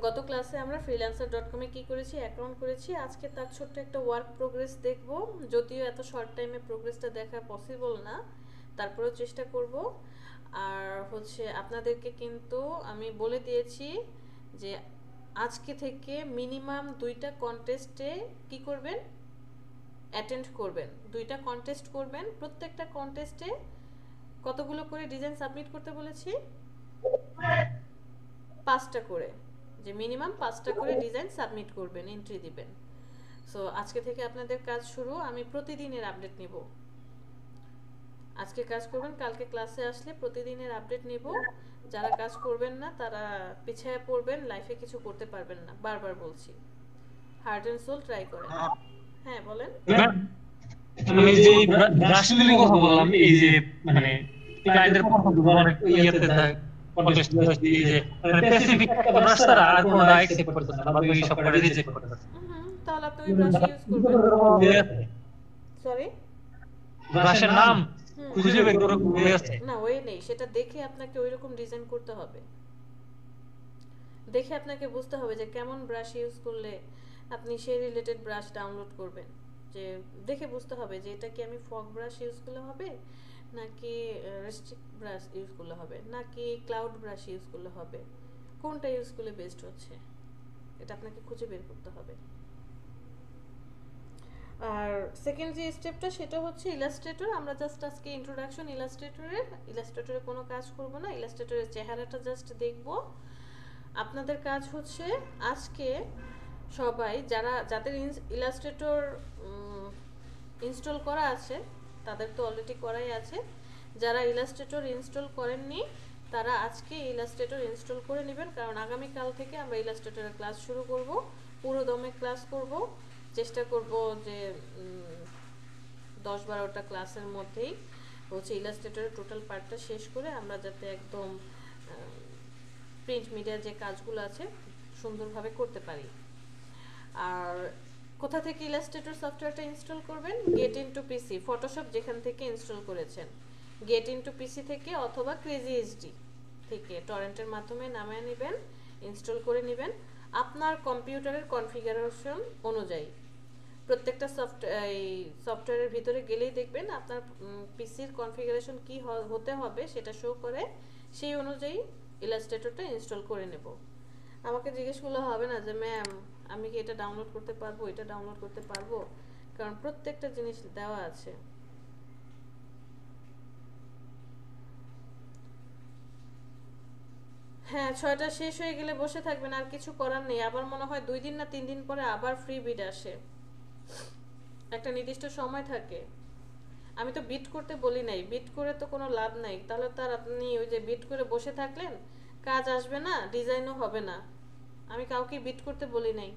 গত ক্লাসে আমরা freelancer.com এ কি করেছি, অ্যাকাউন্ট করেছি। আজকে তার ছোট্ট একটা ওয়ার্ক প্রোগ্রেস দেখব। যদিও এত শর্ট টাইমে প্রোগ্রেসটা দেখা পসিবল না, তারপরেও চেষ্টা করব। আর হচ্ছে আপনাদেরকে কিন্তু আমি বলে দিয়েছি যে আজকে থেকে মিনিমাম 2টা কন্টেস্টে কি করবেন, অ্যাটেন্ড করবেন। 2টা কন্টেস্ট করবেন, প্রত্যেকটা কন্টেস্টে কতগুলো করে ডিজাইন সাবমিট করতে বলেছি, 5টা করে, যে মিনিমাম 5টা করে ডিজাইন সাবমিট করবেন, এন্ট্রি দিবেন। সো আজকে থেকে আপনাদের কাজ শুরু। আমি প্রতিদিনের আপডেট নিব। আজকে কাজ করবেন, কালকে ক্লাসে আসলে প্রতিদিনের আপডেট নিব। যারা কাজ করবেন না তারা পিছিয়ে পড়বেন, লাইফে কিছু করতে পারবেন না, বারবার বলছি। হার্ট অ্যান্ড সোল ট্রাই করেন। হ্যাঁ বলেন। আমি যে ব্রাশ ফিলিং কথা বললাম, এই যে মানে ক্লায়েন্টের পছন্দ অনেক ইয়েতে কন্টেস্ট এই যে মানে স্পেসিফিক একটা ব্রাশ তারা আর কোনো না অ্যাকসেপ্ট করতেছে না, বা ওই সব করে রিজেক্ট করতেছে। তাহলে আপনি ওই ব্রাশ ইউজ করবেন। সরি, ব্রাশের নাম খুঁজে বের করে ঘুরে আছে না ওই নেই, সেটা দেখে আপনাকে ওইরকম ডিজাইন করতে হবে। দেখে আপনাকে বুঝতে হবে যে কেমন ব্রাশ ইউজ করলে আপনি সেই রিলেটেড ব্রাশ ডাউনলোড করবেন। যে দেখে বুঝতে হবে যে এটা কি আমি ফগ ব্রাশ ইউজ করলে হবে, নাকি রেস্ট্রিক্ট ব্রাশ ইউজ করলে হবে, নাকি ক্লাউড ব্রাশ ইউজ করলে হবে, কোনটা ইউজ করলে বেস্ট হচ্ছে, এটা আপনাকে খুঁজে বের করতে হবে। আর সেকেন্ড যে স্টেপটা সেটা হচ্ছে ইলাস্ট্রেটর। আমরা জাস্ট আজকে ইন্ট্রোডাকশন ইলাস্ট্রেটরে কোনো কাজ করব না, ইলাস্ট্রেটরের চেহারাটা জাস্ট দেখব। আপনাদের কাজ হচ্ছে আজকে সবাই যাদের ইলাস্ট্রেটর ইনস্টল করা আছে, তাদের তো অলরেডি করাই আছে। যারা ইলাস্ট্রেটর ইনস্টল করেননি তারা আজকে ইলাস্ট্রেটর ইনস্টল করে নেবেন, কারণ আগামীকাল থেকে আমরা ইলাস্ট্রেটরের ক্লাস শুরু করব। পুরো দমে ক্লাস করব, চেষ্টা করব যে 10-12টা ক্লাসের মধ্যেই হচ্ছে ইলাস্ট্রেটরের টোটাল পার্টটা শেষ করে আমরা যাতে একদম প্রিন্ট মিডিয়ার যে কাজগুলো আছে সুন্দরভাবে করতে পারি। আর কোথা থেকে ইলাস্ট্রেটর সফটওয়্যারটা ইনস্টল করবেন, গেট ইনটু পিসি, ফটোশপ যেখান থেকে ইনস্টল করেছেন গেট ইনটু পিসি থেকে অথবা ক্রেজি এইচডি থেকে টরেন্টের মাধ্যমে নামিয়ে নেবেন, ইনস্টল করে নেবেন আপনার কম্পিউটারের কনফিগারেশন অনুযায়ী। প্রত্যেকটা সফটওয়্যারের ভিতরে গেলেই দেখবেন আপনার পিসির কনফিগারেশন কি হতে হবে সেটা শো করে, সেই অনুযায়ী ইলাস্ট্রেটরটা ইনস্টল করে নেব। আমাকে জিজ্ঞেস করলে হবে না যে ম্যাম আমি কি এটা ডাউনলোড করতে পারবো, এটা ডাউনলোড করতে পারবো, কারণ প্রত্যেকটা জিনিস দেওয়া আছে। হ্যাঁ, 6টা শেষ হয়ে গেলে বসে থাকবেন, আর কিছু করার নেই। আবার মনে হয় 2 দিন না 3 দিন পরে আবার ফ্রি বিড আসে, একটা নির্দিষ্ট সময় থাকে। আমি তো বিট করতে বলি নাই, বিট করে তো কোনো লাভ নাই। তাহলে তার আপনি ওই যে বিট করে বসে থাকলেন, কাজ আসবে না, ডিজাইনও হবে না। আমি কাউকে বিট করতে বলি নাই,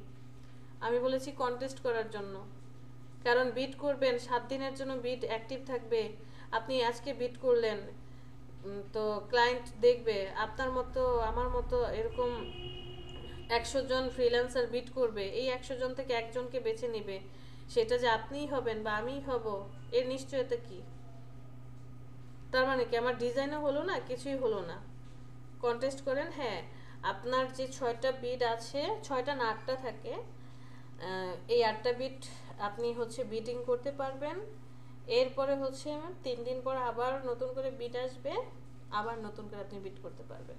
আমি বলেছি কন্টেস্ট করার জন্য। কারণ বিট করবেন 7 দিনের জন্য, বিট অ্যাক্টিভ থাকবে। আপনি আজকে বিট করলেন, তো ক্লায়েন্ট দেখবে আপনার মতো আমার মতো এরকম 100 জন ফ্রিল্যান্সার বিট করবে, এই 100 জন থেকে একজনকে বেছে নেবে, সেটা যে আপনিই হবেন বা আমিই হব এর নিশ্চয়তা কি? তার মানে কি আমার ডিজাইনও হলো না, কিছুই হলো না। কন্টেস্ট করেন। হ্যাঁ, আপনার যে 6টা বিট আছে, 6টা না 8টা থাকে, এই 8টা বিট আপনি হচ্ছে বিটিং করতে পারবেন। এরপরে হচ্ছে 3 দিন পর আবার নতুন করে বিট আসবে, আবার নতুন করে আপনি বিট করতে পারবেন।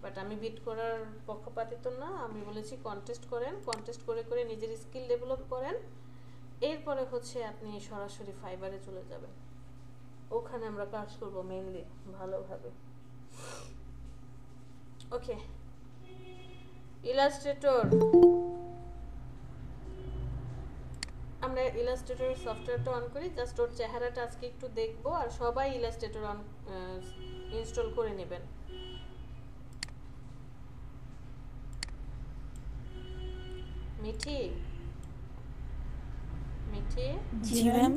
বাট আমি বিট করার পক্ষপাতিত্ব না, আমি বলেছি কন্টেস্ট করেন, কন্টেস্ট করে করে নিজের স্কিল ডেভেলপ করেন। এরপরে হচ্ছে আপনি সরাসরি ফাইবারে চলে যাবেন, ওখানে আমরা কাজ করব মেইনলি ভালোভাবে। ওকে, ইলাস্ট্রেটর, আমরা ইলাস্ট্রেটরের সফটওয়্যারটা অন করি। জাস্ট ওর চেহারাটা আজকে একটু দেখবো, আর সবাই ইলাস্ট্রেটর অন ইনস্টল করে নেবেন। মিঠি, মিঠি, জি ম্যাম।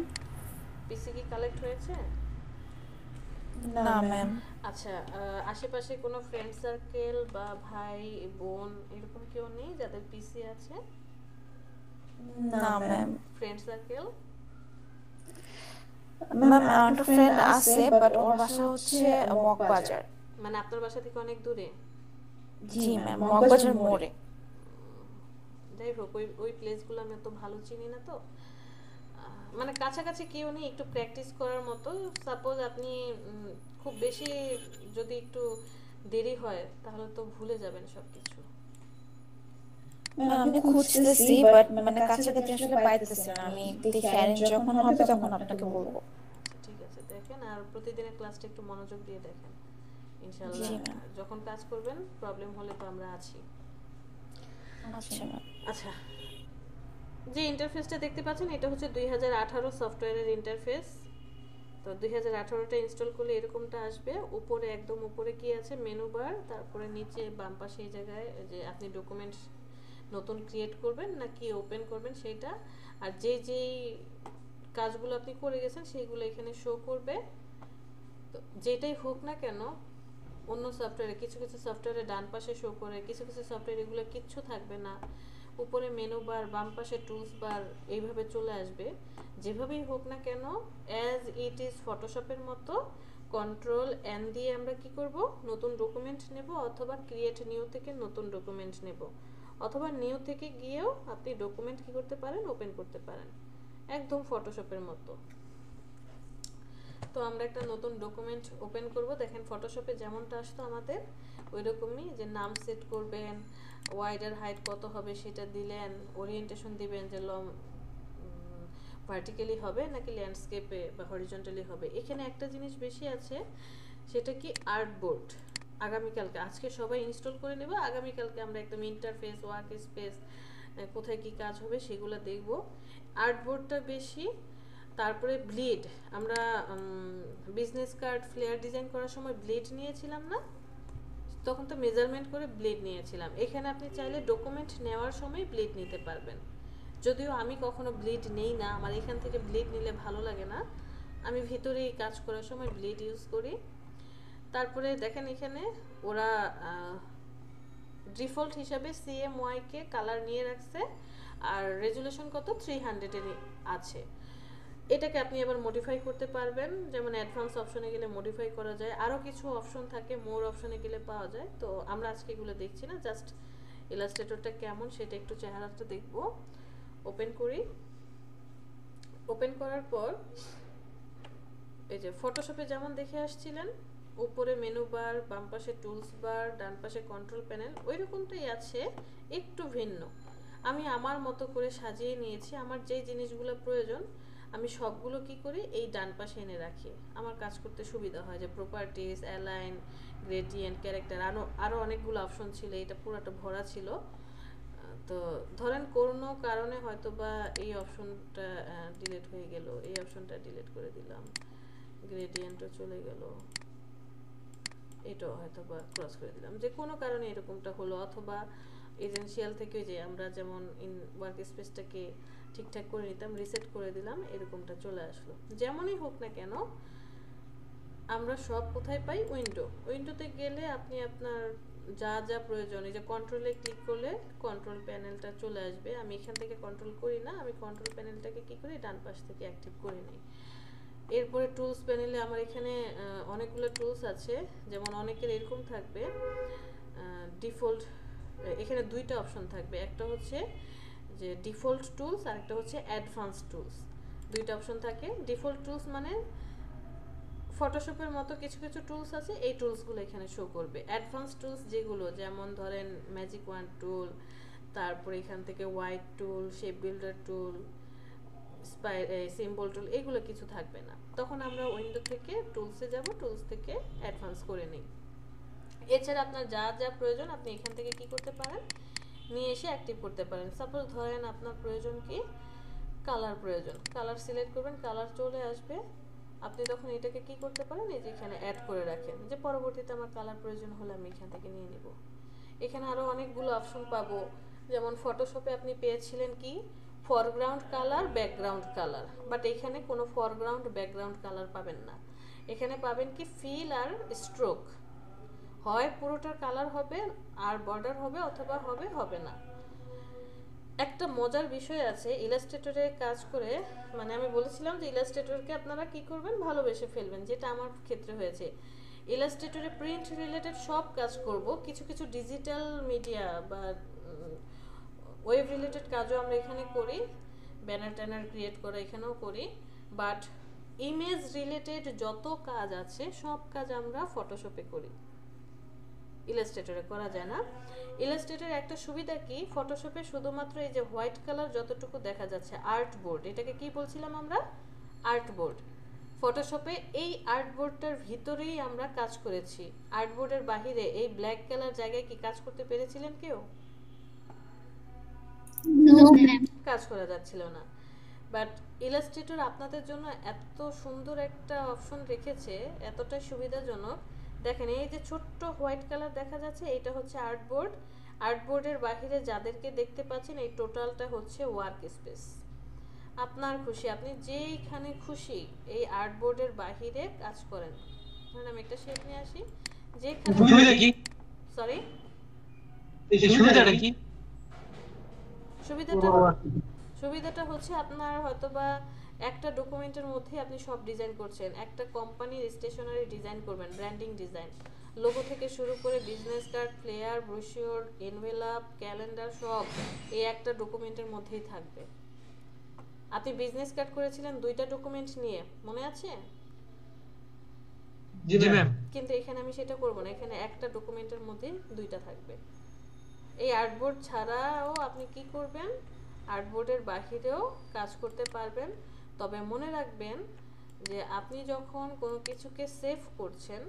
পিসি কি কালেক্ট হয়েছে? না ম্যাম। আচ্ছা, আশেপাশে কোনো ফ্রেন্ড সার্কেল বা ভাই বোন এরকম কেউ নেই যাদের পিসি আছে? না ম্যাম। Friend circle? ম্যাম আমার একটা ফ্রেন্ড আছে, বাট ওর বাসা হচ্ছে মগবাজার। মানে আপনার বাসা থেকে অনেক দূরে? জি ম্যাম, মগবাজার মোড়ে। যাই হোক, ওই ওই প্লেসগুলো আমি এত ভালো চিনি না তো, মানে কাছাকাছি কেউ নেই একটু প্র্যাকটিস করার মতো। সাপোজ আপনি খুব বেশি যদি একটু দেরি হয় তাহলে তো ভুলে যাবেন সব কিছু। আমি খুঁজতেছি বাট মানে কাছাকাছি আসলে পাইতেছি না। আমি দেখি অ্যারেঞ্জ যখন হবে তখন আপনাকে বলবো। আচ্ছা ঠিক আছে, দেখেন আর প্রতিদিনের ক্লাসটা একটু মনোযোগ দিয়ে দেখেন, ইনশাল্লাহ জি ম্যাম। যখন কাজ করবেন প্রবলেম হলে তো আমরা আছি। আচ্ছা ম্যাম। আচ্ছা, যে ইন্টারফেসটা দেখতে পাচ্ছেন এটা হচ্ছে 2018 সফটওয়্যারের ইন্টারফেস। তো 2018টা ইনস্টল করলে এরকমটা আসবে। উপরে একদম উপরে কি আছে, মেনু বার, তারপরে নিচে বাম পাশে এই জায়গায় যে আপনি ডকুমেন্টস নতুন ক্রিয়েট করবেন নাকি ওপেন করবেন সেইটা, আর যেই কাজগুলো আপনি করে গেছেন সেইগুলো এখানে শো করবে। তো যেটাই হোক না কেন, অন্য সফটওয়্যারে কিছু কিছু সফটওয়্যারে ডান পাশে শো করে, কিছু কিছু সফটওয়্যার এগুলো কিচ্ছু থাকবে না, উপরে মেনু বার, বাম পাশে টুলস বার, এইভাবে চলে আসবে। যেভাবেই হোক না কেন, অ্যাজ ইট ইজ ফটোশপের মতো কন্ট্রোল এন দিয়ে আমরা কি করব, নতুন ডকুমেন্ট নেব, অথবা ক্রিয়েট নিউ থেকে নতুন ডকুমেন্ট নেব, অথবা নিউ থেকে গিয়েও আপনি ডকুমেন্ট কি করতে পারেন, ওপেন করতে পারেন, একদম ফটোশপের মতো। তো আমরা একটা নতুন ডকুমেন্ট ওপেন করব। দেখেন ফটোশপে যেমনটা আসতো আমাদের ওই রকমই, যে নাম সেট করবেন, ওয়াইডার হাইট কত হবে সেটা দিলেন, ওরিয়েন্টেশন দিবেন যে লং ভার্টিক্যালি হবে নাকি ল্যান্ডস্কেপে বা হরিজন্টালি হবে। এখানে একটা জিনিস বেশি আছে, সেটা কি আর্টবোর্ড। আগামীকালকে, আজকে সবাই ইনস্টল করে নেব, আগামীকালকে আমরা একদম ইন্টারফেস, ওয়ার্ক স্পেস, কোথায় কি কাজ হবে সেগুলো দেখব। আর্টবোর্ডটা বেশি। তারপরে ব্লিড, আমরা বিজনেস কার্ড ফ্লেয়ার ডিজাইন করার সময় ব্লিড নিয়েছিলাম না, তখন তো মেজারমেন্ট করে ব্লিড নিয়েছিলাম। এখানে আপনি চাইলে ডকুমেন্ট নেওয়ার সময় ব্লিড নিতে পারবেন, যদিও আমি কখনো ব্লিড নেই না, আমার এখান থেকে ব্লিড নিলে ভালো লাগে না, আমি ভিতরেই কাজ করার সময় ব্লিড ইউজ করি। তারপরে দেখেন এখানে ওরা ডিফল্ট হিসাবে CMYK কে কালার নিয়ে রাখছে, আর রেজুলেশন কত 300 এর আছে। এটাকে আপনি আবার মডিফাই করতে পারবেন, যেমন অ্যাডভান্স অপশনে গেলে মডিফাই করা যায়, আরও কিছু অপশন থাকে মোর অপশনে গেলে পাওয়া যায়। তো আমরা আজকে এগুলো দেখছি না, জাস্ট ইলাস্ট্রেটরটা কেমন সেটা একটু চেহারাটা দেখব। ওপেন করি। ওপেন করার পর এই যে ফটোশপে যেমন দেখে আসছিলেন, উপরে মেনু বার, বাম পাশে টুলস বার, ডান পাশে কন্ট্রোল প্যানেল, ওই রকমটাই আছে, একটু ভিন্ন। আমি আমার মতো করে সাজিয়ে নিয়েছি, আমার যেই জিনিসগুলো প্রয়োজন আমি সবগুলো কি করি এই ডান পাশে এনে রাখি, আমার কাজ করতে সুবিধা হয়। যে প্রপার্টিজ, অ্যালাইন, গ্রেডিয়েন্ট, ক্যারেক্টার, আরও অনেকগুলো অপশন ছিল, এটা পুরোটা ভরা ছিল। তো ধরেন কোনো কারণে হয়তো বা এই অপশনটা ডিলিট হয়ে গেল, এই অপশনটা ডিলিট করে দিলাম, গ্রেডিয়েন্টও চলে গেল, এটাও হয়তো বা ক্রস করে দিলাম, যে কোনো কারণে এরকমটা হলো, অথবা এজেন্সিয়াল থেকে যে আমরা যেমন ওয়ার্ক স্পেসটাকে ঠিকঠাক করে নিতাম, রিসেট করে দিলাম, এরকমটা চলে আসলো। যেমনই হোক না কেন, আমরা সব কোথায় পাই, উইন্ডোতে গেলে আপনি আপনার যা যা প্রয়োজন, এই যে কন্ট্রোলে ক্লিক করলে কন্ট্রোল প্যানেলটা চলে আসবে। আমি এখান থেকে কন্ট্রোল করি না, আমি কন্ট্রোল প্যানেলটাকে কি করি, ডান পাশ থেকে অ্যাক্টিভ করে নিই। এরপরে টুলস প্যানেলে আমার এখানে অনেকগুলো টুলস আছে, যেমন অনেকের এরকম থাকবে ডিফল্ট, এখানে দুইটা অপশন থাকবে, একটা হচ্ছে যে ডিফল্ট টুলস আর একটা হচ্ছে অ্যাডভান্স টুলস, দুইটা অপশন থাকে। ডিফল্ট টুলস মানে ফটোশপের মতো কিছু কিছু টুলস আছে, এই টুলসগুলো এখানে শো করবে। অ্যাডভান্স টুলস যেগুলো, যেমন ধরেন ম্যাজিক ওয়ান টুল, তারপরে এখান থেকে হোয়াইট টুল, শেপ বিল্ডার টুল, সিম্বল টুল, এগুলো কিছু থাকবে না। তখন আমরা উইন্ডো থেকে টুলসে যাব, টুলস থেকে অ্যাডভান্স করে নিই। এছাড়া আপনার যা যা প্রয়োজন আপনি এখান থেকে কি করতে পারেন, নিয়ে এসে অ্যাক্টিভ করতে পারেন। সাপোজ ধরেন আপনার প্রয়োজন কি, কালার প্রয়োজন, কালার সিলেক্ট করবেন, কালার চলে আসবে, আপনি তখন এটাকে কি করতে পারেন, এই যে এখানে অ্যাড করে রাখেন, যে পরবর্তীতে আমার কালার প্রয়োজন হলে আমি এখান থেকে নিয়ে নিব। এখানে আরও অনেকগুলো অপশন পাবো, যেমন ফটোশপে আপনি পেয়েছিলেন কি foreground colour, background colour, but এখানে কোনো ফরগ্রাউন্ড ব্যাকগ্রাউন্ড কালার পাবেন না। এখানে পাবেন কি ফিল আর স্ট্রোক, হয় পুরোটার কালার হবে আর বর্ডার হবে, অথবা হবে না। একটা মজার বিষয় আছে ইলাস্ট্রেটরে কাজ করে, মানে আমি বলেছিলাম যে ইলাস্ট্রেটরকে আপনারা কি করবেন, ভালোবেসে ফেলবেন, যেটা আমার ক্ষেত্রে হয়েছে। ইলাস্ট্রেটরে প্রিন্ট রিলেটেড সব কাজ করব, কিছু কিছু ডিজিটাল মিডিয়া বা ওয়েব রিলেটেড কাজও আমরা এখানে করি, ব্যানার ট্যানার ক্রিয়েট করা এখানেও করি, বাট ইমেজ রিলেটেড যত কাজ আছে সব কাজ আমরা ফটোশপে করি, ইলাস্ট্রেটরে করা যায় না। ইলাস্ট্রেটরের একটা সুবিধা কি, ফটোশপে শুধুমাত্র এই যে হোয়াইট কালার যতটুকু দেখা যাচ্ছে আর্ট বোর্ড, এটাকে কি বলছিলাম আমরা, আর্ট বোর্ড। ফটোশপে এই আর্ট বোর্ডটার ভিতরেই আমরা কাজ করেছি, আর্ট বোর্ডের বাহিরে এই ব্ল্যাক কালার জায়গায় কি কাজ করতে পেরেছিলেন কেউ? কাজ করা যাচ্ছিল না। বাট ইলাস্ট্রেটর আপনাদের জন্য এত সুন্দর একটা অপশন রেখেছে, এতটাই সুবিধাজনক। দেখেন এই যে ছোট্ট হোয়াইট কালার দেখা যাচ্ছে, এটা হচ্ছে আর্টবোর্ড। আর্টবোর্ডের বাহিরে যাদেরকে দেখতে পাচ্ছেন এই টোটালটা হচ্ছে ওয়ার্ক স্পেস। আপনার খুশি, আপনি যেইখানে খুশি এই আর্টবোর্ডের বাহিরে কাজ করেন। ধরেন আমি একটা শেপ নিয়ে আসি, যেখানে সরি সুবিধাটা হচ্ছে আপনার হয়তোবা একটা ডকুমেন্টের মধ্যে আপনি সব ডিজাইন করছেন, একটা কোম্পানির স্টেশনারি ডিজাইন করবেন, ব্র্যান্ডিং ডিজাইন, লোগো থেকে শুরু করে business card, flyer, brochure, envelope, calendar সব এই একটা ডকুমেন্টের মধ্যেই থাকবে। আপনি বিজনেস কার্ড করেছিলেন 2টা ডকুমেন্ট নিয়ে, মনে আছে? জি ম্যাম। কিন্তু এখানে আমি সেটা করব না, এখানে একটা ডকুমেন্টের মধ্যে 2টা থাকবে। এই আর্টবোর্ড ছাড়াও আপনি কি করবেন, আর্টবোর্ডের বাহিরেও কাজ করতে পারবেন। তবে মনে রাখবেন যে আপনি যখন কোনো কিছুকে সেভ করছেন,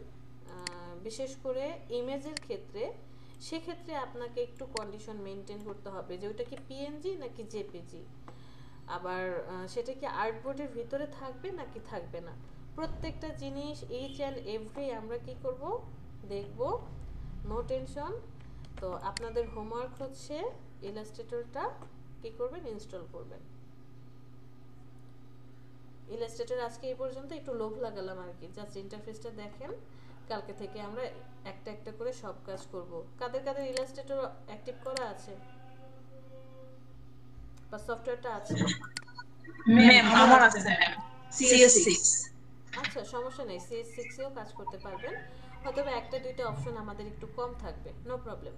বিশেষ করে ইমেজের ক্ষেত্রে, সেক্ষেত্রে আপনাকে একটু কন্ডিশন মেনটেন করতে হবে যে ওটা কি পিএনজি নাকি জেপিজি, আবার সেটা কি আর্টবোর্ডের ভিতরে থাকবে নাকি থাকবে না। প্রত্যেকটা জিনিস ইচ অ্যান্ড এভরি আমরা কি করব, দেখব, নো টেনশন। তো আপনাদের হোমওয়ার্ক হচ্ছে ইলাস্ট্রেটরটা কি করবেন, ইনস্টল করবেন। ইলাস্ট্রেটর আজকে এই পর্যন্ত, একটু লোভ লাগালাম আর কি, জাস্ট ইন্টারফেসটা দেখেন। কালকে থেকে আমরা একটা একটা করে সব কাজ করব। কাদের কাদের ইলাস্ট্রেটর অ্যাক্টিভ করা আছে বা সফটওয়্যারটা আছে? ম্যাম আমার আছে CS6। আচ্ছা সমস্যা নেই, CS6 এও কাজ করতে পারবেন, হয়তো একটা দুইটা অপশন আমাদের একটু কম থাকবে, নো প্রবলেম।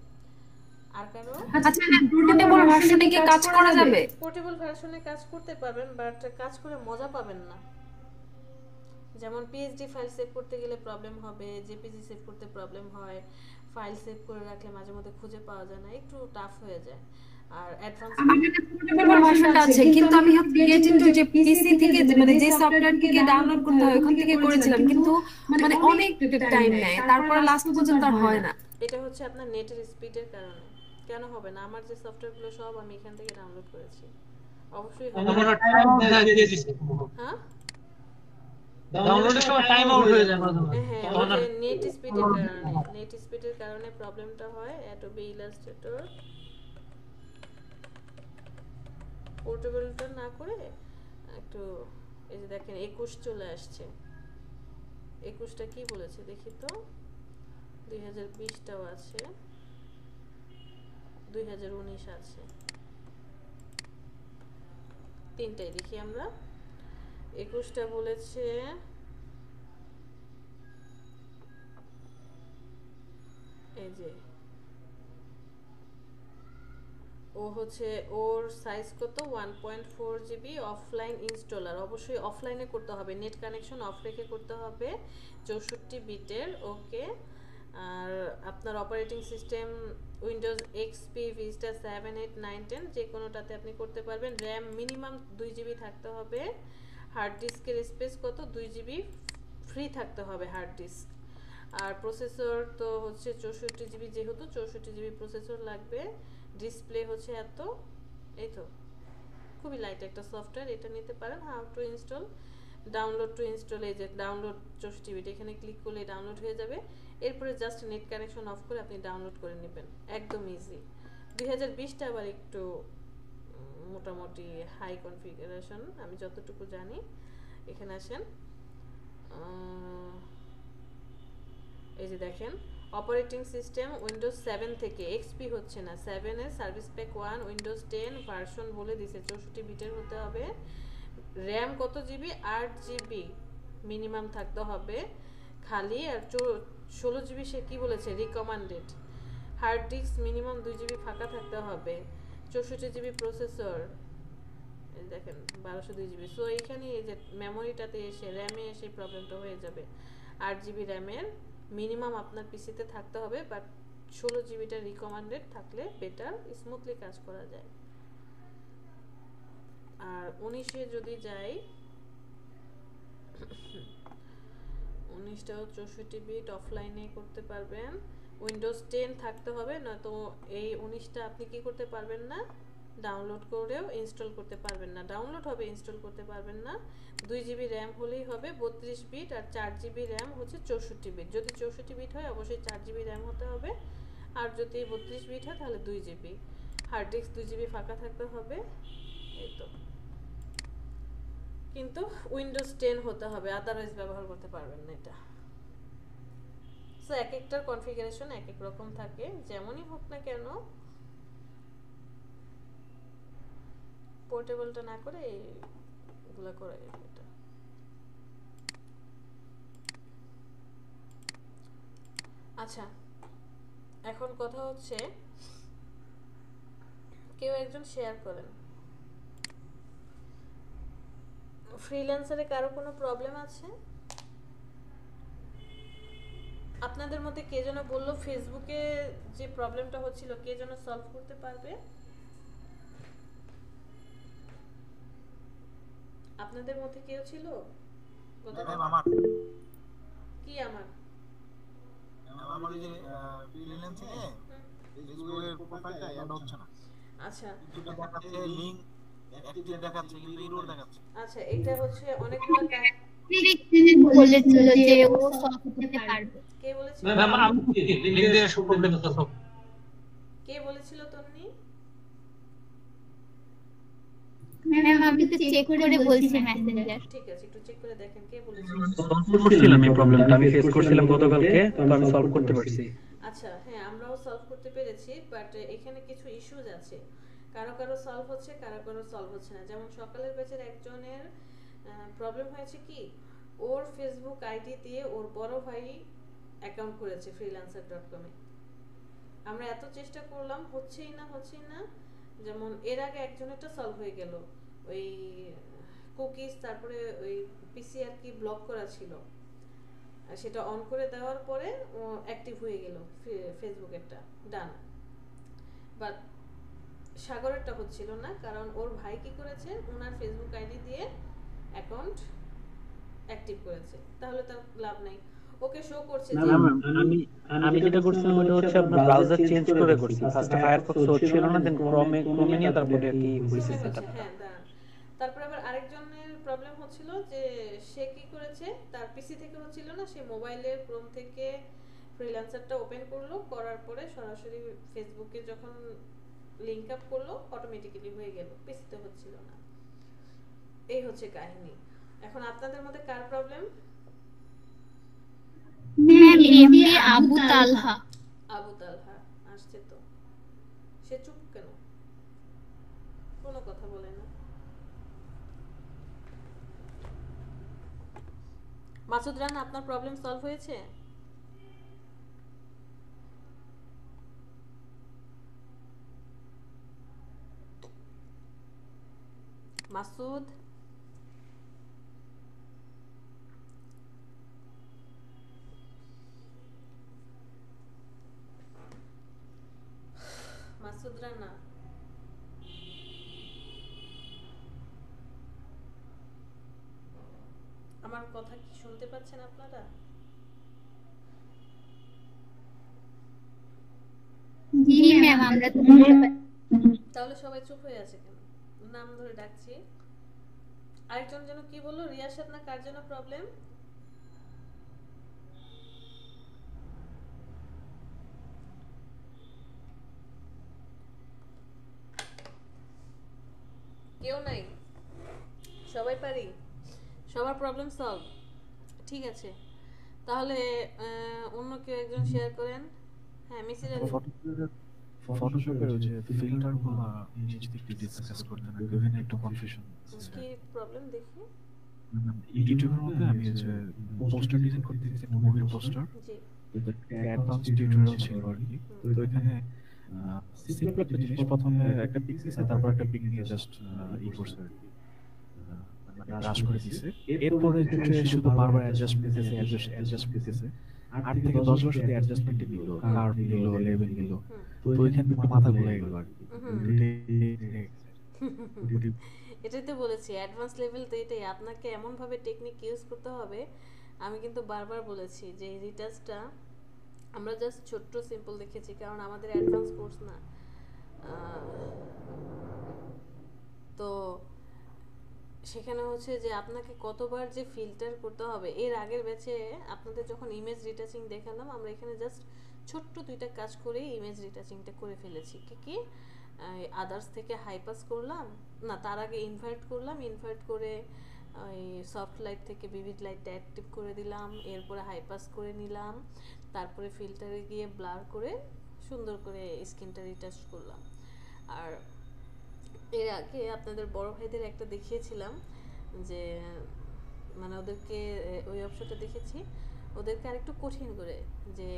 আর কারো আচ্ছা পোর্টেবল ভার্সনে কি কাজ করা যাবে? পোর্টেবল ভার্সনে কাজ করতে পারবেন, বাট কাজ করে মজা পাবেন না। যেমন পিএইচডি ফাইল সেভ করতে গেলে প্রবলেম হবে, জেপিজি সেভ করতে প্রবলেম হয়, ফাইল সেভ করে রাখলে মাঝে মধ্যে খুঁজে পাওয়া যায় না, একটু টাফ হয়ে যায়। আর অ্যাডভান্স আমার কাছে পোর্টেবল ভার্সনটা আছে, কিন্তু আমি হচ্ছে গেট ইনটু যে পিসি থেকে মানে যে সফটওয়্যার থেকে ডাউনলোড করতে হয় ওখান থেকে করেছিলাম, কিন্তু মানে অনেক টাইম নেয়, তারপরে লাস্ট পর্যন্ত আর হয় না। এটা হচ্ছে আপনার নেটের স্পিডের কারণে। কেন হবে না, আমার যে সফটওয়্যারগুলো সব আমি এখান থেকে ডাউনলোড করেছি, অবশ্যই হবে। আমরা টাইম দিয়ে দিছি। হ্যাঁ ডাউনলোডের সময় টাইম আউট হয়ে যায় মাঝে মাঝে। হ্যাঁ, তখন আর ওই নেট স্পিডের কারণে, নেট স্পিডের কারণে প্রবলেমটা হয়। অ্যাডোবি ইলাস্ট্রেটর পোর্টেবলটা না করে একটু, এই যে দেখেন 21 চলে আসছে। 21টা কি বলেছে দেখি তো, 2020টাও আছে, 2019 আছে, তিনটাই দেখি আমরা। 21টা বলেছে এই যে ও হচ্ছে ওর সাইজ কত 1.4 জিবি, অফলাইন ইনস্টলার, অবশ্যই অফলাইনে করতে হবে, নেট কানেকশন অফ রেখে করতে হবে, 64 বিটের। ওকে, আর আপনার operating system Windows XP, vista 7, 8, 9, 10 যে কোনোটাতে আপনি করতে পারবেন। র্যাম মিনিমাম 2 জিবি থাকতে হবে। হার্ড ডিস্কের স্পেস কত, 2 জিবি ফ্রি থাকতে হবে হার্ড ডিস্ক। আর প্রসেসর তো হচ্ছে 64 জিবি, যেহেতু 64 জিবি প্রসেসর লাগবে। ডিসপ্লে হচ্ছে এত, এই তো খুবই লাইট একটা সফটওয়্যার, এটা নিতে পারেন। How to install, download two install, এই যে ডাউনলোড 64 জিবি, এখানে ক্লিক করলে ডাউনলোড হয়ে যাবে। এরপরে জাস্ট নেট কানেকশন অফ করে আপনি ডাউনলোড করে নেবেন, একদম ইজি। 2020টা আবার একটু মোটামুটি হাই কনফিগারেশন আমি যতটুকু জানি। এখানে আসেন, এই যে দেখেন অপারেটিং সিস্টেম উইন্ডোজ 7 থেকে, এক্সপি হচ্ছে না, 7 এর সার্ভিস প্যাক 1, উইন্ডোজ 10 ভার্সন বলে দিছে 64 বিটের হতে হবে। র্যাম কত জিবি, 8 জিবি মিনিমাম থাকতে হবে খালি। আর 16 জিবি সে কি বলেছে recommended. Hard disk minimum 2 GB ফাঁকা থাকতে হবে। 64 জিবি প্রসেসর, এই দেখেন 1202 জিবি। সো এইখানে এই যে মেমোরিটাতে এসে র্যামে এসে প্রবলেমটা হয়ে যাবে। 8 জিবি র্যামের মিনিমাম আপনার পিসিতে থাকতে হবে, বাট 16 জিবিটা রিকমেন্ডেড থাকলে বেটার, স্মুথলি কাজ করা যায়। আর 19-এ যদি যাই, 19টাও 64 বিট অফলাইনে করতে পারবেন। উইন্ডোজ 10 থাকতে হবে, নয়তো এই 19টা আপনি কি করতে পারবেন না, ডাউনলোড করেও ইনস্টল করতে পারবেন না। ডাউনলোড হবে, ইনস্টল করতে পারবেন না। 2 জিবি র্যাম হলেই হবে 32 বিট, আর 4 জিবি র্যাম হচ্ছে 64 বিট। যদি 64 বিট হয় অবশ্যই 4 জিবি র্যাম হতে হবে, আর যদি 32 বিট হয় তাহলে 2 জিবি। হার্ড ডিস্ক 2 জিবি ফাঁকা থাকতে হবে, এই তো। কিন্তু উইন্ডোজ 10 হতে হবে, আদারওয়াইজ ব্যবহার করতে পারবেন না এটা। সো এক একটার কনফিগারেশন এক এক রকম থাকে, যেমনই হোক না কেন পোর্টেবলটা না করে এগুলো করে এটা। আচ্ছা, এখন কথা হচ্ছে কেউ একজন শেয়ার করেন, ফ্রিল্যান্সারে কারো কোনো প্রবলেম আছে? আপনাদের মধ্যে কে যেন বললো ফেসবুকে যে প্রবলেমটা হচ্ছিল কে যেন সলভ করতে পারবে? আপনাদের মধ্যে কেউ ছিল? আমার কি আমার আমার এই যে ফ্রিল্যান্সিং এ ফেসবুকের প্রোফাইলটা অ্যাড হচ্ছে না। আচ্ছা কিছু দেখাচ্ছে লিংক অ্যাক্টিভ দেখাচ্ছে কিন্তু এরর দেখাচ্ছে। আচ্ছা, এটা হচ্ছে অনেকগুলো বলেছিল যে ও সলভ করতে পারবে। কে বলেছিল? ম্যাম আমি লিংক দিয়ে সব প্রবলেম তো সব। কে বলেছিল তন্নি? ম্যাম আমি তো চেক করে বলছি মেসেঞ্জার। ঠিক আছে, একটু চেক করে দেখেন কে বলেছিল। সলভ করছিলাম এই প্রবলেমটা, আমি ফেস করছিলাম গতকালকে, তো আমি সলভ করতে পারছি। আচ্ছা হ্যাঁ, আমরাও সলভ করতে পেরেছি, বাট এখানে কিছু ইস্যুজ আছে। কারো কারো সলভ হচ্ছে, কারো কারো সলভ হচ্ছে না। যেমন সকালের ব্যাচের একজনের প্রবলেম হয়েছে কি, ওর ফেসবুক আইডি দিয়ে ওর বড় ভাই অ্যাকাউন্ট করেছে freelancer.com এ। আমরা এত চেষ্টা করলাম, হচ্ছেই না। যেমন এর আগে একজনেরটা সলভ হয়ে গেল, ওই কুকিজ তারপরে ওই পিসিআর কি ব্লক করা ছিল, সেটা অন করে দেওয়ার পরে অ্যাক্টিভ হয়ে গেল ফেসবুকেরটা, ডান। বাট সাগরেরটা হচ্ছিল না, কারণ ওর ভাই কি করেছে, ওনার ফেসবুক আইডি দিয়ে অ্যাকাউন্ট অ্যাক্টিভ করেছে, তাহলে তার লাভ নাই। ওকে শো করছে যে আমি যেটা করছিলাম ওটা হচ্ছে আপনার ব্রাউজার চেঞ্জ করে করছি। ফার্স্টে ফায়ারফক্স হচ্ছিল না, দেন ক্রোমে নিয়ে তারপরে আর কি হইছে সেটআপ। হ্যাঁ দাঁড়ান। তারপর আবার আরেকজনের প্রবলেম হচ্ছিল যে সে কি করেছে, তার পিসি থেকে হচ্ছিল না, সে মোবাইলের ক্রোম থেকে ফ্রিল্যান্সারটা ওপেন করলো, করার পরে সরাসরি ফেসবুকে যখন লিংক আপ করলো অটোমেটিক্যালি হয়ে গেল, পিসিতে হচ্ছিল না। এই হচ্ছে কাহিনী। এখন আপনাদের মধ্যে কার প্রবলেম? ম্যাম এমবি আবু তালহা। আবু তালহা আসছে তো, সে চুপ কেন, কোনো কথা বলে না। মাসুদ রানা, আপনার প্রবলেম সলভ হয়েছে? মাসুদ, মাসুদ রানা, আমার কথা কি শুনতে পাচ্ছেন আপনারা? জি ম্যাম আমরা তো শুনতে পাচ্ছি। তাহলে সবাই চুপ হয়ে আছে কেন? নাম ধরে ডাকছি। আরেকজন যেন কি বললো, রিয়াসাত না কার যেন প্রবলেম? কেউ নাই, সবাই পারি, সবার প্রবলেম সলভ। ঠিক আছে, তাহলে অন্য কেউ একজন শেয়ার করেন। হ্যাঁ মিসির আলী। ফটোশপের ওই যে ফিল্টারগুলো নিচে একটু ডিসকাস করতে না, গিভেন একটু কনফিউশন কি প্রবলেম দেখি। ইউটিউবের মধ্যে আমি যে পোস্টার ডিজাইন করতে দিয়েছি, মুভির পোস্টার, জি অ্যাডভান্স টিউটোরিয়াল ছিল আর কি। তো এখানে সিম্পল একটা জিনিস, প্রথমে একটা পিক দিছে, তারপর একটা পিক নিয়ে জাস্ট ই করছে আর কি, মানে ব্রাশ করে দিছে। এরপরে যে শুধু বারবার অ্যাডজাস্ট করতেছে 8 থেকে 10 বার শুধু অ্যাডজাস্টমেন্ট নিল, কার্ভ নিল, লেভেল নিল, তো ওইখানে মাথা ঘুরে গেল আর কি। এটাই তো বলেছি, অ্যাডভান্স লেভেল তো এটাই, আপনাকে এমন ভাবে টেকনিক ইউজ করতে হবে। আমি কিন্তু বারবার বলেছি যে এই রিটাচটা আমরা জাস্ট ছোট্ট সিম্পল দেখেছি, কারণ আমাদের অ্যাডভান্স কোর্স না। তো সেখানে হচ্ছে যে আপনাকে কতবার যে ফিল্টার করতে হবে। এর আগের ব্যাচে আপনাদের যখন ইমেজ রিটাচিং দেখালাম, আমরা এখানে জাস্ট ছোট্ট 2টা কাজ করে ইমেজ রিটাচিংটা করে ফেলেছি। কি আদার্স থেকে হাইপাস করলাম না, তার আগে ইনভার্ট করলাম, ইনভার্ট করে ওই সফট লাইট থেকে ভিভিড লাইটটা অ্যাক্টিভ করে দিলাম, এরপরে হাইপাস করে নিলাম, তারপরে ফিল্টারে গিয়ে ব্লার করে সুন্দর করে স্কিনটা রিটাচ করলাম। আর এর আগে আপনাদের বড় ভাইদের একটা দেখিয়েছিলাম যে মানে ওদেরকে ওই অপশনটা দেখেছি, ওদেরকে আরেকটু কঠিন করে যে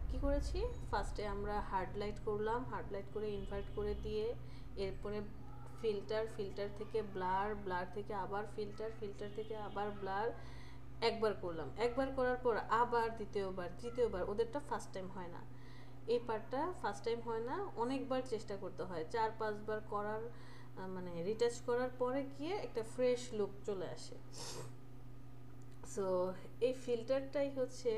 কি করেছি, ফার্স্টে আমরা হার্ড লাইট করলাম, হার্ড লাইট করে ইনভার্ট করে দিয়ে এরপরে ফিল্টার থেকে ব্লার থেকে আবার ফিল্টার থেকে আবার ব্লার একবার করলাম, একবার করার পর আবার তৃতীয়বার। ওদেরটা ফার্স্ট টাইম হয় না, এই পার্টটা ফার্স্ট টাইম হয় না, অনেকবার চেষ্টা করতে হয়, 4-5 বার করার মানে রিটাচ করার পরে গিয়ে একটা ফ্রেশ লুক চলে আসে। সো এই ফিল্টারটাই হচ্ছে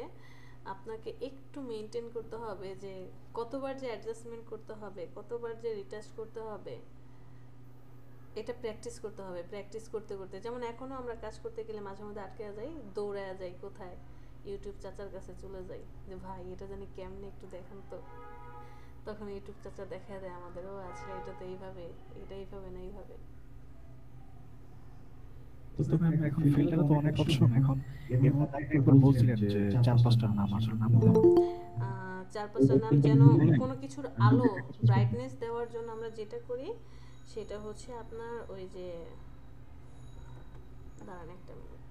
আপনাকে একটু মেনটেন করতে হবে, যে কতবার যে অ্যাডজাস্টমেন্ট করতে হবে, কতবার যে রিটাচ করতে হবে, এটা প্র্যাকটিস করতে হবে। প্র্যাকটিস করতে করতে, যেমন এখনো আমরা কাজ করতে গেলে মাঝে মধ্যে আটকে যাই, দৌড়ায় যাই কোথায়, ইউটিউব চাচার কাছে চলে যাই যে ভাই এটা জানি কেমনে একটু দেখান তো, তখন ইউটিউব চাচা দেখা দেয় আমাদেরও, আচ্ছা এটা তো এইভাবে, এটা এইভাবে না এইভাবে। তো তুমি এখন ফিল্টারে তো অনেক অপশন, এখন এর মধ্যে একবার বলছিলেন যে 4-5টা নাম, আসলে নাম বলুন। 4-5টা নাম, যেন কোনো কিছুর আলো ব্রাইটনেস দেওয়ার জন্য আমরা যেটা করি সেটা হচ্ছে আপনার ওই যে, দাঁড়ান একটা মিনিট,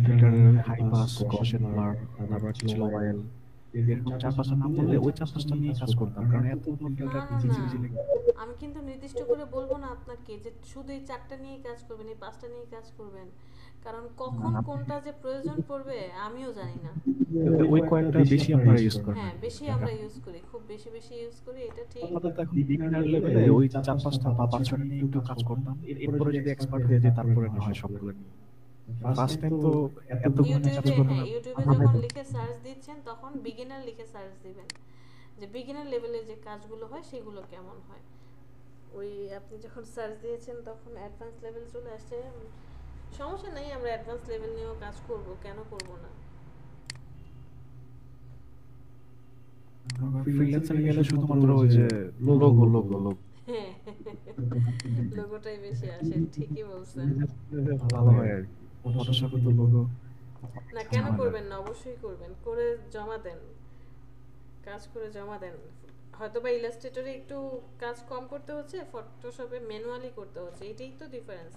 ফিল্টারের হাই পাস, গসেন ব্লার, তারপর ছিল ওয়াইল, এরকম 4-5টা নাম বললে ওই 4-5টা নিয়ে কাজ করতাম, কারণ এত ফিল্টার ইজি লেগে। আমি কিন্তু নির্দিষ্ট করে বলবো না আপনাকে যে শুধু এই 4টা নিয়ে কাজ করবেন, এই 5টা নিয়ে কাজ করবেন, কারণ কখন কোনটা যে প্রয়োজন পড়বে আমিও জানি না। ওই কয়েকটা বেশি আপনারা ইউজ করেন? হ্যাঁ, বেশি আমরা ইউজ করি, খুব বেশি ইউজ করি, এটা ঠিক। আপাতত এখন বিগিনার লেভেলে ওই 4-5টা বা 5-6টা নিয়ে একটু কাজ করতাম, এরপরে যদি এক্সপার্ট হয়ে যায় তারপরে না হয় সবগুলো নিয়ে। ফার্স্ট টাইম তো এতগুলো কাজ করতে না। ইউটিউবে যখন লিখে সার্চ দিচ্ছেন তখন বিগিনার লিখে সার্চ দিবেন, যে বিগিনার লেভেলে যে কাজগুলো হয় সেগুলো কেমন হয়। ওই আপনি যখন সার্চ দিয়েছেন তখন অ্যাডভান্স লেভেল চলে আসছে, সমস্যা নেই, আমরা অ্যাডভান্স লেভেল নিয়েও কাজ করব, কেন করব না। ফ্রিল্যান্সারে গেলে শুধুমাত্র ওই যে লোগো হ্যাঁ, লোগোটাই বেশি আসে, ঠিকই বলছেন। ভালো হয় আর ফটোশপে তো লোগো না, কেন করবেন না, অবশ্যই করবেন, করে জমা দেন, কাজ করে জমা দেন। হয়তোবা ইলাস্ট্রেটরে একটু কাজ কম করতে হচ্ছে, ফটোশপে ম্যানুয়ালি করতে হচ্ছে, এটাই তো ডিফারেন্স,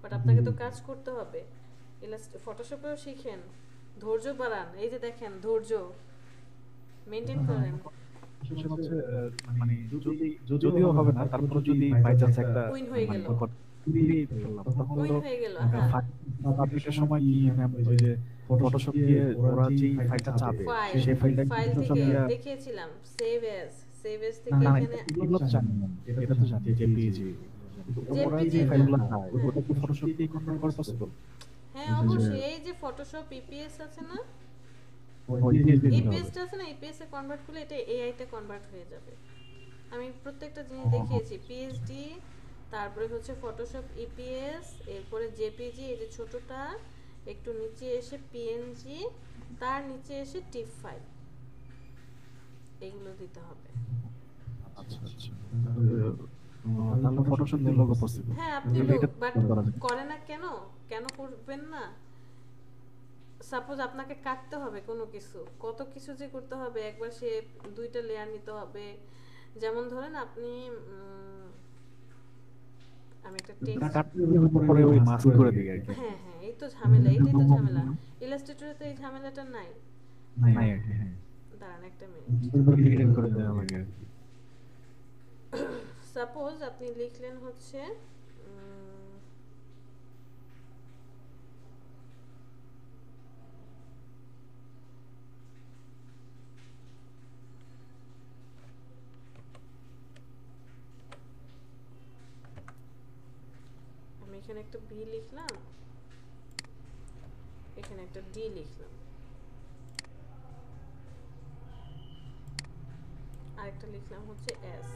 বাট আপনাকে তো কাজ করতে হবে। ফটোশপেও শিখেন, ধৈর্য বাড়ান, এই যে দেখেন ধৈর্য মেনটেন করেন। মানে যদিও হবে না, তারপর যদি বাই চান্স একটা উইন হয়ে গেল, উইন হয়ে গেল, হ্যাঁ, পাবলিশের সময় কি ওই যে ফটোশপ দিয়ে ওরা যে ফাইলটা চাবে সেই ফাইলটা ফাইল থেকে দেখিয়েছিলাম, সেভ এজ থেকে না এখানে এগুলো তো জানি, এটা তো জানি জেপিজি, ওরা যে ফাইলগুলো চায় ওটা কি ফটোশপ দিয়ে কনভার্ট করা পসিবল? হ্যাঁ অবশ্যই, এই যে ফটোশপ ইপিএস আছে না, ইপিএসটা আছে না, ইপিএস এ কনভার্ট করলে এটা এআই তে কনভার্ট হয়ে যাবে। আমি প্রত্যেকটা জিনিস দেখিয়েছি, পিএসডি, তারপরে হচ্ছে ফটোশপ ইপিএস, এরপরে জেপিজি, এই যে ছোটটা, একটু নিচে এসে পিএনজি, তার নিচে এসে টিপ ফাইল, এগুলো দিতে হবে। আচ্ছা আচ্ছা, তাহলে ফটোশপ দিয়ে লোগো পসিবল? হ্যাঁ, আপনি বাট করে না, কেন করবেন না? সাপোজ আপনাকে কাটতে হবে কোনো কিছু, কত কিছু যে করতে হবে, একবার সে 2টা লেয়ার নিতে হবে। যেমন ধরেন আপনি আমি একটা টেক্সট পরে ওই মাস্ক করে দিই আর কি। হ্যাঁ হ্যাঁ, এই তো ঝামেলা, এটাই তো ঝামেলা। ইলাস্ট্রেটরে তো এই ঝামেলাটা নাই। নাই আর কি, হ্যাঁ। দাঁড়ান একটা মিনিট। ডিটেক্ট করে দেওয়া লাগে আর কি। সাপোজ আপনি লিখলেন হচ্ছে আমি এখানে একটা বি লিখলাম, এখানে একটা ডি লিখলাম, আরেকটা লিখলাম হচ্ছে এস।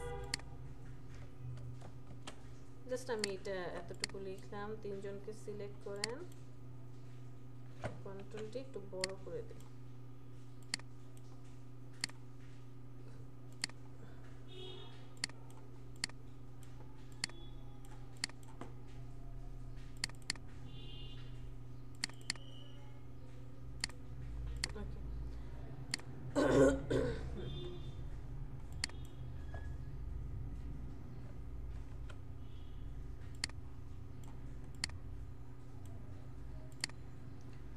জাস্ট আমি এটা এতটুকু লিখলাম। তিনজনকে সিলেক্ট করেন, কন্ট্রোলটি একটু বড় করে দিই।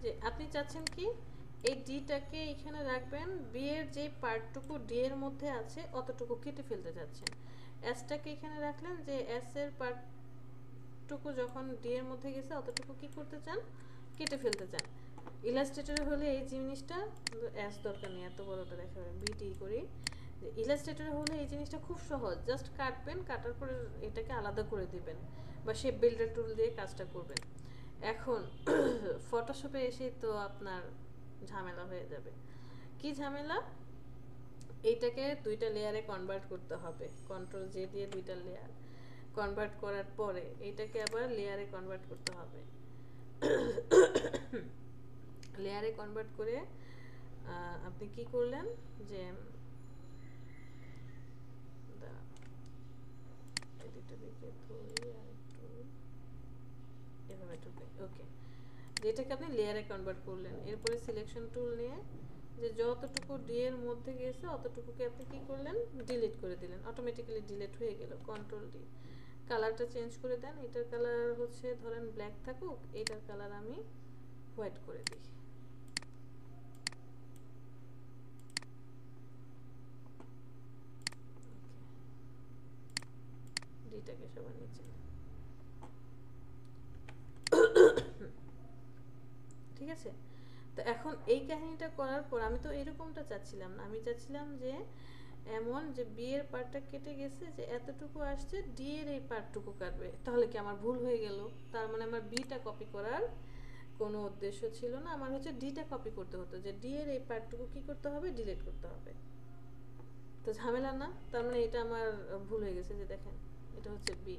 যে আপনি চাচ্ছেন কি এই ডিটাকে এখানে রাখবেন, বি এর যে পার্টটুকু ডি এর মধ্যে আছে অতটুকু কেটে ফেলতে যাচ্ছেন। এসটাকে এখানে রাখলেন, যে এস এর পার্টটুকু যখন ডি এর মধ্যে গেছে অতটুকু কি করতে চান, কেটে ফেলতে চান। ইলাস্ট্রেটরে হলে এই জিনিসটা, এস দরকার নেই, এত বড়টা দেখা হবে, বিটি করি। যে ইলাস্ট্রেটরে হলে এই জিনিসটা খুব সহজ, জাস্ট কাটবেন, কাটার পরে এটাকে আলাদা করে দিবেন বা শেপ বিল্ডার টুল দিয়ে কাজটা করবেন। এখন ফটোশপে এসে তো আপনার ঝামেলা হয়ে যাবে। কি ঝামেলা? এইটাকে দুইটা লেয়ারে কনভার্ট করতে হবে, কন্ট্রোল জে দিয়ে দুইটা লেয়ার কনভার্ট করার পরে এইটাকে আবার লেয়ারে কনভার্ট করতে হবে। লেয়ারে কনভার্ট করে আপনি কি করলেন, যে ওকে, যেটাকে আপনি লেয়ারে কনভার্ট করলেন, এরপরে সিলেকশন টুল নিয়ে যে যতটুকু ডি এর মধ্যে গেছে অতটুকুকে আপনি কি করলেন, ডিলিট করে দিলেন, অটোমেটিক্যালি ডিলিট হয়ে গেল। কন্ট্রোল ডি, কালারটা চেঞ্জ করে দেন। এটার কালার হচ্ছে ধরেন ব্ল্যাক থাকুক, এটার কালার আমি হোয়াইট করে দিই। ডিটাকে সবার নিচে, ঠিক আছে। তো এখন এই কাহিনীটা করার পর আমি তো এরকমটা চাচ্ছিলাম না, আমি চাচ্ছিলাম যে এমন যে বি এর পার্টটা কেটে গেছে, যে এতটুকু আসছে, ডি এর এই পার্টটুকু কাটবে। তাহলে কি আমার ভুল হয়ে গেল? তার মানে আমার বিটা কপি করার কোনো উদ্দেশ্য ছিল না, আমার হচ্ছে ডিটা কপি করতে হতো, যে ডি এর এই পার্টটুকু কি করতে হবে, ডিলিট করতে হবে। তো ঝামেলা না? তার মানে এটা আমার ভুল হয়ে গেছে। যে দেখেন এটা হচ্ছে বি,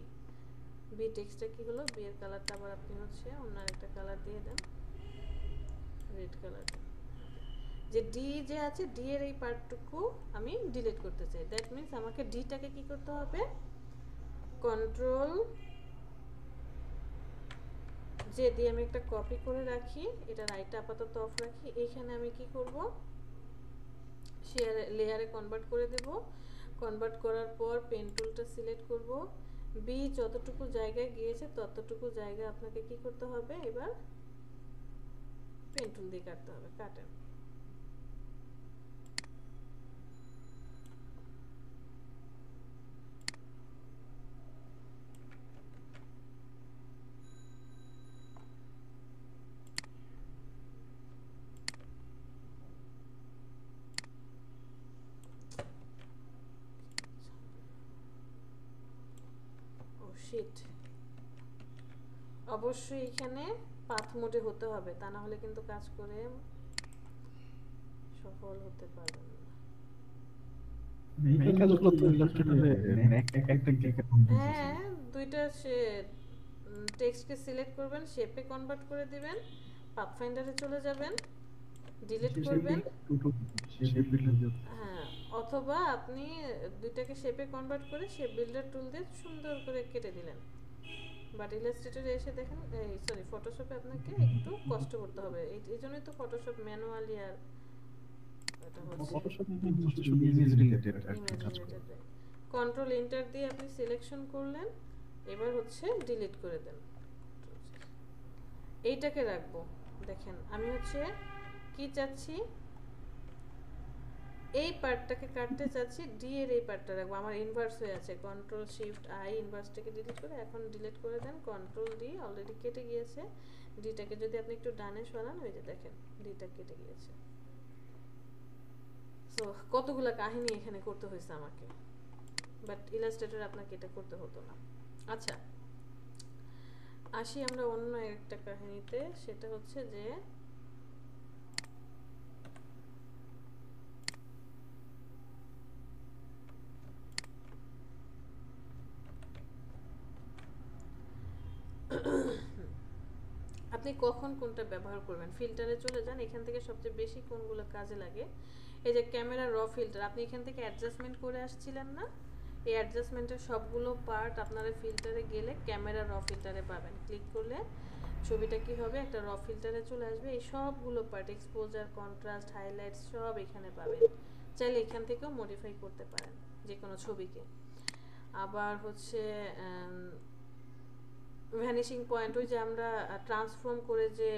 বি টেক্সটটা কি হলো, বি এর কালারটা আবার আপনি হচ্ছে অন্য একটা কালার দিয়ে দেন, রেড কালার। যে ডি যে আছে, ডি এর এই পার্টটুকু আমি ডিলিট করতে চাই। দ্যাট মিন্স আমাকে ডিটাকে কি করতে হবে, কন্ট্রোল যে দিয়ে আমি একটা কপি করে রাখি, এটা রাইটটা আপাতত অফ রাখি। এইখানে আমি কি করব, শেয়ার লেয়ারে কনভার্ট করে দেব। কনভার্ট করার পর পেন টুলটা সিলেক্ট করব, বি যতটুকু জায়গায় গিয়েছে ততটুকু জায়গা আপনাকে কি করতে হবে, এবার পেন টুল দিয়ে কাটতে হবে। কাটেন। শিট, অবশ্যই এখানে পাথ মোডে হতে হবে, তা না হলে কিন্তু কাজ করে সফল হতে পারবেন না। এই কাজগুলো তো ইলাস্ট্রেটরে হ্যাঁ, দুইটা সে টেক্সটকে সিলেক্ট করবেন, শেপে কনভার্ট করে দিবেন, পাথফাইন্ডারে চলে যাবেন, ডিলিট করবেন। হ্যাঁ, অথবা আপনি দুইটাকে শেপে কনভার্ট করে শেপ বিল্ডার টুল দিয়ে সুন্দর করে কেটে দিলেন। বাট ইলাস্ট্রেটরে এসে দেখেন, এই সরি ফটোশপে আপনাকে একটু কষ্ট করতে হবে। এই জন্যই তো ফটোশপ ম্যানুয়ালি আর এটা হচ্ছে কন্ট্রোল এন্টার দিয়ে আপনি সিলেকশন করলেন, এবার হচ্ছে ডিলিট করে দেন, এইটাকে রাখবো। দেখেন আমি হচ্ছে কি চাচ্ছি, এই পার্টটাকে কাটতে চাচ্ছি, ডি এর এই পার্টটা রাখবো, আমার ইনভার্স হয়ে আছে, কন্ট্রোল শিফট আই ইনভার্সটাকে ডিলিট করে এখন ডিলিট করে দেন, কন্ট্রোল ডি, অলরেডি কেটে গিয়েছে। ডিটাকে যদি আপনি একটু ডানে সরান, ওই যে দেখেন ডিটা কেটে গিয়েছে। সো কতগুলা কাহিনী এখানে করতে হয়েছে আমাকে, বাট ইলাস্ট্রেটর আপনাকে এটা করতে হতো না। আচ্ছা আসি আমরা অন্য একটা কাহিনীতে, সেটা হচ্ছে যে আপনি কখন কোনটা ব্যবহার করবেন। ফিল্টারে চলে যান, এখান থেকে সবচেয়ে বেশি কোনগুলো কাজে লাগে। এই যে ক্যামেরা র ফিল্টার, আপনি এখান থেকে অ্যাডজাস্টমেন্ট করে আসছিলেন না, এই অ্যাডজাস্টমেন্টের সবগুলো পার্ট আপনারা ফিল্টারে গেলে ক্যামেরা র ফিল্টারে পাবেন। ক্লিক করলে ছবিটা কি হবে, একটা র ফিল্টারে চলে আসবে, এই সবগুলো পার্ট এক্সপোজার, কন্ট্রাস্ট, হাইলাইটস সব এখানে পাবেন। চাইলে এখান থেকেও মডিফাই করতে পারেন যে কোনো ছবিকে। আবার হচ্ছে ভ্যানিশিং পয়েন্ট, ওই যে আমরা ট্রান্সফর্ম করে যে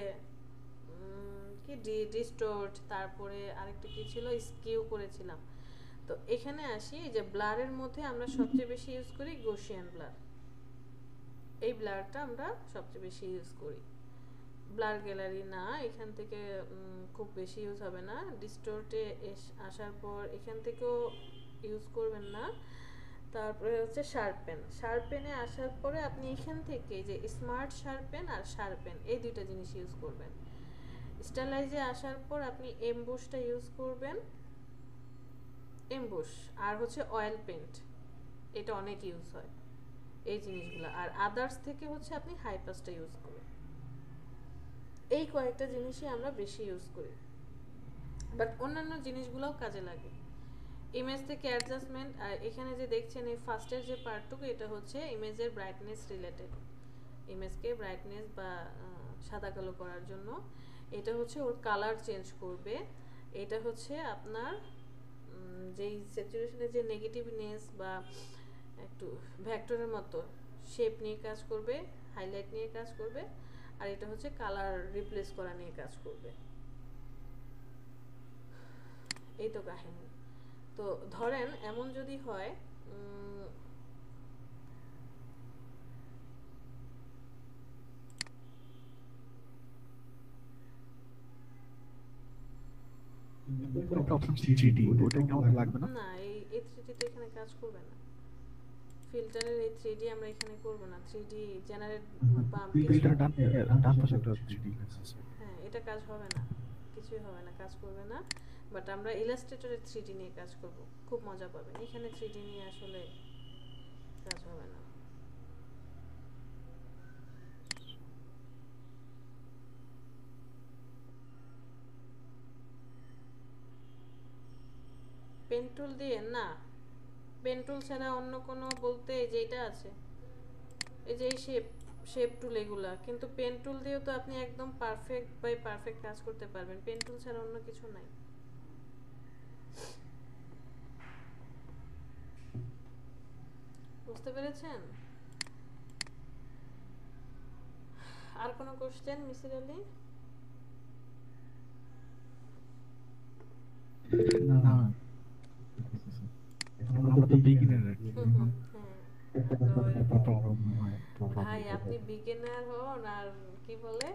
কি ডিস্টোর্ট, তারপরে আরেকটা কি ছিল, স্কিউ করেছিলাম। তো এখানে আসি, এই যে ব্লারের মধ্যে আমরা সবচেয়ে বেশি ইউজ করি গৌসিয়ান ব্লার, এই ব্লারটা আমরা সবচেয়ে বেশি ইউজ করি। ব্লার গ্যালারি না, এখান থেকে খুব বেশি ইউজ হবে না। ডিস্টোর্টে আসার পর এখান থেকেও ইউজ করবেন না। তারপরে হচ্ছে শার্পেন, শার্পেনে আসার পরে আপনি এখান থেকে যে স্মার্ট শার্পেন আর শার্পেন এই দুইটা জিনিস ইউজ করবেন। স্টাইলাইজে আসার পর আপনি এমবুশটা ইউজ করবেন, এমবুশ, আর হচ্ছে অয়েল পেন্ট, এটা অনেক ইউজ হয় এই জিনিসগুলো। আর আদার্স থেকে হচ্ছে আপনি হাইপাসটা ইউজ করবেন। এই কয়েকটা জিনিসই আমরা বেশি ইউজ করি, বাট অন্যান্য জিনিসগুলোও কাজে লাগে। ইমেজ থেকে অ্যাডজাস্টমেন্ট, আর এখানে যে দেখছেন এই ফার্স্টের যে পার্টটুকু, এটা হচ্ছে ইমেজের ব্রাইটনেস রিলেটেড, ইমেজকে ব্রাইটনেস বা সাদা কালো করার জন্য। এটা হচ্ছে ওর কালার চেঞ্জ করবে। এটা হচ্ছে আপনার যেই স্যাচুরেশনের যে নেগেটিভনেস বা একটু ভেক্টরের মতো শেপ নিয়ে কাজ করবে, হাইলাইট নিয়ে কাজ করবে। আর এটা হচ্ছে কালার রিপ্লেস করা নিয়ে কাজ করবে। এই তো কাহিনী। তো ধরেন এমন যদি হয় না, এই 3D তো এখানে কাজ করবে না, ফিল্টারের এই 3D আমরা এখানে করব না। 3D জেনারেট বা হ্যাঁ, এটা কাজ হবে না, কিছুই হবে না, কাজ করবে না। বাট আমরা ইলাস্ট্রেটরের 3D নিয়ে কাজ করব, খুব মজা পাবেন। এখানে 3D নিয়ে আসলে কাজ হবে না। পেন টুল দিয়ে না, পেন টুল ছাড়া অন্য কোনো বলতে যেটা আছে, এই যে এই শেপ টুল এগুলা, কিন্তু পেন টুল দিয়েও তো আপনি একদম পারফেক্ট বাই পারফেক্ট কাজ করতে পারবেন, পেন টুল ছাড়া অন্য কিছু নাই। বুঝতে পেরেছেন? আর কোনো কোশ্চেন মিসির আলী? ভাই আপনি বিগিনার হন আর কি বলে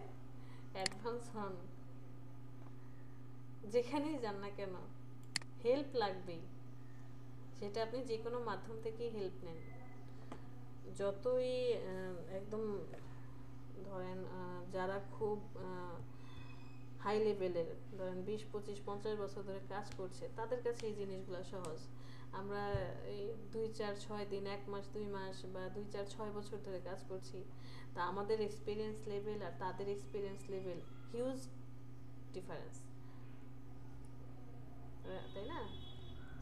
অ্যাডভান্স হন, যেখানেই যান না কেন হেল্প লাগবেই, সেটা আপনি যে কোনো মাধ্যম থেকেই হেল্প নেন। যতই একদম ধরেন যারা খুব হাই লেভেলের, ধরেন 20, 25, 50 বছর ধরে কাজ করছে, তাদের কাছে এই জিনিসগুলো সহজ। আমরা এই 2, 4, 6 দিন, 1 মাস, 2 মাস বা 2, 4, 6 বছর ধরে কাজ করছি, তা আমাদের এক্সপিরিয়েন্স লেভেল আর তাদের এক্সপিরিয়েন্স লেভেল হিউজ ডিফারেন্স, তাই না?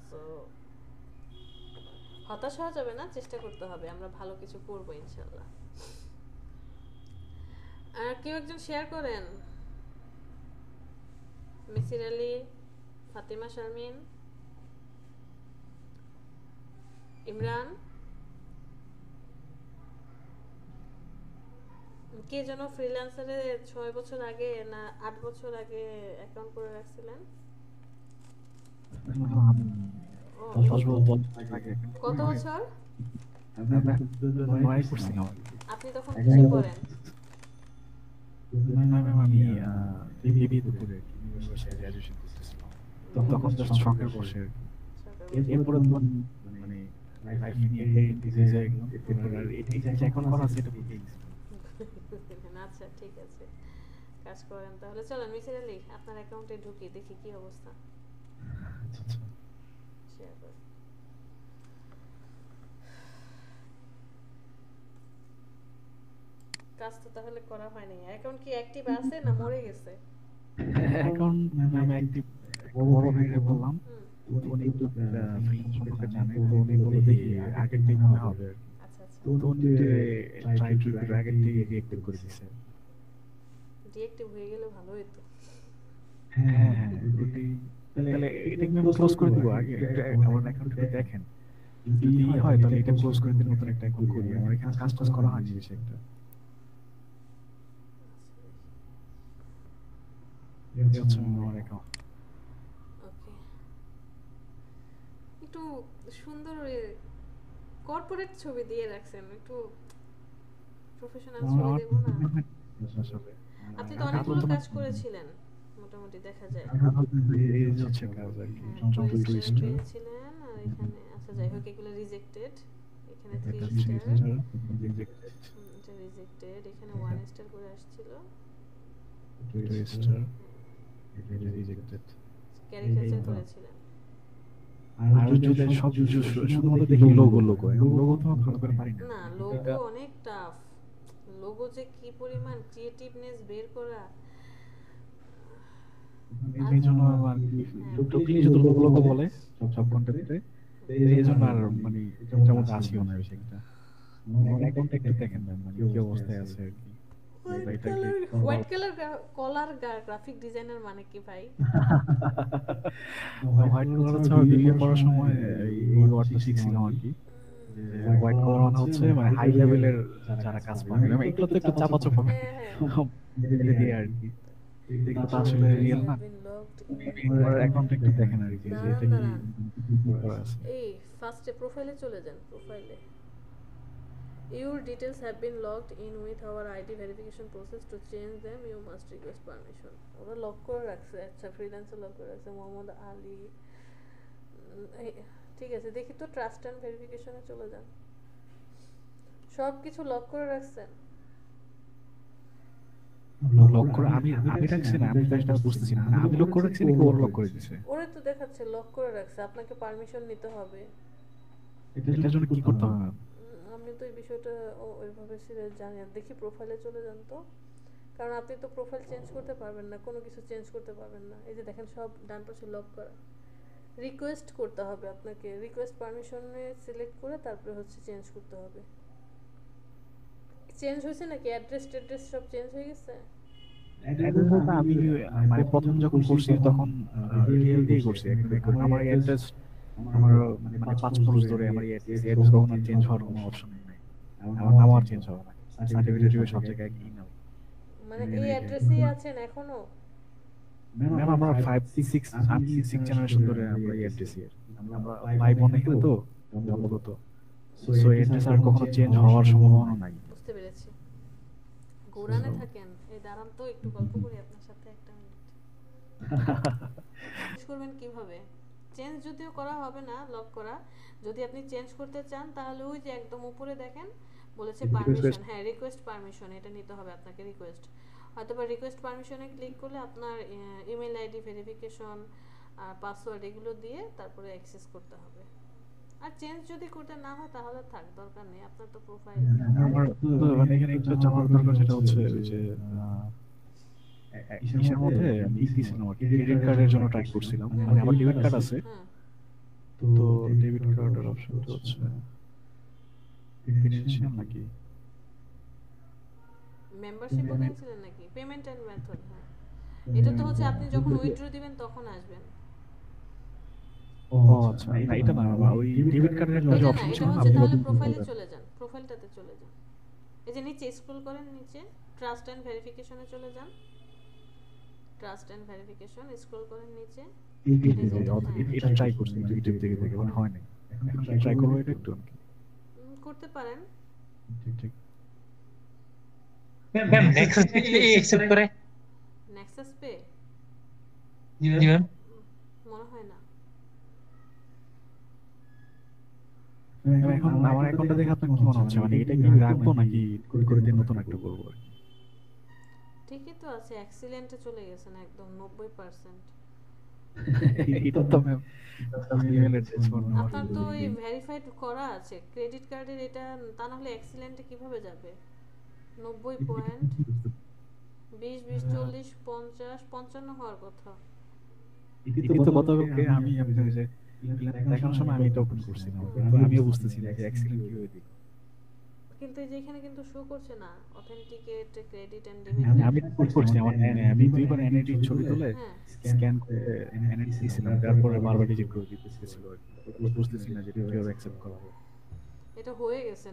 সো হতাশ হওয়া যাবে না, চেষ্টা করতে হবে, আমরা ভালো কিছু করবো ইনশাল্লাহ। আর কেউ একজন শেয়ার করেন, মিসির আলী, ফাতিমা শারমিন, ইমরান। কে যেন ফ্রিল্যান্সারে 6 বছর আগে না 8 বছর আগে অ্যাকাউন্ট করে রাখছিলেন? ও, কত বছর? আপনি তখন কিসে পড়েন? তখন জাস্ট শখের বসে আর কি। এরপরে মানে লাইফ নিয়ে ডিজে যায় আর এটা এখন করা সেটা বুঝে গেছি। আচ্ছা ঠিক আছে, কাজ করেন তাহলে। চলেন মিসির আলী আপনার অ্যাকাউন্টে ঢুকি, দেখি কি অবস্থা। শেয়ার করেন। কাজ তো তাহলে করা হয়নি। অ্যাকাউন্ট কি অ্যাক্টিভ আছে না মরে গেছে? অ্যাকাউন্ট আমি অ্যাক্টিভ বড় ভাইকে বললাম, উনি তো ফ্রিল্যান্স সম্পর্কে জানে, তো উনি বলে দেখি আগের দিন মনে হবে। আচ্ছা আচ্ছা, তো উনি ট্রাই টু আগের দিন রিঅ্যাক্টিভ করে দিয়েছে। ডিঅ্যাক্টিভ হয়ে গেলে ভালো হতো। হ্যাঁ হ্যাঁ, তাহলে এটা আমি ক্লোজ করে দিব। আগে আমার অ্যাকাউন্টে দেখেন, যদি হয় তাহলে এটা ক্লোজ করে দিন, নতুন একটা অ্যাকাউন্ট করি। আমার এখানে কাজ টাজ করা হয়নি বেশি একটা। এই হচ্ছে আমার অ্যাকাউন্ট। ওকে, একটু সুন্দর কর্পোরেট ছবি দিয়ে রাখছেন, একটু প্রফেশনাল ছবি দেব না? আপনি তো অনেকগুলো কাজ করেছিলেন মোটামুটি দেখা যায়। এই যে হচ্ছে কাজ আর কি, টুইস্ট ছিলেন আর এখানে আচ্ছা যাই হোক এগুলো রিজেক্টেড। এখানে 3 একটা স্টার রিজেক্টেড, এটা রিজেক্টেড। এখানে 1 স্টার করে আসছিল, 2 স্টার, এটা রিজেক্টেড। ক্যারিকেচার করেছিলেন। আর যদি সব শুধুমাত্র দেখি লোগো লোগো তো ভালো করে পারি না। না লোগো অনেক টাফ। লোগো যে কি পরিমাণ ক্রিয়েটিভনেস বের করা, এই জন্য আমার টোটালি যদি লোগো বলে সব কন্টেন্টে, এই জন্য আর মানে যেমন আসিও না বেশি একটা। আমার অ্যাকাউন্টটা একটু দেখেন মানে কি অবস্থায় আছে আর কি। হোয়াইট কালার কলার গ্রাফিক ডিজাইনার মানে কি ভাই? হোয়াইট কালার হচ্ছে আমি বিবিএ পড়ার সময় এই ওয়ার্ডটা শিখছিলাম আর কি। হোয়াইট কালার মানে হচ্ছে মানে হাই লেভেলের যারা কাজ পাবে, আমি এগুলো তো একটু চাপা চাপা দিয়ে আর কি। এগুলো তো আসলে রিয়েল না। আমার অ্যাকাউন্টটা একটু দেখেন আর কি, যে এটা কি করা আছে। এই ফার্স্টে প্রোফাইলে চলে যান। প্রোফাইলে your details have been logged in with our ID verification process. To change them you must request permission. ওরা লক করে রাখছে। আচ্ছা ফ্রিল্যান্সার লক করে রাখছে মোহাম্মদ আলী। ঠিক আছে, দেখি তো ট্রাস্ট এন্ড ভেরিফিকেশনে চলে যান। সব কিছু লক করে রাখছেন? লক করে আমি রাখছি না, আমি জাস্ট বুঝতেছি না আমি লক করে রাখছি নাকি ওর লক করে দিয়েছে। ওরে তো দেখাচ্ছে লক করে রাখছে, আপনাকে পারমিশন নিতে হবে। এটার জন্য কি করতে হবে? আমি তো এই বিষয়টা ওইভাবে সিরিয়াস জানি না। দেখি প্রোফাইলে চলে যান তো, কারণ আপনি তো প্রোফাইল চেঞ্জ করতে পারবেন না, কোনো কিছু চেঞ্জ করতে পারবেন না। এই যে দেখেন সব ডান পাশে লক করা। রিকোয়েস্ট করতে হবে আপনাকে, রিকোয়েস্ট পারমিশনে সিলেক্ট করে তারপরে হচ্ছে চেঞ্জ করতে হবে। চেঞ্জ হয়েছে নাকি অ্যাড্রেস সব চেঞ্জ হয়ে গেছে? আমি মানে প্রথম যখন করছি তখন রিয়েল দিয়ে করছি। আমার অ্যাড্রেস আমার মানে 5 বছর ধরে আমার অ্যাড্রেস কখনো চেঞ্জ হওয়ার কোনো অপশন নেই। আমার নাম আর চেঞ্জ হবে না, সার্টিফিকেটে সব জায়গায় একই নাম। মানে এই অ্যাড্রেসেই আছেন এখনো? ম্যাম আমরা 5 6 আমি 6 জেনারেশন ধরে আমরা এই অ্যাড্রেসই আর আমরা ভাই বোন এখানে তো জন্মগত, সো অ্যাড্রেস আর কখনো চেঞ্জ হওয়ার সম্ভাবনা নাই। বুঝতে পেরেছি। গোরানে থাকেন? এই দাঁড়ান তো একটু গল্প করি আপনার সাথে 1 মিনিট। চেঞ্জ করবেন কিভাবে? চেঞ্জ যদিও করা হবে না লক করা, যদি আপনি চেঞ্জ করতে চান তাহলে ওই যে একদম উপরে দেখেন বলেছে পারমিশন। হ্যাঁ রিকোয়েস্ট পারমিশন, এটা নিতে হবে আপনাকে। রিকোয়েস্ট হয়তোবা রিকোয়েস্ট পারমিশনে ক্লিক করলে আপনার ইমেল আইডি ভেরিফিকেশন আর পাসওয়ার্ড এগুলো দিয়ে তারপরে অ্যাক্সেস করতে হবে। আর চেঞ্জ যদি করতে না হয় তাহলে থাক, দরকার নেই। আপনার তো প্রোফাইল আমার মানে এখানে একটা জানার দরকার, সেটা হচ্ছে যে ইসের মধ্যে আমি দিয়েছিলাম আর কি ক্রেডিট কার্ডের জন্য ট্রাই করছিলাম। মানে আমার ডেবিট কার্ড আছে, তো ডেবিট কার্ডের অপশনটা হচ্ছে ফিনান্সিয়াল নাকি মেম্বারশিপ কিনছিলেন নাকি পেমেন্ট এন্ড মেথড? হ্যাঁ এটা তো হচ্ছে আপনি যখন উইথড্র দিবেন তখন আসবেন। ও আচ্ছা, না এটা না, ওই ডেবিট কার্ডের একটা অপশন ছিল না। তাহলে প্রোফাইলে চলে যান, প্রোফাইলটাতে চলে যান। এই যে নিচে স্ক্রল করেন, নিচে ট্রাস্ট এন্ড ভেরিফিকেশনে চলে যান। ট্রাস্ট এন্ড ভেরিফিকেশন স্ক্রল করেন নিচে। এটা ট্রাই করছি ইউটিউব থেকে মানে হয় নাই। এখন ট্রাই করব এটা একটু করতে পারেন। ঠিক ঠিক। ম্যাম নেক্সট অ্যাকসেপ্ট করে নেক্সাস পে জি ম্যাম। মনে হয় না। এখন আমার অ্যাকাউন্টটা দেখে আপনার কি মনে হচ্ছে, মানে এটা কি রাখবো নাকি করে দিয়ে নতুন একটা করবো? ঠিকই তো আছে, এক্সিলেন্টে চলে গেছেন একদম 90%। এটা তো ma'am email address phone number আপনার তো ওই ভেরিফাইড করা আছে ক্রেডিট কার্ডের, এটা তা না হলে এক্সিলেন্টে কিভাবে যাবে? 90 পয়েন্ট 20 20 40 50 55 হওয়ার কথা। এটা তো গতকালকে আমি আপনাদের যে দেখানোর সময় আমি এটা ওপেন করছি না, কিন্তু আমিও বুঝতেছি না যে অ্যাক্সিডেন্ট কিভাবে দিই। কিন্তু এই যে এখানে কিন্তু শো করছে না অথেন্টিকেট ক্রেডিট এন্ড ডেবিট। আমি পুট করছি আমার আমি দুইবার এনআইডি ছবি তুলে স্ক্যান করে এনআইডি দিয়েছিলাম, তারপরে বারবার ডিলিট করে দিতেছিল। বুঝতেছি না যে কিভাবে অ্যাকসেপ্ট করা হবে। এটা হয়ে গেছে,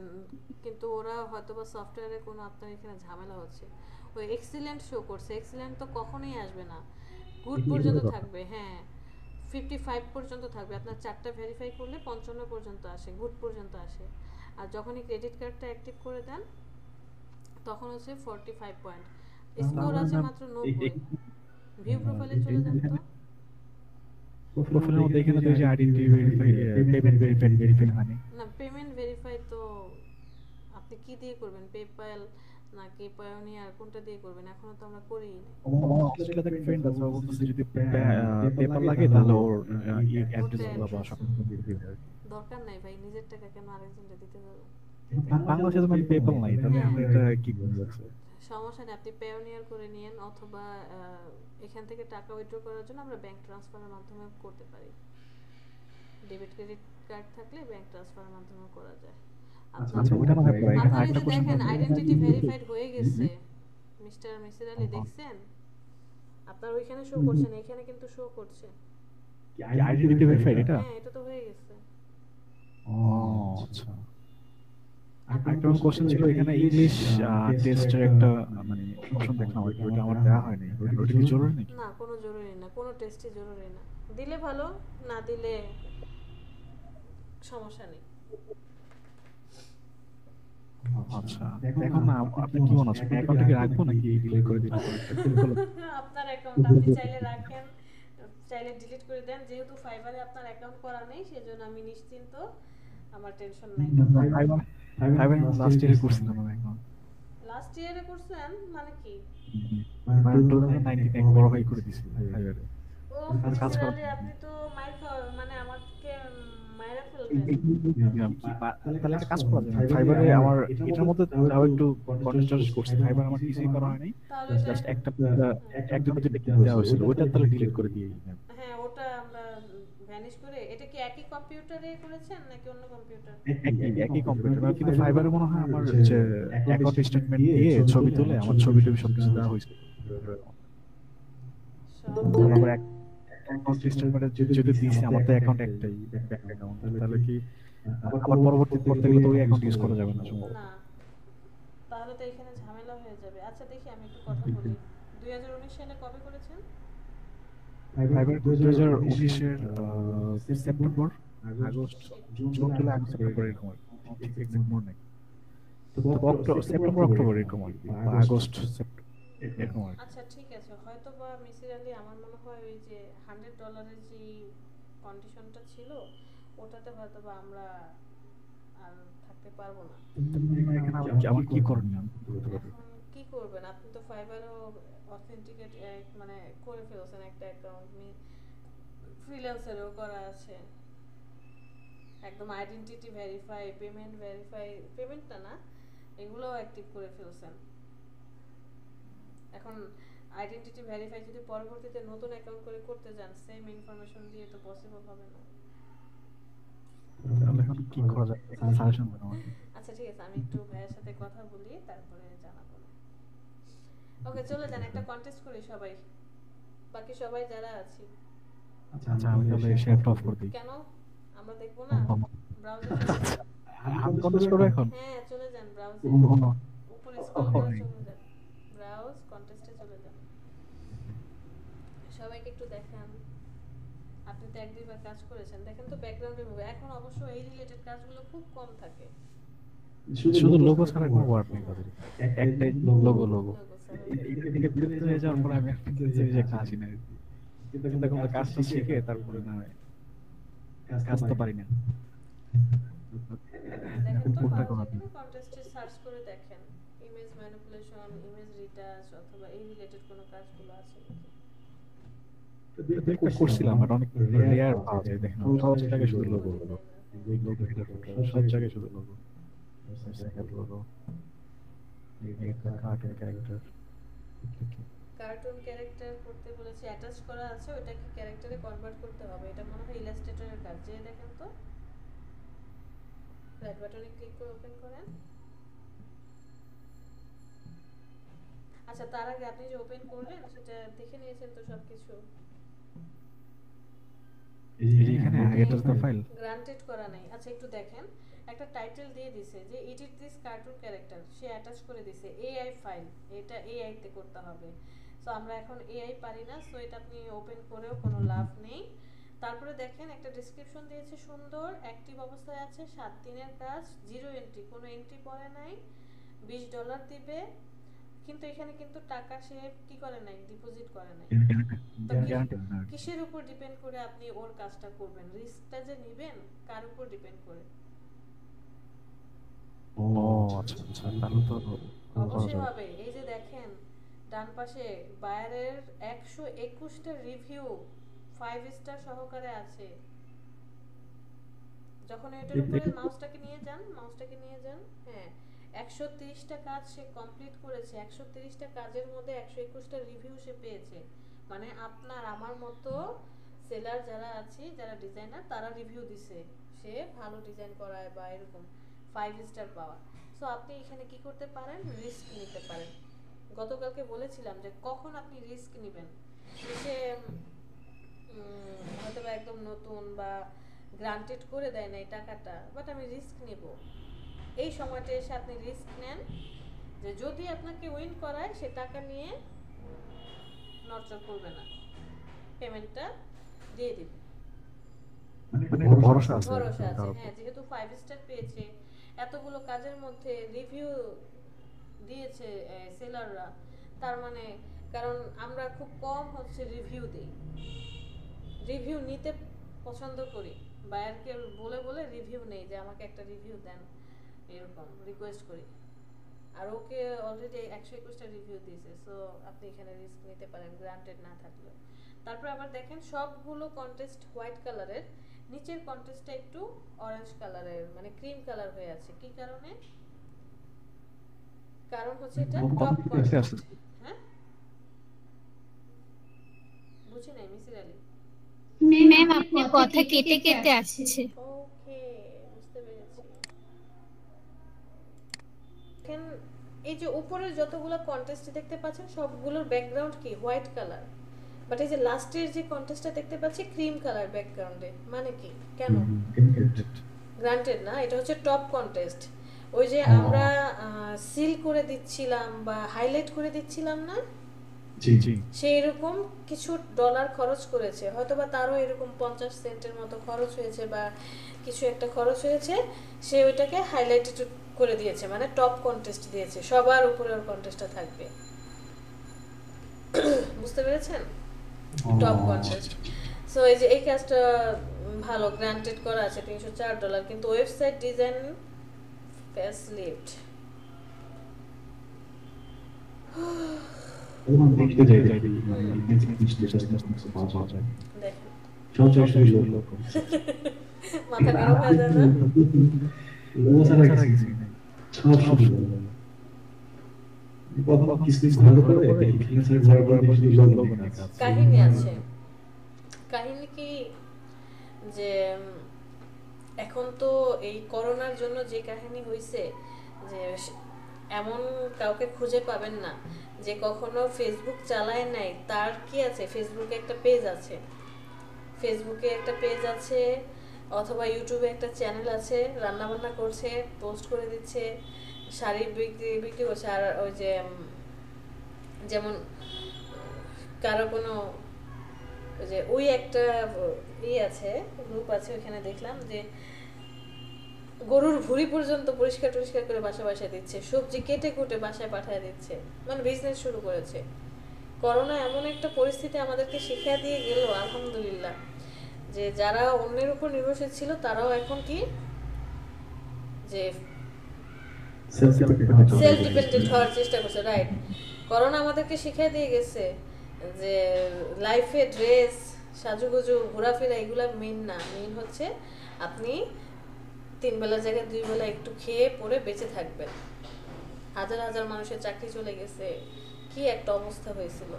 কিন্তু ওরা হয়তোবা সফটওয়্যারে কোনো আপনার এখানে ঝামেলা হচ্ছে। ওই এক্সিলেন্ট শো করছে, এক্সিলেন্ট তো কখনোই আসবে না, গুড পর্যন্ত থাকবে। হ্যাঁ 55 পর্যন্ত থাকবে। আপনার 4টা ভেরিফাই করলে 55 পর্যন্ত আসে, গুড পর্যন্ত আসে। আর যখনই ক্রেডিট কার্ডটা অ্যাক্টিভ করে দেন তখন হচ্ছে 45 পয়েন্ট, স্কোর আছে মাত্র 90। ভিউ প্রোফাইলে চলে যান তো। প্রোফাইলের মধ্যে এখানে তো এই যে আইডেন্টি ভেরিফাই, পেমেন্ট ভেরিফাই মানে না, পেমেন্ট ভেরিফাই তো আপনি কি দিয়ে করবেন? পেপ্যাল নাকি পায়োনিয়ার, কোনটা দিয়ে করবেন? এখনো তো আমরা করিই না। অস্ট্রেলিয়াতে একটা ফ্রেন্ড আছে, ও বলতেছে যদি পেপার লাগে তাহলে ওর অ্যাড্রেস বা সব দিয়ে দিবে। দরকার নাই ভাই, নিজের টাকা কেন আরেকজনকে দিতে যাবো? বাংলাদেশে তো মানে পেপার নাই, তাহলে আমরা এটা কি করব? সমস্যা নেই, আপনি পায়োনিয়ার করে নিয়েন, অথবা এখান থেকে টাকা উইথড্র করার জন্য আমরা ব্যাংক ট্রান্সফারের মাধ্যমে করতে পারি। ডেবিট ক্রেডিট কার্ড থাকলে ব্যাংক ট্রান্সফারের মাধ্যমে করা যায়। আচ্ছা ওটা না হয় পরে এখানে আপনার এই আরেকটা যে কোশ্চেন দেখেন আইডেন্টিটি ভেরিফাইড হয়ে গেছে মিস্টার মিসির আলী, দেখছেন? আপনার ওইখানে শো করছে না, এখানে কিন্তু শো করছে। আইডেন্টি ভেরিফাইড এটা? হ্যাঁ এটা তো হয়ে গেছে। ও আচ্ছা। আরেকটা কোশ্চেন ছিল, এখানে ইংলিশ টেস্টের একটা মানে অপশন দেখলাম, ওটা আমার দেওয়া হয়নি, ওটা কি জরুরি নাকি? না কোনো জরুরি না, কোনো টেস্টই জরুরি না। দিলে ভালো, না দিলে সমস্যা নেই। আচ্ছা এখন না আপনি কি মনে হচ্ছে অ্যাকাউন্ট থেকে রাখবো নাকি ডিলিট করে দিতে? আপনার অ্যাকাউন্ট আপনি চাইলে রাখেন, চাইলে ডিলিট করে দেন। যেহেতু ফাইবারে আপনার অ্যাকাউন্ট করা নেই সেজন্য আমি নিশ্চিন্ত, আমার টেনশন নাই। ফাইবার লাস্ট ইয়ারে করছিলাম আমি অ্যাকাউন্ট। লাস্ট ইয়ারে করছেন মানে কি? মানে 2019 বড় ভাই করে দিছিল ফাইবারে। ও কাজ করা মিসির আলী, আপনি তো মাইর খাওয়া, মানে আমাকে মাইরা ফেলবেন। তাহলে একটা কাজ করা যায়, ফাইবারে আমার এটার মধ্যে তাও একটু কনসিডার করছি, ফাইবার আমার কিছুই করা হয়নি, জাস্ট একটা দুটো দেওয়া হয়েছিল, ওইটা তাহলে ডিলিট করে দিই। হ্যাঁ ওটা আমরা ভ্যানিশ করে, এটা কি একই কম্পিউটারে করেছেন নাকি অন্য কম্পিউটার? একই কম্পিউটার, কিন্তু ফাইবারে মনে হয় আমার যে অ্যাকাউন্ট স্টেটমেন্ট দিয়ে ছবি তুলে আমার ছবি টবি সবকিছু দেওয়া হয়েছে। আমার অ্যাকাউন্ট স্টেটমেন্টে যদি দিয়েছি, আমার তো অ্যাকাউন্ট একটাই ব্যাংক অ্যাকাউন্ট, তাহলে কি আবার পরবর্তীতে করতে গেলে তো ওই অ্যাকাউন্ট ইউজ করা যাবে না? না, তাহলে তো এখানে ঝামেলা হয়ে যাবে। আচ্ছা দেখি আমি একটু কথা বলি। 2019 সালে কবে করেছেন? ফাইবার 2019 এর September, August, June, July, August, September এরকম আর কি, ঠিক এক্সাক্ট মনে নেই। তো সেপ্টেম্বর অক্টোবর এরকম আর কি, আগস্ট সেপ্টেম্বর এরকম আর কি। আচ্ছা ঠিক আছে, হয়তো বা মিসির আলী আমার মনে হয় ওই যে $100 যে কন্ডিশনটা ছিল ওটাতে হয়তো বা আমরা আর থাকতে পারবো না। এখানে আমার কি করণীয়? কি করবেন? আপনি তো ফাইবারও অথেন্টিকেট মানে করে ফেলছেন একটা অ্যাকাউন্ট, ফ্রিল্যান্সারেও করা আছে, একদম আইডেন্টিটি ভেরিফাই, পেমেন্ট ভেরিফাই, পেমেন্টটা না এগুলোও অ্যাক্টিভ করে ফেলছেন। এখন আইডেন্টিটি ভেরিফাই যদি পরবর্তীতে নতুন অ্যাকাউন্ট করে করতে যান, সেম ইনফরমেশন দিয়ে তো পসিবল হবে না। তাহলে এখন কি করা যায়, একটা সাজেশন দেন আমাকে। আচ্ছা ঠিক আছে, আমি একটু ভাইয়ের সাথে কথা বলি তারপরে জানাবো। ওকে চলে যান, একটা কন্টেস্ট করি সবাই, বাকি সবাই যারা আছি। আচ্ছা আমি তাহলে শেয়ারটা অফ করে দিই। কেন আমরা দেখবো না? ব্রাউজারে আমি কন্টেস্ট করব এখন? হ্যাঁ চলে যান ব্রাউজারে। ব্রাউজ কন্টেস্টে চলে যান, সবাইকে একটু দেখান। আপনি তো এক দুইবার কাজ করেছেন, দেখেন তো ব্যাকগ্রাউন্ড রিমুভ। এখন অবশ্য এই রিলেটেড কাজগুলো খুব কম থাকে, শুধু লোগো ছাড়া কোনো ওয়ার্ড নেই তাদের, একটাই লোগো। এটা বিরক্ত হয়ে যাওয়ার পর আমি যে কাজই না, কিন্তু এখন কাজটা শিখে তারপরে না হয় কাজ তো পারি না। দেখেন তো কন্টেস্টে সার্চ করে দেখেন ইমেজ ম্যানিপুলেশন, ইমেজ রিটাচ অথবা এই রিলেটেড কোনো কাজগুলো আছে নাকি। করছিলাম আর অনেক রেয়ার পাওয়া যায়, দেখেন সব জায়গায় শুধু লোগো, সব জায়গায় শুধু লোগো, কার্টুন ক্যারেক্টার করতে বলেছে, অ্যাটাচ করা আছে, ওটাকে ক্যারেক্টারে কনভার্ট করতে হবে। এটা মনে হয় ইলাস্ট্রেটরের কাজ। যে দেখেন তো রাইট বাটনে ক্লিক করে ওপেন করেন। আচ্ছা, তার আগে আপনি যে ওপেন করলেন সেটা দেখে নিয়েছেন তো সবকিছু? এখানে আগেরটার তো ফাইল গ্রান্টেড করা নাই। আচ্ছা একটু দেখেন, একটা টাইটেল দিয়ে দিছে যে edit this cartoon character, say attach করে দিছে এআই ফাইল, এটা এআই তে করতে হবে। সো আমরা এখন এআই পারি না, সো এটা আপনি ওপেন করেও কোনো লাভ নেই। তারপরে দেখেন একটা ডেসক্রিপশন দিয়েছে সুন্দর, অ্যাক্টিভ অবস্থায় আছে, 7 দিনের কাজ, 0 এন্ট্রি, কোনো এন্ট্রি পড়ে নাই, $20 দিবে। কিন্তু এখানে কিন্তু টাকা সে কি করে নাই, ডিপোজিট করে নাই। কিসের উপর ডিপেন্ড করে আপনি ওর কাজটা করবেন? রিস্কটা যে নেবেন কার উপর ডিপেন্ড করে? ও আচ্ছা, তাহলে তো অবশ্যই হবে। এই যে দেখেন ডান পাশে বায়ারের 121টা রিভিউ 5 স্টার সহকারে আছে। যখন এটার উপরে মাউসটাকে নিয়ে যান, হ্যাঁ 130টা কাজ সে কমপ্লিট করেছে। 130টা কাজের মধ্যে 121টা রিভিউ সে পেয়েছে। মানে আপনার আমার মতো সেলার যারা আছে, যারা ডিজাইনার, তারা রিভিউ দিছে সে ভালো ডিজাইন করায় বা এরকম 5 স্টার পাওয়া। সো আপনি এখানে কি করতে পারেন, রিস্ক নিতে পারেন। গতকালকে বলেছিলাম যে কখন আপনি রিস্ক নেবেন। সে হয়তো বা একদম নতুন বা গ্রান্টেড করে দেয় না এই টাকাটা, বাট আমি রিস্ক নেব, এই সময়টা এসে আপনি রিস্ক নেন যে যদি আপনাকে উইন করায় সে টাকা নিয়ে নড়চড় করবে না, পেমেন্টটা দিয়ে দিবে। মানে ভরসা আছে, হ্যাঁ যেহেতু 5 স্টার পেয়েছে, এতগুলো কাজের মধ্যে রিভিউ দিয়েছে সেলাররা, তার মানে কারণ আমরা খুব কম হচ্ছে রিভিউ দেই, রিভিউ নিতে পছন্দ করি, বায়ারকে বলে রিভিউ নেই যে আমাকে একটা রিভিউ দেন, এরকম রিকোয়েস্ট করি। আর ওকে অলরেডি 121টা রিভিউ দিয়েছে, সো আপনি এখানে রিস্ক নিতে পারেন গ্রান্টেড না থাকলেও। তারপর আবার দেখেন সবগুলো কন্টেস্ট হোয়াইট কালারের, নিচের কন্টেস্টটা একটু অরেঞ্জ কালারের, মানে ক্রিম কালার হয়ে আছে। কি কারণে? কারণ হচ্ছে এটা টপ কন্টেস্ট। হ্যাঁ বুঝি নাই মিসির আলী ম্যাম, আপনার কথা কেটে কেটে আসছে। ওকে, বুঝতে পেরেছি। দেখেন এই যে উপরের যতগুলো কন্টেস্ট দেখতে পাচ্ছেন সবগুলোর ব্যাকগ্রাউন্ড কি হোয়াইট কালার, বাট এই যে লাস্টের যে কন্টেস্টটা দেখতে পাচ্ছি ক্রিম কালার ব্যাকগ্রাউন্ডে, মানে কি কেন? গ্রান্টেড না, এটা হচ্ছে টপ কন্টেস্ট। ওই যে আমরা সিল করে দিচ্ছিলাম বা হাইলাইট করে দিচ্ছিলাম না, সেই এরকম কিছু ডলার খরচ করেছে, হয়তোবা তারও এরকম 50 সেন্টের মতো খরচ হয়েছে বা কিছু একটা খরচ হয়েছে, সে ওইটাকে হাইলাইটেড করে দিয়েছে, মানে টপ কন্টেস্ট দিয়েছে, সবার উপরে ওর কন্টেস্টটা থাকবে। বুঝতে পেরেছেন? Top contest. সো এই যে এই কাজটা ভালো গ্রান্টেড করা আছে $304, কিন্তু ওয়েবসাইট ডিজাইন ফেসলিফট দেখতে যাই মাথা গরম হয়ে যায় না? কাহিনী আছে। কাহিনী কি যে এখন তো এই করোনার জন্য যে কাহিনী হয়েছে, যে এমন কাউকে খুঁজে পাবেন না যে কখনো ফেসবুক চালায় নাই, তার কি আছে ফেসবুকে একটা পেজ আছে, অথবা ইউটিউবে একটা চ্যানেল আছে, রান্নাবান্না করছে, পোস্ট করে দিচ্ছে, শাড়ি বিক্রি বিক্রি করছে। আর ওই যে যেমন কারো কোনো ওই যে ওই একটা আছে, গ্রুপ আছে, ওইখানে দেখলাম যে গরুর ভুঁড়ি পর্যন্ত পরিষ্কার টরিষ্কার করে বাসায় দিচ্ছে, সবজি কেটে কুটে বাসায় পাঠিয়ে দিচ্ছে, মানে বিজনেস শুরু করেছে। করোনা এমন একটা পরিস্থিতি আমাদেরকে শিক্ষা দিয়ে গেল আলহামদুলিল্লাহ, যে যারা অন্যের উপর নির্ভরশীল ছিল তারাও এখন কি যে সেলফ ডিপেন্ডেন্ট হওয়ার চেষ্টা করছে। রাইট, করোনা আমাদেরকে শিখিয়ে দিয়ে গেছে যে লাইফে ড্রেস, সাজুগুজু, ঘোরাফেরা এগুলা মেইন না, মেইন হচ্ছে আপনি 3 বেলার জায়গায় 2 বেলা একটু খেয়ে পরে বেঁচে থাকবেন। হাজার হাজার মানুষের চাকরি চলে গেছে, কি একটা অবস্থা হয়েছিল।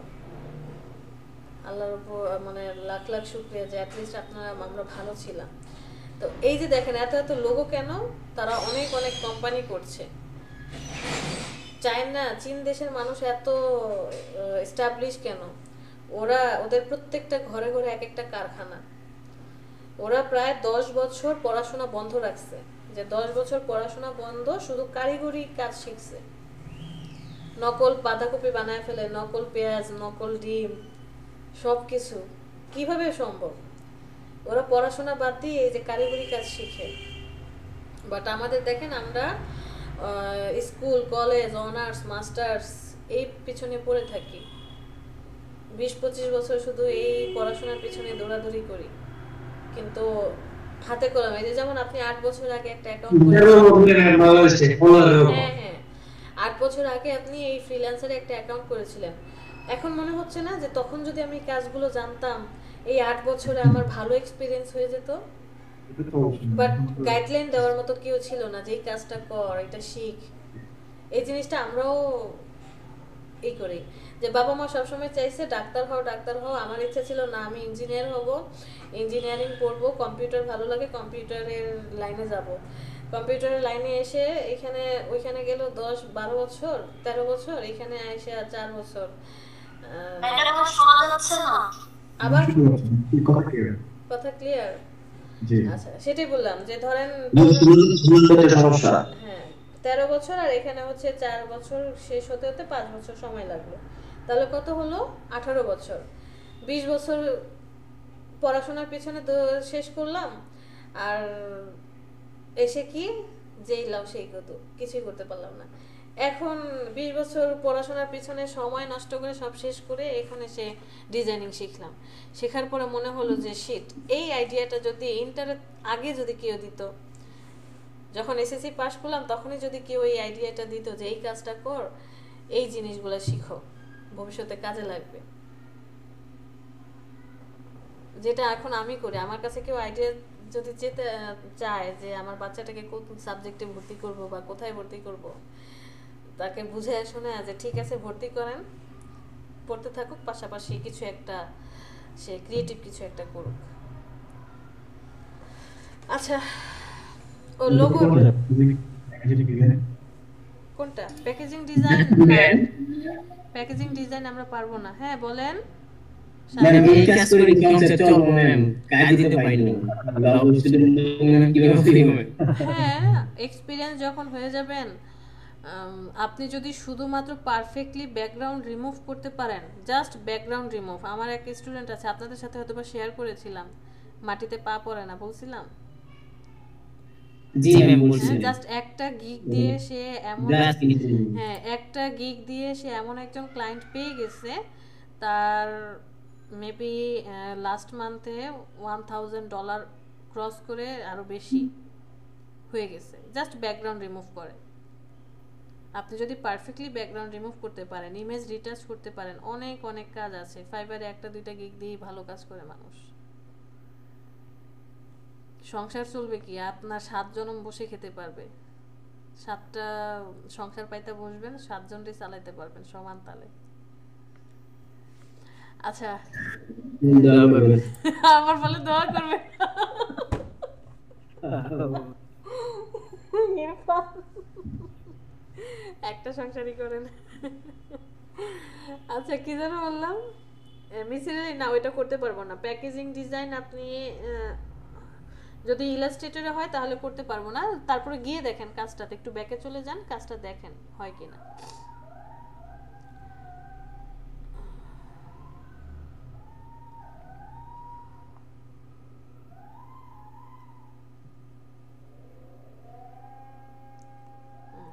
আল্লাহর উপর মানে লাখ লাখ শুকরিয়া যে অ্যাটলিস্ট আমরা ভালো ছিলাম। তো এই যে দেখেন এত এত লোগো কেন, তারা অনেক অনেক কোম্পানি করছে। চায়না, চীন দেশের মানুষ এত এস্টাবলিশ কেন? ওদের প্রত্যেকটা ঘরে ঘরে এক একটা কারখানা। ওরা প্রায় 10 বছর পড়াশোনা বন্ধ রাখছে, যে 10 বছর পড়াশোনা বন্ধ, শুধু কারিগরি কাজ শিখছে। নকল বাঁধাকপি বানায় ফেলে, নকল পেঁয়াজ, নকল ডিম, সবকিছু কিভাবে সম্ভব? ওরা পড়াশোনা বাদ দিয়ে এই যে কারিগরি কাজ শিখে। বাট আমাদের দেখেন আমরা স্কুল, কলেজ, অনার্স, মাস্টার্স এই পিছনে পড়ে থাকি, 20-25 বছর শুধু এই পড়াশোনার পিছনে দৌড়াদৌড়ি করি, কিন্তু হাতে কলমে। এই যে যেমন আপনি 8 বছর আগে একটা অ্যাকাউন্ট হ্যাঁ হ্যাঁ 8 বছর আগে আপনি এই ফ্রিল্যান্সারে একটা অ্যাকাউন্ট করেছিলেন। এখন মনে হচ্ছে না যে তখন যদি আমি কাজগুলো জানতাম, এই 8 বছরে আমার ভালো এক্সপিরিয়েন্স হয়ে যেত। বাট গাইডলাইন দেওয়ার মতো কেউ ছিল না যে এই কাজটা কর, এটা শিখ। এই জিনিসটা আমরাও এই করি, যে বাবা মা সবসময় চাইছে ডাক্তার হও ডাক্তার হও, আমার ইচ্ছা ছিল না আমি ইঞ্জিনিয়ার হব, ইঞ্জিনিয়ারিং পড়বো, কম্পিউটার ভালো লাগে, কম্পিউটারের লাইনে যাব। কম্পিউটারের লাইনে এসে এখানে ওইখানে গেল 10-12 বছর, 13 বছর, এখানে এসে 4 বছর। আবার কথা ক্লিয়ার? আচ্ছা, সেটাই বললাম যে ধরেন হ্যাঁ 13 বছর, আর এখানে হচ্ছে 4 বছর শেষ হতে হতে 5 বছর সময় লাগলো, তাহলে কত হলো? 18 বছর। 20 বছর পড়াশোনার পিছনে শেষ করলাম, আর এসে কি যেই লাভ সেই কত, কিছুই করতে পারলাম না। এখন 20 বছর পড়াশোনার পিছনে সময় নষ্ট করে সব শেষ করে এখন এসে ডিজাইনিং শিখলাম। শেখার পরে মনে হলো যে শিট, এই আইডিয়াটা যদি ইন্টারের আগে যদি কেউ দিত, যখন এসএসসি পাস করলাম তখনই যদি কেউ এই আইডিয়াটা দিত যে এই কাজটা কর, এই জিনিসগুলো শিখো, ভবিষ্যতে কাজে লাগবে, যেটা এখন আমি করি। আমার কাছে কেউ আইডিয়া যদি যেতে চায় যে আমার বাচ্চাটাকে কোন সাবজেক্টে ভর্তি করব বা কোথায় ভর্তি করব, তাকে বুঝে শুনে যে ঠিক আছে ভর্তি করেন, পড়তে থাকুক, পাশাপাশি কিছু একটা সে ক্রিয়েটিভ কিছু একটা করুক। আচ্ছা, ও লোগো কোনটা? Packaging design? প্যাকেজিং ডিজাইন আমরা পারবো না। হ্যাঁ বলেন। হ্যাঁ, এক্সপিরিয়েন্স যখন হয়ে যাবেন, আপনি যদি শুধুমাত্র পারফেক্টলি ব্যাকগ্রাউন্ড রিমুভ করতে পারেন, জাস্ট ব্যাকগ্রাউন্ড রিমুভ। আমার এক স্টুডেন্ট আছে, আপনাদের সাথে হয়তো বা শেয়ার করেছিলাম, মাটিতে পা পড়ে না বলছিলাম, জি ম্যাম বলছিলেন। জাস্ট একটা গিগ দিয়ে সে এমন একটা গিগ দিয়ে সে এমন একজন ক্লায়েন্ট পেয়ে গেছে, তার মেবি লাস্ট মান্থে $1000 ক্রস করে আরো বেশি হয়ে গেছে, জাস্ট ব্যাকগ্রাউন্ড রিমুভ করে। আপনি যদি পারফেক্টলি ব্যাকগ্রাউন্ড রিমুভ করতে পারেন, ইমেজ রিটাচ করতে পারেন, অনেক অনেক কাজ আছে। ফাইবারে 1-2টা গিগ দিয়েই ভালো কাজ করে মানুষ। সংসার চলবে কি? আপনার 7 জনম বসে খেতে পারবে, 7টা সংসার পাইতে বসবেন, 7 জনই চালাইতে পারবেন সমান তালে। আচ্ছা, আমার বলে দোয়া করবে। একটা সংসারই করেন। আচ্ছা, কি যেন বললাম? মিসিনারি না, ওইটা করতে পারবো না। প্যাকেজিং ডিজাইন আপনি যদি ইলাস্ট্রেটরে হয় তাহলে করতে পারবো না, তারপরে গিয়ে দেখেন কাজটাতে, একটু ব্যাকে চলে যান, কাজটা দেখেন হয় কিনা।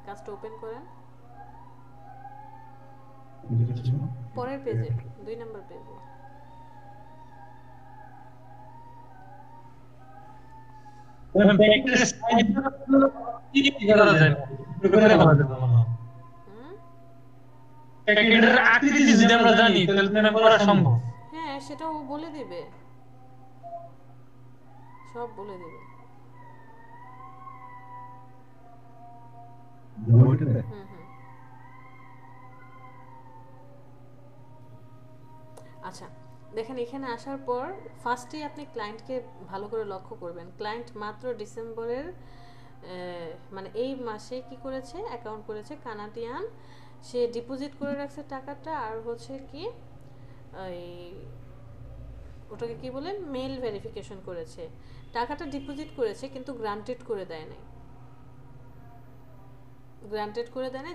কাজটা ওপেন করেন পরের পেজে, 2 নম্বর পেজে। হ্যাঁ সেটাও বলে দিবে, সব বলে দিবে। আচ্ছা দেখেন এখানে আসার পর ফার্স্টেই আপনি ক্লায়েন্টকে ভালো করে লক্ষ্য করবেন। ক্লায়েন্ট মাত্র ডিসেম্বরের মানে এই মাসে কি করেছে, অ্যাকাউন্ট করেছে কানাডিয়ান, সে ডিপোজিট করে রাখছে টাকাটা, আর হচ্ছে কি ওই ওটাকে কি বলে মেল ভেরিফিকেশন করেছে, টাকাটা ডিপোজিট করেছে কিন্তু গ্রান্টেড করে দেয় নাই,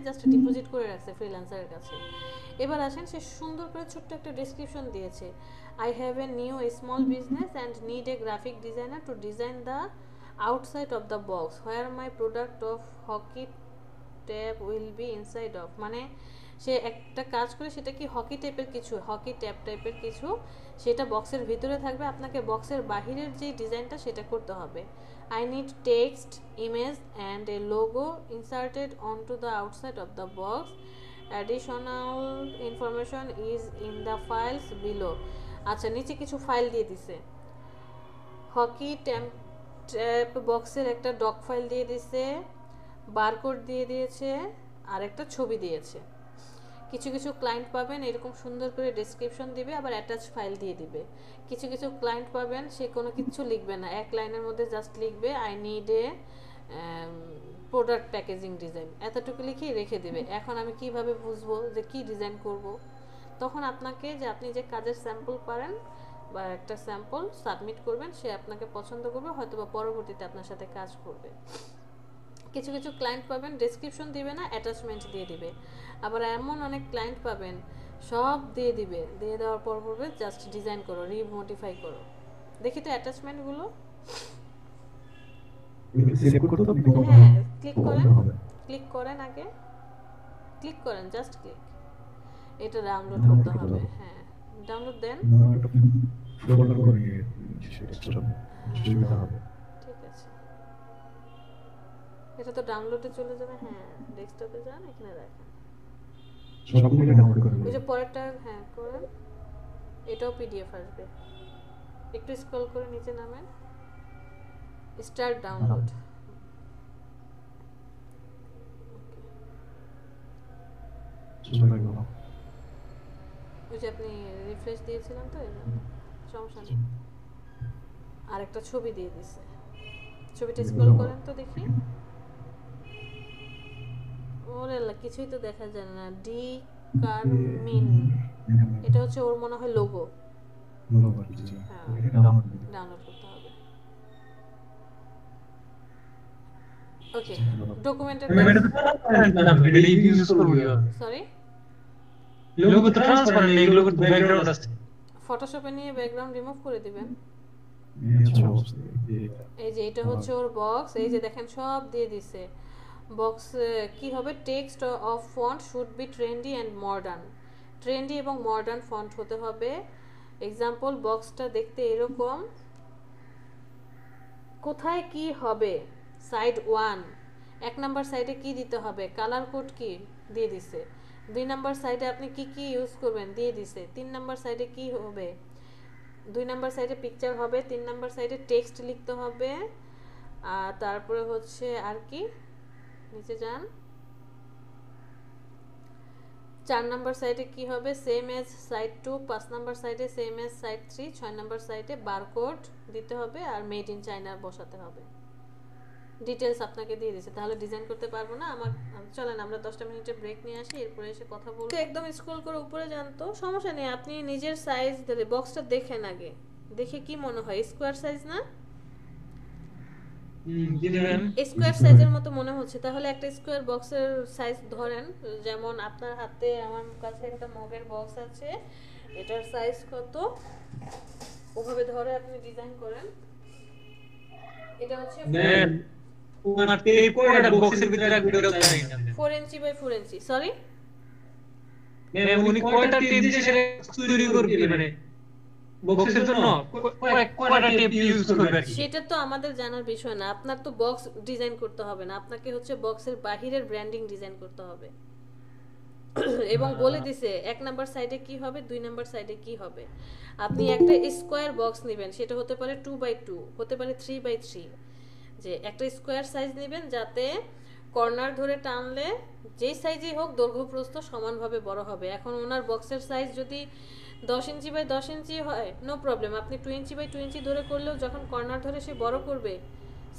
জাস্ট ডিপোজিট করে রাখছে ফ্রিল্যান্সারের কাছে। এবার আসেন সে সুন্দর করে ছোট্ট একটা ডেসক্রিপশন দিয়েছে, I have a new small business and need a graphic designer to design the outside of the box where my product of hockey tape will be inside of. মানে সে একটা কাজ করে, সেটা কি হকি ট্যাপের কিছু, হকি ট্যাপ টাইপের কিছু, সেটা বক্সের ভিতরে থাকবে, আপনাকে বক্সের বাহিরের যে ডিজাইনটা সেটা করতে হবে। I need text, image and a logo inserted onto the outside of the box. Additional information is in the files below. আচ্ছা নিচে কিছু ফাইল দিয়ে দিছে, হকি ট্যাপ বক্সের একটা ডক ফাইল দিয়ে দিছে, বারকোড দিয়ে দিয়েছে, আর একটা ছবি দিয়েছে। কিছু কিছু ক্লায়েন্ট পাবেন এরকম সুন্দর করে ডেসক্রিপশন দিবে, আবার অ্যাটাচ ফাইল দিয়ে দিবে। কিছু কিছু ক্লায়েন্ট পাবেন সে কোনো কিছু লিখবে না, এক লাইনের মধ্যে জাস্ট লিখবে I need a product packaging design, এতটুকু লিখেই রেখে দিবে। এখন আমি কিভাবে বুঝবো যে কি ডিজাইন করব? তখন আপনাকে যে আপনি যে কাজের স্যাম্পল পারেন বা একটা স্যাম্পল সাবমিট করবেন, সে আপনাকে পছন্দ করবে, হয়তো বা পরবর্তীতে আপনার সাথে কাজ করবে। কিছু কিছু ক্লায়েন্ট পাবেন ডেসক্রিপশন দিবে না, অ্যাটাচমেন্ট দিয়ে দিবে। আবার এমন অনেক ক্লায়েন্ট পাবেন সব দিয়ে দিবে, দিয়ে দেওয়ার পর বলবে জাস্ট ডিজাইন করো, রিমোডিফাই করো। দেখি তো অ্যাটাচমেন্টগুলো। হ্যাঁ ক্লিক করেন আগে, ক্লিক করেন, জাস্ট ক্লিক। এটা ডাউনলোড করতে হবে, হ্যাঁ ডাউনলোড দেন। ঠিক আছে, এটা তো ডাউনলোডে চলে যাবে। হ্যাঁ ডেস্কটপে যান, এখানে দেখেন ওই যে পরেরটা, হ্যাঁ করেন, এটাও পিডিএফ আসবে। একটু স্ক্রল করে নিচে নামেন, স্টার্ট ডাউনলোড। ওই যে আপনি রিফ্রেশ দিয়েছিলেন তো, এই জন্য সমস্যা নেই। আর একটা ছবি দিয়ে দিছে, ছবিটা স্ক্রল করেন তো দেখি। ওরে আল্লাহ, কিছুই তো দেখা যায় না। ডি কারমিন, এটা হচ্ছে ওর মনে হয় লোগো। হ্যাঁ ডাউনলোড করতে হবে। ওকে ডকুমেন্টের সরি লোগো তো ট্রান্সপারেন্ট, এগুলো তো ব্যাকগ্রাউন্ড আছে। ফটোশপে নিয়ে ব্যাকগ্রাউন্ড রিমুভ করে দিবেন। এই যে এটা হচ্ছে ওর বক্স, এই যে দেখেন সব দিয়ে দিছে। বক্স কি হবে, text of font should be trendy and modern, trendy এবং মডার্ন ফন্ট হতে হবে। এক্সাম্পল বক্সটা দেখতে এরকম, কোথায় কি হবে, সাইড 1 1 নাম্বার সাইডে কি দিতে হবে, কালার কোড কি দিয়ে দিছে। 2 নাম্বার সাইডে আপনি কি কি ইউজ করবেন দিয়ে দিছে। 3 নাম্বার সাইডে কি হবে, 2 নাম্বার সাইডে পিকচার হবে, 3 নাম্বার সাইডে টেক্সট লিখতে হবে। আর তারপরে হচ্ছে আর কি, নিচে যান, 4 নাম্বার সাইডে কি হবে, সেম এজ সাইড 2, 5 নাম্বার সাইডে সেম এজ সাইড 3, 6 নাম্বার সাইডে বারকোড দিতে হবে আর মেড ইন চায়না বসাতে হবে। ডিটেলস আপনাকে দিয়ে দিয়েছে, তাহলে ডিজাইন করতে পারবো না। আমার চলেন আমরা 10টা মিনিটের ব্রেক নিয়ে আসি, এরপরে এসে কথা বলবো। একদম স্ক্রল করে উপরে যান তো, সমস্যা নেই, আপনি নিজের সাইজ বক্সটা দেখেন আগে, দেখে কি মনে হয় স্কোয়ার সাইজ না, জি ম্যাম। স্কোয়ার সাইজের মতো মনে হচ্ছে, তাহলে একটা স্কোয়ার বক্সের সাইজ ধরেন, যেমন আপনার হাতে আমার কাছে একটা মগের বক্স আছে, এটার সাইজ কত ওভাবে ধরে আপনি ডিজাইন করেন। এটা হচ্ছে ম্যাম ওনার টেপ কোডটা বক্সের ভিতরে রাখবে ওটা জানি না। 4 inch by 4 inch, sorry ma'am উনি কয়টা টেপ দিয়ে সেটা তৈরি করবে মানে বক্সের জন্য কয়টা টেপ ইউজ করবে আর কি? সেটা তো আমাদের জানার বিষয় না, আপনার তো বক্স ডিজাইন করতে হবে না, আপনাকে হচ্ছে বক্সের বাহিরের ব্র্যান্ডিং ডিজাইন করতে হবে। এবং বলে দিছে 1 নাম্বার সাইডে কি হবে, 2 নাম্বার সাইডে কি হবে। আপনি একটা স্কোয়ার বক্স নেবেন, সেটা হতে পারে 2 বাই 2, হতে পারে 3 বাই 3, যে একটা স্কোয়ার সাইজ নেবেন যাতে কর্নার ধরে টানলে যেই সাইজই হোক দৈর্ঘ্য প্রস্থ সমানভাবে বড় হবে। এখন ওনার বক্সের সাইজ যদি 10 ইঞ্চি বাই 10 ইঞ্চি হয়, নো প্রবলেম, আপনি 2 ইঞ্চি বাই 2 ইঞ্চি ধরে করলেও যখন কর্নার ধরে সে বড় করবে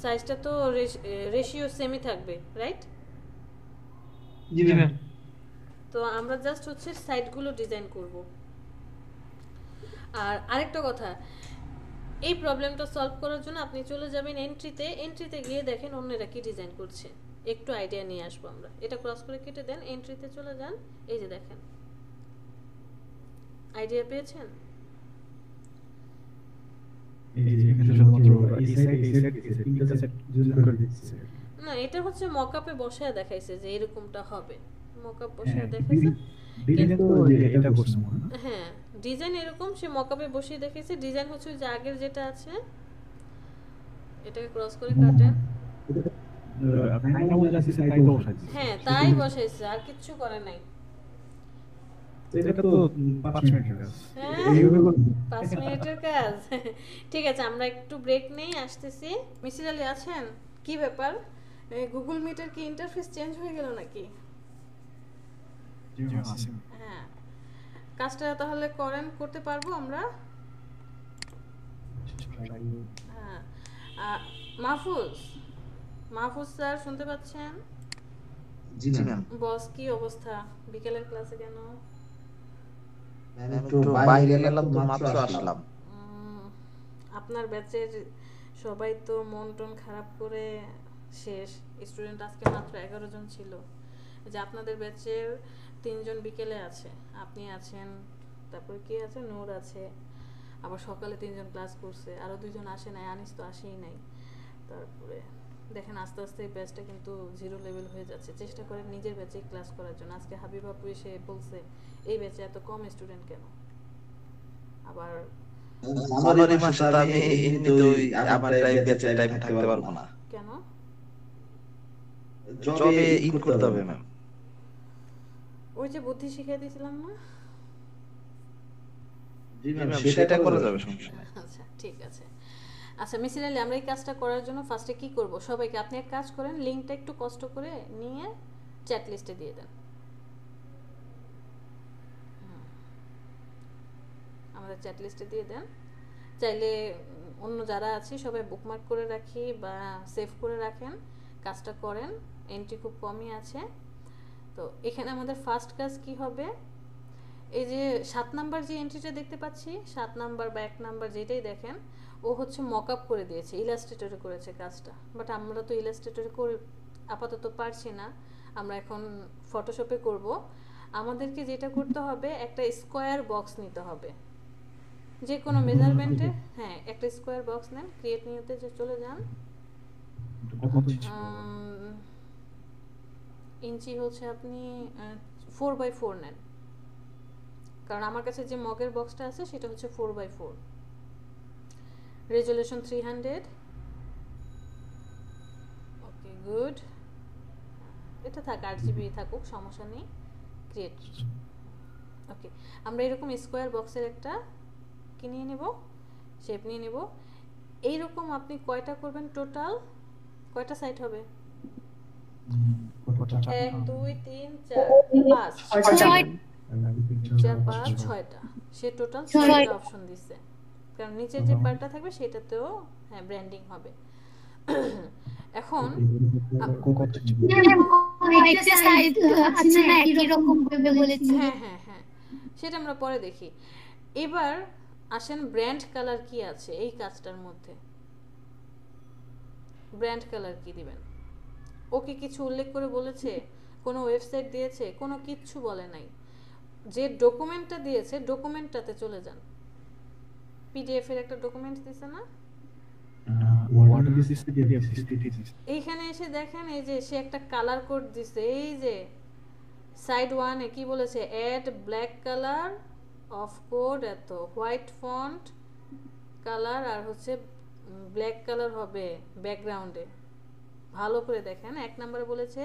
সাইজটা তো রেশিও সেমই থাকবে, রাইট? জি ম্যাম। তো আমরা জাস্ট হচ্ছে সাইডগুলো ডিজাইন করব। আর আরেকটা কথা, এই প্রবলেমটা সলভ করার জন্য আপনি চলে যাবেন এন্ট্রিতে গিয়ে দেখেন অন্যরা কি ডিজাইন করছে, একটু আইডিয়া নিয়ে আসবো আমরা। এটা ক্রস করে কেটে দেন, এন্ট্রিতে চলে যান, এই যে দেখেন, আইডিয়া পেয়েছেন? না, এটা হচ্ছে মকআপে বসায় দেখাইছে যে এরকমটা হবে, মকআপ বসায় দেখাইছে। হ্যাঁ, ডিজাইন এরকম সে মকআপে বসিয়ে দেখাইছে। ডিজাইন হচ্ছে যে আগের যেটা আছে এটাকে ক্রস করে কাটেন। হ্যাঁ, তাই বসাইছে, আর কিচ্ছু করে নাই। এটা তো 5 মিনিটের কাজ। হ্যাঁ, 5 মিনিটের কাজ। ঠিক আছে, আমরা একটু ব্রেক নেই, আসতেছি। মিসির আলী আছেন? কি ব্যাপার, গুগল মিটের কি ইন্টারফেস চেঞ্জ হয়ে গেল নাকি? হ্যাঁ, কাজটা তাহলে করতে পারবো আমরা। হ্যাঁ, মাহফুজ স্যার শুনতে পাচ্ছেন? জি ম্যাম। বস কি অবস্থা, বিকেলের ক্লাসে কেন? একটু বাইরে গেলাম তো মাত্র আসলাম। আপনার ব্যাচের সবাই তো মন টন খারাপ করে শেষ। স্টুডেন্ট আজকে মাত্র 11 জন ছিল। যে আপনাদের ব্যাচের 3 জন বিকেলে আছে, আপনি আছেন, তারপর কি আছে, নূর আছে, আবার সকালে 3 জন ক্লাস করছে, আরো 2 জন আসে নাই, আনিস তো আসেই নাই। তারপরে দেখেন আস্তে আস্তে এই ব্যাচটা কিন্তু জিরো লেভেল হয়ে যাচ্ছে। চেষ্টা করেন নিজের ব্যাচে ক্লাস করার জন্য। আজকে হাবিব আপু এসে বলছে এই ব্যাচে এত কম স্টুডেন্ট কেন। আবার জানুয়ারি মাসে তো আমি এমনিতেই আমার ব্যাচে টাইম থাকতে পারবো না। কেন? জবে ইন করতে হবে ম্যাম। ওই যে বুদ্ধি শিখিয়ে দিয়েছিলাম না? জি ম্যাম, সেটা করা যাবে, সমস্যা নেই। আচ্ছা, ঠিক আছে। আচ্ছা মিসির আলী, আমরা এই কাজটা করার জন্য ফার্স্টে কি করব, সবাইকে আপনি এক কাজ করেন, লিংকটা একটু কষ্ট করে নিয়ে চ্যাট লিস্টে দিয়ে দেন। আমাদের চ্যাট লিস্টে দিয়ে দেন। চাইলে অন্য যারা আছে সবাই বুকমার্ক করে রাখি বা সেভ করে রাখেন, কাজটা করেন। এন্ট্রি খুব কমই আছে। তো এখানে আমাদের ফার্স্ট কাজ কি হবে, এই যে 7 নাম্বার যে এন্ট্রিটা দেখতে পাচ্ছি, 7 নাম্বার বা 1 নাম্বার যেটাই দেখেন, ও হচ্ছে মকআপ করে দিয়েছে, ইলাস্ট্রেটরে করেছে কাজটা। বাট আমরা তো ইলাস্ট্রেটরে করে আপাতত পারছি না, আমরা এখন ফটোশপে করব। আমাদেরকে যেটা করতে হবে, একটা স্কোয়ার বক্স নিতে হবে যে কোনো মেজারমেন্টে। হ্যাঁ, একটা স্কোয়ার বক্স নেন, ক্রিয়েট নিউতে যে চলে যান। ইঞ্চি হচ্ছে আপনি 4x4 নেন, কারণ আমার কাছে যে মগের বক্সটা আছে সেটা হচ্ছে 4x4। রেজুলেশন 300। ওকে, গুড। এটা থাক, 8GB থাকুক, সমস্যা নেই। ক্রিয়েট। ওকে, আমরা এরকম স্কোয়ার বক্সের একটা কি নিয়ে নেব, শেপ নিয়ে নেব। এইরকম আপনি কয়টা করবেন, টোটাল কয়টা সাইড হবে? 1 2 3 4 5 6টা। সে টোটাল 6টা অপশন দিচ্ছে, কারণ নিচের যে পার্টটা থাকবে সেটাতেও হ্যাঁ ব্র্যান্ডিং হবে। এখন হ্যাঁ হ্যাঁ হ্যাঁ, সেটা আমরা পরে দেখি। এবার আসেন ব্র্যান্ড কালার কি আছে এই কাজটার মধ্যে। ব্র্যান্ড কালার কি দিবেন? ওকে কিছু উল্লেখ করে বলেছে? কোনো ওয়েবসাইট দিয়েছে? কোনো কিচ্ছু বলে নাই। যে ডকুমেন্টটা দিয়েছে ডকুমেন্টটাতে চলে যান। পিডিএফ এর একটা ডকুমেন্ট দিছে না? এইখানে এসে দেখেন এই যে সে একটা কালার কোড দিছে। এই যে সাইড 1 এ কি বলেছে? Add black colour of code, এত হোয়াইট ফন্ট কালার আর হচ্ছে ব্ল্যাক কালার হবে ব্যাকগ্রাউন্ডে। ভালো করে দেখেন, 1 নম্বরে বলেছে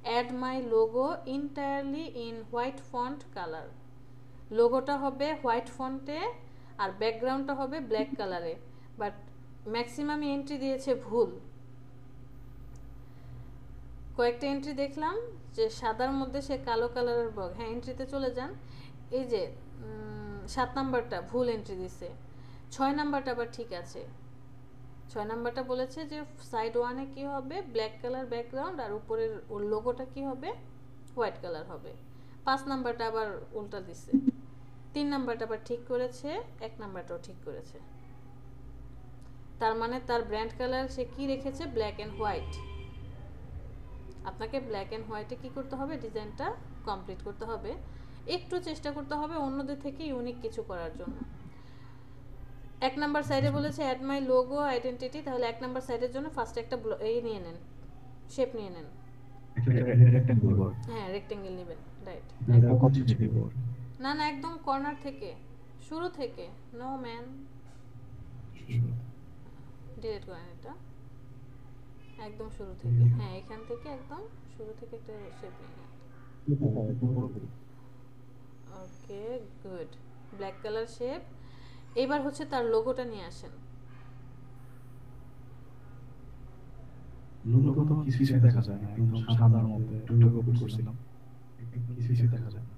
add my logo entirely in white font colour. লোগোটা হবে হোয়াইট ফন্টে আর ব্যাকগ্রাউন্ডটা হবে ব্ল্যাক কালারে, বাট ম্যাক্সিমাম এন্ট্রি দিয়েছে ভুল। কয়েকটা এন্ট্রি দেখলাম যে সাদার মধ্যে সে কালো কালারের বগ। হ্যাঁ, এন্ট্রিতে চলে যান। এই যে 7 নাম্বারটা ভুল এন্ট্রি দিছে, 6 নাম্বারটা আবার ঠিক আছে। 6 নাম্বারটা বলেছে যে সাইড 1 এ কি হবে? ব্ল্যাক কালার ব্যাকগ্রাউন্ড আর উপরের ওর লোগোটা কি হবে? হোয়াইট কালার হবে। 5 নাম্বারটা আবার উল্টা দিছে। 3 নাম্বারটা আবার ঠিক করেছে, 1 নাম্বারটাও ঠিক করেছে। তার মানে তার ব্র্যান্ড কালার সে কি রেখেছে? Black and white. আপনাকে ব্ল্যাক এন্ড হোয়াইটে কি করতে হবে? ডিজাইনটা কমপ্লিট করতে হবে। একটু চেষ্টা করতে হবে অন্যদের থেকে ইউনিক কিছু করার জন্য। 1 নাম্বার সাইডে বলেছে অ্যাড মাই লোগো আইডেন্টিটি, তাহলে 1 নাম্বার সাইডের জন্য ফার্স্ট একটা এই নিয়ে নেন, শেপ নিয়ে নেন। হ্যাঁ, রেক্টেঙ্গেল নেবেন, রাইট। না না, একদম কর্নার থেকে, শুরু থেকে। নো ম্যান, ডিলিট করেন এটা, একদম শুরু থেকে। হ্যাঁ, এখান থেকে একদম শুরু থেকে একটা শেপ নিয়ে নেন। ওকে, গুড। Black colour shape. এবার হচ্ছে তার লোগোটা নিয়ে আসেন। লোগো তো কিছুই দেখা যায় না, একদম সাদার মধ্যে টুকটুক করছিলাম, কিছুই দেখা যায় না।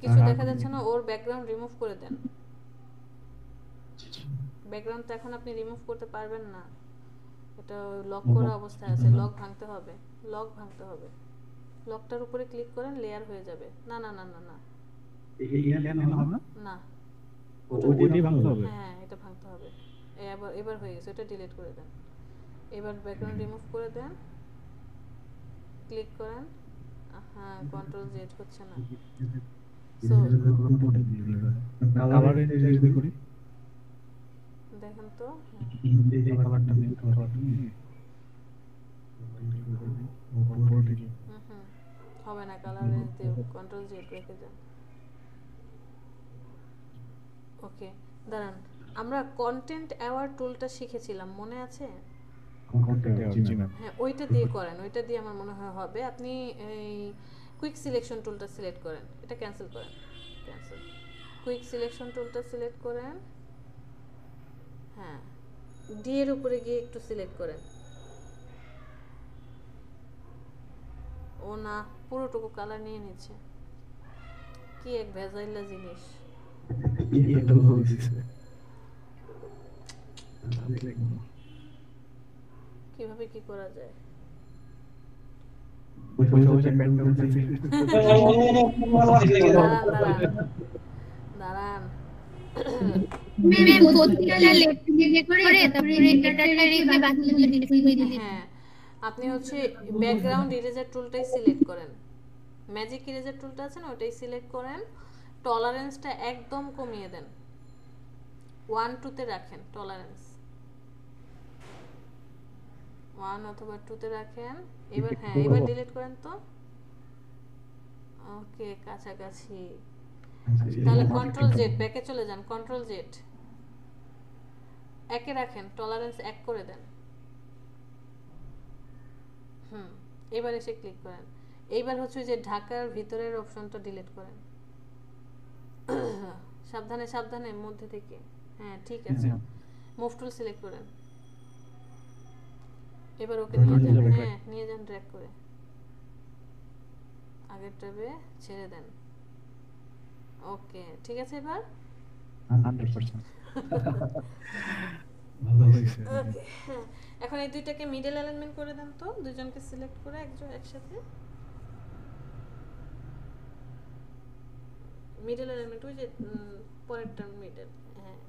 কিছু দেখা যাচ্ছে না? ওর ব্যাকগ্রাউন্ড রিমুভ করে দেন। ব্যাকগ্রাউন্ড তো এখন আপনি রিমুভ করতে পারবেন না, এটা লক করা অবস্থায় আছে। লক ভাঙতে হবে, লক ভাঙতে হবে। লকটার উপরে ক্লিক করেন, লেয়ার হয়ে যাবে। না না না না না, না, ওইটাই ভাঙতে হবে। হ্যাঁ, এটা ভাঙতে হবে। এবার হয়ে গেছে, এটা ডিলিট করে দেন। এবার ব্যাকগ্রাউন্ড রিমুভ করে দেন, ক্লিক করেন। হ্যাঁ, কন্ট্রোল জেড হচ্ছে না। সো কালার রেঞ্জ করি, দেখেন তো। এই কালারটা নিয়ে কালারটা নিয়ে হবে না, কালার রেঞ্জ দিয়ে কন্ট্রোল জেড রেখে দেন। ওকে, দাঁড়ান, আমরা কন্টেন্ট অ্যাওয়ার টুলটা শিখেছিলাম, মনে আছে? হ্যাঁ, ওইটা দিয়ে করেন, ওইটা দিয়ে আমার মনে হয় হবে। আপনি এই কুইক সিলেকশন টুলটা সিলেক্ট করেন, এটা ক্যান্সেল করেন, ক্যান্সেল। কুইক সিলেকশন টুলটা সিলেক্ট করেন। হ্যাঁ, ডি এর উপরে গিয়ে একটু সিলেক্ট করেন। ও না, পুরোটুকু কালার নিয়ে নিচ্ছে। কি এক ভেজাইলা জিনিস। কিভাবে কি করা যায়? দাঁড়ান, হ্যাঁ, আপনি হচ্ছে ব্যাকগ্রাউন্ড ইরেজার টুলটাই সিলেক্ট করেন। ম্যাজিক ইরেজার টুলটা আছে না, ওটাই সিলেক্ট করেন। টলারেন্সটা একদম কমিয়ে দেন, 1 2 তে রাখেন। টলারেন্স 1 অথবা 2 তে রাখেন। এবার হ্যাঁ, এবার ডিলিট করেন তো। ওকে, কাছাকাছি। তাহলে কন্ট্রোল জেড, ব্যাকে চলে যান, কন্ট্রোল জেড। একে রাখেন, টলারেন্স 1 করে দেন। এবার এসে ক্লিক করেন। এইবার হচ্ছে যে ঢাকার ভিতরের অপশনটা ডিলিট করেন। সাবধানে সাবধানে, মধ্যে থেকে। হ্যাঁ, ঠিক আছে। মুভ টুল সিলেক্ট করেন। এবার ওকে নিয়ে যান। হ্যাঁ, নিয়ে যান ড্র্যাগ করে। আগের ট্যাবে ছেড়ে দেন। ওকে, ঠিক আছে। এবার 100% ভালো হয়েছে। ওকে, হ্যাঁ, এখন এই দুইটাকে মিডল অ্যালাইনমেন্ট করে দেন তো, দুইজনকে সিলেক্ট করে একসাথে মিডল অ্যালাইনমেন্ট, ওই যে পরেরটা মিডল। হ্যাঁ,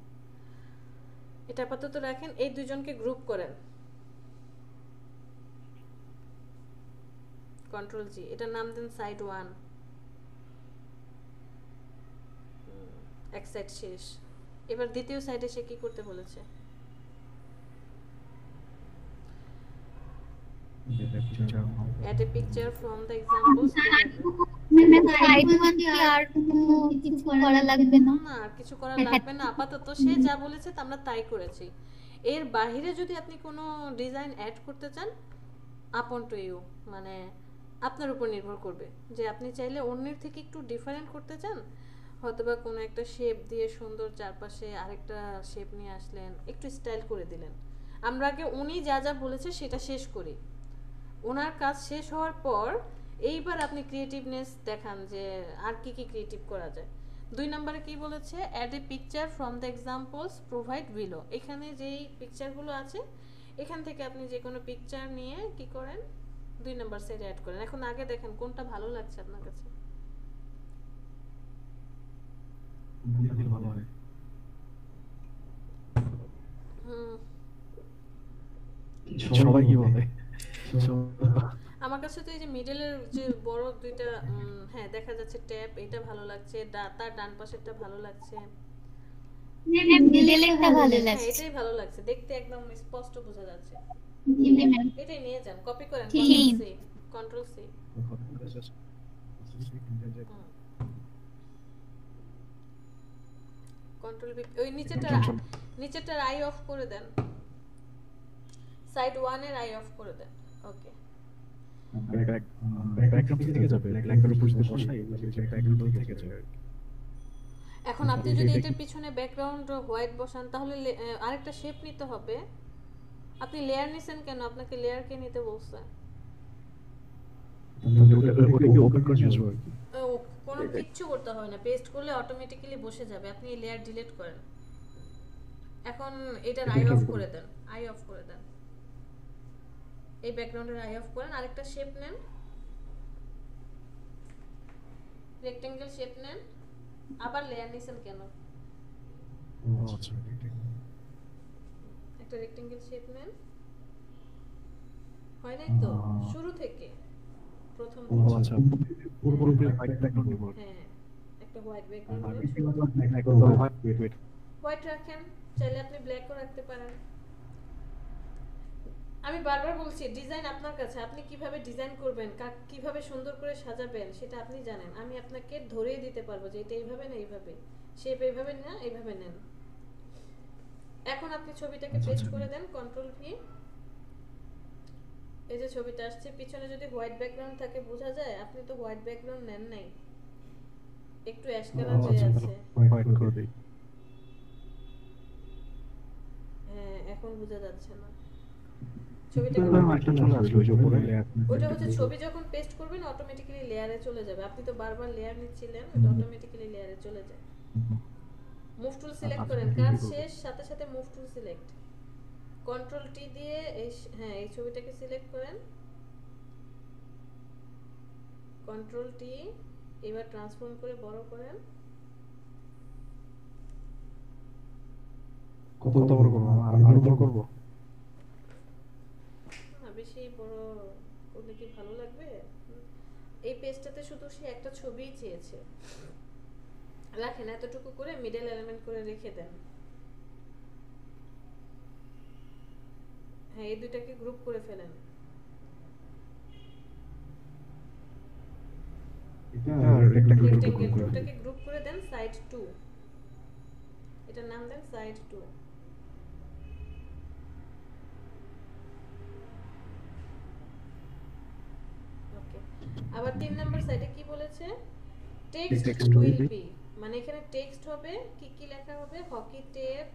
এটা আপাতত রাখেন। এই দুইজনকে গ্রুপ করেন। কন্ট্রোল জি, এটার নাম দেন সাইড 1। এক সাইড শেষ। এবার দ্বিতীয় সাইডে সে কি করতে বলেছে? Add a picture from the examples provided. Side one কি আর কোনো কিছু করা লাগবে না? না, আর কিছু করা লাগবে না, আপাতত সে যা বলেছে তা আমরা তাই করেছি। এর বাইরে যদি আপনি কোনো ডিজাইন অ্যাড করতে চান, আপন টু ইউ, মানে আপনার উপর নির্ভর করবে যে আপনি চাইলে অন্যের থেকে একটু ডিফারেন্ট করতে চান, হয়তোবা কোনো একটা শেপ দিয়ে সুন্দর চারপাশে আরেকটা শেপ নিয়ে আসলেন, একটু স্টাইল করে দিলেন। আমরা আগে উনি যা যা বলেছে সেটা শেষ করি, ওনার কাজ শেষ হওয়ার পর এইবার আপনি ক্রিয়েটিভনেস দেখান যে আর কি কি ক্রিয়েটিভ করা যায়। 2 নম্বরে কি বলেছে? Add a picture from the examples provide below. এখানে যেই পিকচারগুলো আছে এখান থেকে আপনি যে কোনো পিকচার নিয়ে কি করেন, 2 নম্বর সাইডে অ্যাড করেন। এখন আগে দেখেন কোনটা ভালো লাগছে আপনার কাছে। ভালো হয়। সবাই কি বলে? আমার কাছে তো এই যে মিডলের যে বড় দুইটা হ্যাঁ দেখা যাচ্ছে ট্যাব, এটা ভালো লাগছে, তার ডান পাশেরটা ভালো লাগছে, মিডলেরটা ভালো হ্যাঁ লাগছে। এটাই ভালো লাগছে, দেখতে একদম স্পষ্ট বোঝা যাচ্ছে। জি ম্যাম। এটাই নিয়ে যান, কপি করেন, ঠিক। Control C. Control V. ওই নিচেরটার আই অফ করে দেন, সাইড 1 এর আই অফ করে দেন। ওকে, ব্যাকগ্রাউন্ড থেকে যাবে, ব্ল্যাকের উপর যদি বসাই ব্যাকগ্রাউন্ড থেকে যাবে। এখন আপনি যদি এটার পিছনে ব্যাকগ্রাউন্ড হোয়াইট বসান তাহলে আরেকটা শেপ নিতে হবে। আপনি লেয়ার নিছেন কেন? আপনাকে লেয়ার কে নিতে বলছে? ওটা কি ওপেন করে আসবে? কোনো কিচ্ছু করতে হবে না, পেস্ট করলে অটোমেটিক্যালি বসে যাবে। আপনি এই লেয়ার ডিলিট করেন। এখন এটার আই অফ করে দেন, আই অফ করে দেন, এই ব্যাকগ্রাউন্ডের আই অফ করেন। আরেকটা শেপ নেন, রেক্টেঙ্গেল শেপ নেন। আবার লেয়ার নিছেন কেন? আচ্ছা, একটা রেক্টেঙ্গেল শেপ নেন। হয় নাই তো? শুরু থেকে প্রথম আচ্ছা, পুরোপুরি হোয়াইট ব্যাকগ্রাউন্ড নিব। হ্যাঁ, একটা হোয়াইট ব্যাকগ্রাউন্ড নেন। হোয়াইট রাখেন, চাইলে আপনি ব্ল্যাকও রাখতে পারেন। আমি বারবার বলছি ডিজাইন আপনার কাছে, আপনি কিভাবে ডিজাইন করবেন, কিভাবে সুন্দর করে সাজাবেন সেটা আপনি জানেন। আমি আপনাকে ধরেই দিতে পারবো যে এটা এইভাবে না এইভাবে, শেপ এইভাবে না এইভাবে নেন। এখন আপনি ছবিটাকে পেস্ট করে দেন, কন্ট্রোল ভি। এই যে ছবিটা আসছে, পিছনে যদি হোয়াইট ব্যাকগ্রাউন্ড থাকে বোঝা যায়। আপনি তো হোয়াইট ব্যাকগ্রাউন্ড নেন নাই, একটু অ্যাশ কালার হয়ে আছে। হোয়াইট করে দেই। হ্যাঁ, এখন বোঝা যাচ্ছে না ছবিটা। ওটা হচ্ছে ছবি যখন পেস্ট করবেন অটোমেটিক্যালি লেয়ারে চলে যাবে। আপনি তো বারবার লেয়ার নিচ্ছিলেন, ওটা অটোমেটিক্যালি লেয়ারে চলে যায়। মুভ টুল সিলেক্ট করেন, কাজ শেষ সাথে সাথে move tool select, control T দিয়ে হ্যাঁ এই ছবিটাকে সিলেক্ট করেন, কন্ট্রোল টি। এবার ট্রান্সফর্ম করে বড় করেন। কত বড় করব? আর বড় করব? না, বেশি বড় করলে কি ভালো লাগবে? এই পেজটাতে শুধু সে একটা ছবিই চেয়েছে, রাখেন এতটুকু করে মিডল এলিমেন্ট করে রেখে দেন। হ্যাঁ, এই দুইটাকে গ্রুপ করে ফেলেন। রেক্টেঙ্গেলটাকে গ্রুপ করে দেন সাইড 2, এটার নাম দেন সাইড 2। ওকে, আবার 3 নাম্বার সাইডে কি বলেছে? টেক্সট উইল বি, মানে এখানে টেক্সট হবে। কি কি লেখা হবে? হকি টেপ,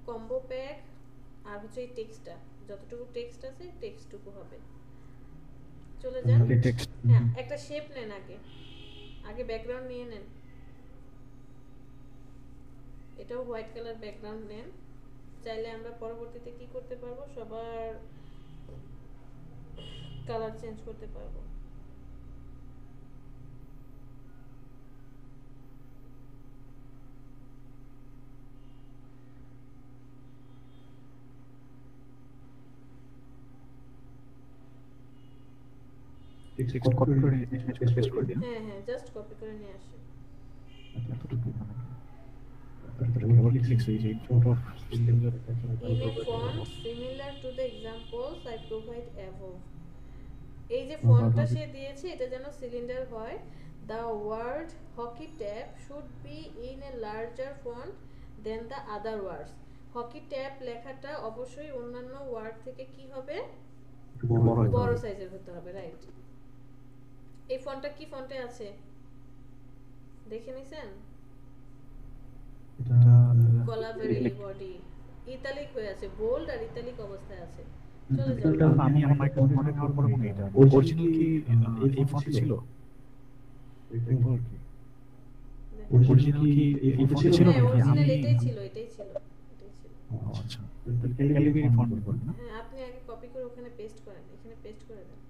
কম্বো প্যাক, আর হচ্ছে এই টেক্সটটা, যতটুকু টেক্সট আছে টেক্সটটুকু হবে। চলে যান। হ্যাঁ, একটা শেপ নেন, আগে ব্যাকগ্রাউন্ড নিয়ে নেন। এটাও হোয়াইট কালার ব্যাকগ্রাউন্ড নেন। চাইলে আমরা পরবর্তীতে কি করতে পারবো, সবার কালার চেঞ্জ করতে পারবো। টেক্সট কপি করে পেস্ট করে দিই হ্যাঁ হ্যাঁ জাস্ট কপি করে নিয়ে আসেন এতটুকু তারপরে আবার কি লিখছি যে photo cylinder in a font similar to the examples I provide above এই যে ফন্টটা সে দিয়েছে এটা যেন সিলিন্ডার হয় the word hockey tap should be in a larger font than the other words hockey tap লেখাটা অবশ্যই অন্যান্য ওয়ার্ড থেকে কি হবে বড় সাইজের হতে হবে রাইট এই ফন্টটা কি ফন্টে আছে দেখে নিছেন কলাভেরি বডি ইতালিক হয়ে আছে বোল্ড আর ইতালিক অবস্থায় আছে চলে যাও আমি আমার মাইক্রোফোনে কার পরে মনে এটা অরিজিনাল কি এই ফন্ট ছিল অরিজিনাল কি এই ফন্ট ছিল নাকি অরিজিনাল এটাই ছিল আচ্ছা ক্যালিগ্রাফি ফন্ট বলবেন না হ্যাঁ আপনি আগে কপি করে ওখানে পেস্ট করেন এখানে পেস্ট করে দেন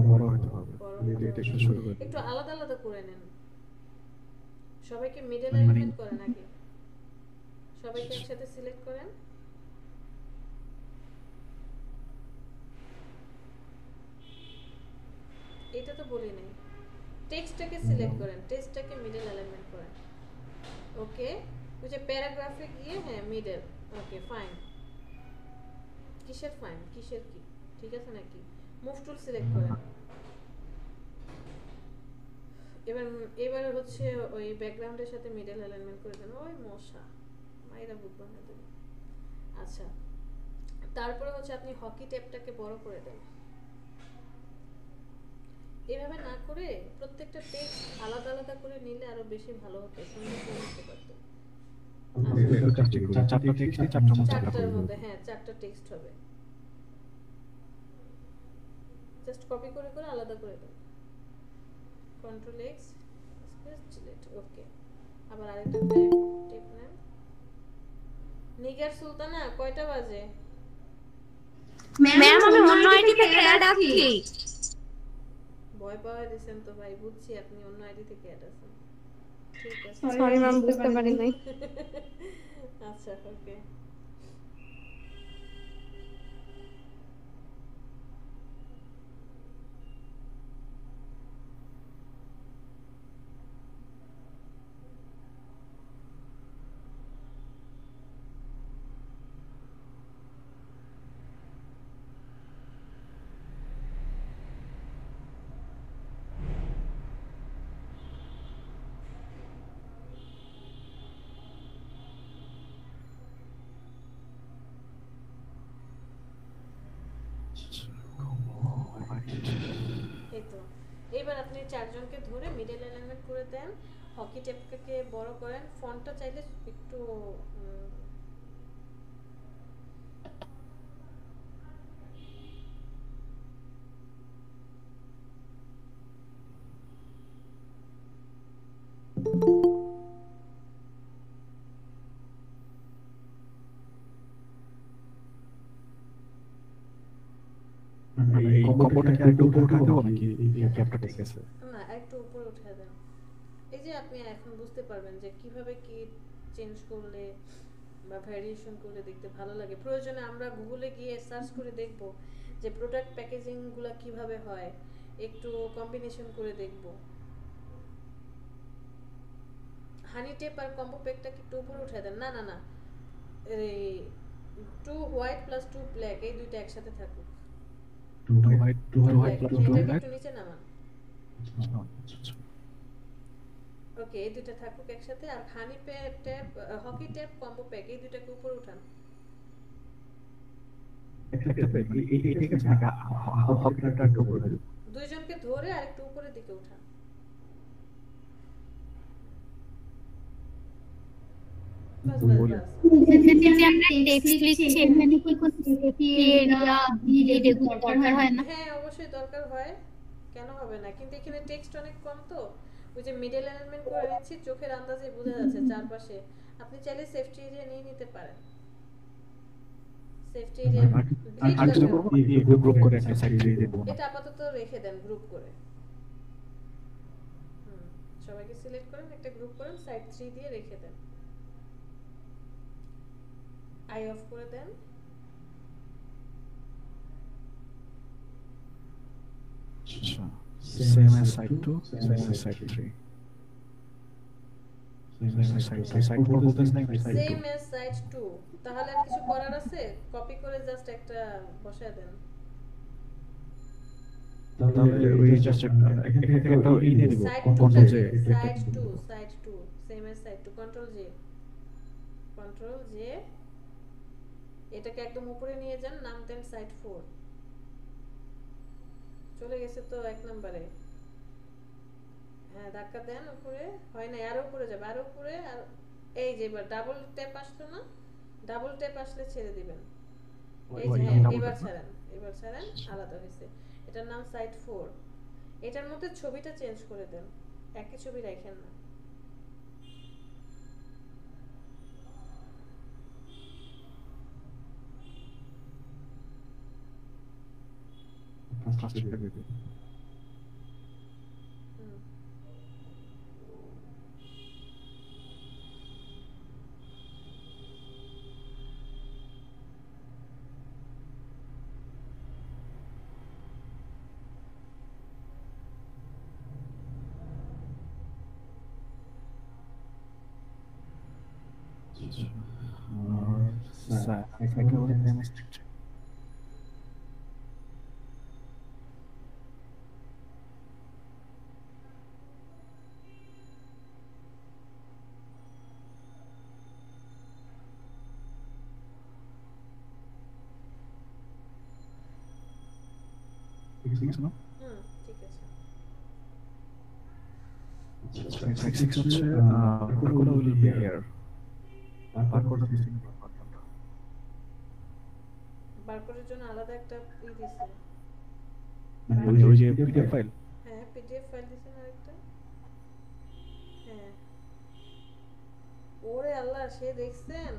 বড় হতে হবে এটা একটু ছোট করে একটু আলাদা আলাদা করে নেন সবাইকে মিডল অ্যালাইনমেন্ট করেন আগে সবাইকে একসাথে সিলেক্ট করেন এটা তো বলি নাই টেক্সটটাকে সিলেক্ট করেন টেক্সটটাকে মিডল অ্যালাইনমেন্ট করেন ওকে ওই যে প্যারাগ্রাফে গিয়ে হ্যাঁ মিডল ওকে ফাইন কিসের ফাইন কিসের কি ঠিক আছে নাকি মুভ টুল সিলেক্ট করেন এবার হচ্ছে ওই ব্যাকগ্রাউন্ডের সাথে মিডল অ্যালাইনমেন্ট করে দেন ওই মশা মাইরা বুঝবো না তুমি আচ্ছা তারপরে হচ্ছে আপনি হকি ট্যাবটাকে বড় করে দেন এভাবে না করে প্রত্যেকটা টেক্সট আলাদা আলাদা করে নিলে আরো বেশি ভালো হতো সুন্দর করে লিখতে পারতো চারটার মধ্যে হ্যাঁ চারটা টেক্সট হবে জাস্ট কপি করে করে আলাদা করে দাও কন্ট্রোল এক্স স্পেস ডিলিট ওকে আবার আরেকটা টেপ নেন নিগার সুলতানা কয়টা বাজে ম্যাম আমি অন্য আইডি থেকে অ্যাড আছি ভয় পাওয়া দিয়েছেন তো ভাই বুঝছি আপনি অন্য আইডি থেকে অ্যাড আছেন ঠিক আছে সরি ম্যাম বুঝতে পারি নাই আচ্ছা ওকে এবার আপনি চারজনকে ধরে মিডল অ্যালাইনমেন্ট করে দেন হকি টেপটাকে বড় করেন ফন্টটা চাইলে একটু এই কম্বোটাকে একটু উপরে উঠা দেবো নাকি এই ক্যাপটা ঠিক আছে না একটু উপরে উঠে দেন এই যে আপনি এখন বুঝতে পারবেন যে কিভাবে কি চেঞ্জ করলে বা ভ্যারিয়েশন করলে দেখতে ভালো লাগে প্রয়োজনে আমরা গুগলে গিয়ে সার্চ করে দেখব যে প্রোডাক্ট প্যাকেজিং গুলো কিভাবে হয় একটু কম্বিনেশন করে দেখব হানি টেপ আর কম্বো প্যাকটা কি একটু উপরে উঠে দেন না না না এই 2 হোয়াইট প্লাস 2 ব্ল্যাক এই দুইটা একসাথে থাকুক 2 হোয়াইট 2 হোয়াইট প্লাস 2 ব্ল্যাক একটু নিচে নামান ওকে এই দুইটা থাকুক একসাথে আর honey tap hockey tap combo pack এই দুইটাকে উপরে উঠান দুইজনকে ধরে আর একটু উপরের দিকে উঠান যদি আমরা টেক্সট লিখছি এখানে কি কোন এরিয়া ডিলিট দরকার হয় না হ্যাঁ অবশ্যই দরকার হয় কেন হবে না কিন্তু এখানে টেক্সট অনেক কম তো ওই যে মিডল অ্যালাইনমেন্ট করে নিচ্ছি চোখের আন্দাজে বোঝা যাচ্ছে চারপাশে আপনি চাইলে সেফটি এরিয়া নিয়ে নিতে পারেন সেফটি এরিয়া গ্রুপ করে একটা সাইড দিয়ে দেব এটা আপাতত রেখে দেন গ্রুপ করে সবাইকে সিলেক্ট করেন একটা গ্রুপ করেন সাইড 3 দিয়ে রেখে দেন আই অফ করে দেন আচ্ছা same as side 2 same as side 3 same as side 2 side 4 বলতেছেন নাকি side 2 সেম এজ সাইড 2 তাহলে আর কিছু করার আছে কপি করে জাস্ট একটা বসায় দেন তাহলে ওই জাস্ট একটা ই দিয়ে দিব side 2 control J side 2 same as side 2 control J এটাকে একদম উপরে নিয়ে যান নাম দেন সাইড 4 চলে গেছে তো এক নম্বরে হ্যাঁ ধাক্কা দেন উপরে হয় না আরো উপরে যাবে আরো উপরে আর এই যে এবার ডাবল ট্যাপ আসলো না ডাবল ট্যাপ আসলে ছেড়ে দিবেন এই যে হ্যাঁ এবার ছাড়েন আলাদা হয়েছে এটার নাম সাইড 4 এটার মধ্যে ছবিটা চেঞ্জ করে দেন একই ছবি রাখেন না ফার্স্ট এটা দিতে একেবারে ডোমেস্টিক ঠিক আছে না ঠিক আছে সাইড 6 হচ্ছে barcode will be here barcode missing বারকোডের জন্য আলাদা একটা ই দিছে মানে ওই যে পিডিএফ ফাইল হ্যাঁ পিডিএফ ফাইল দিছেন আরেকটা হ্যাঁ ওরে আল্লাহ সে দেখছেন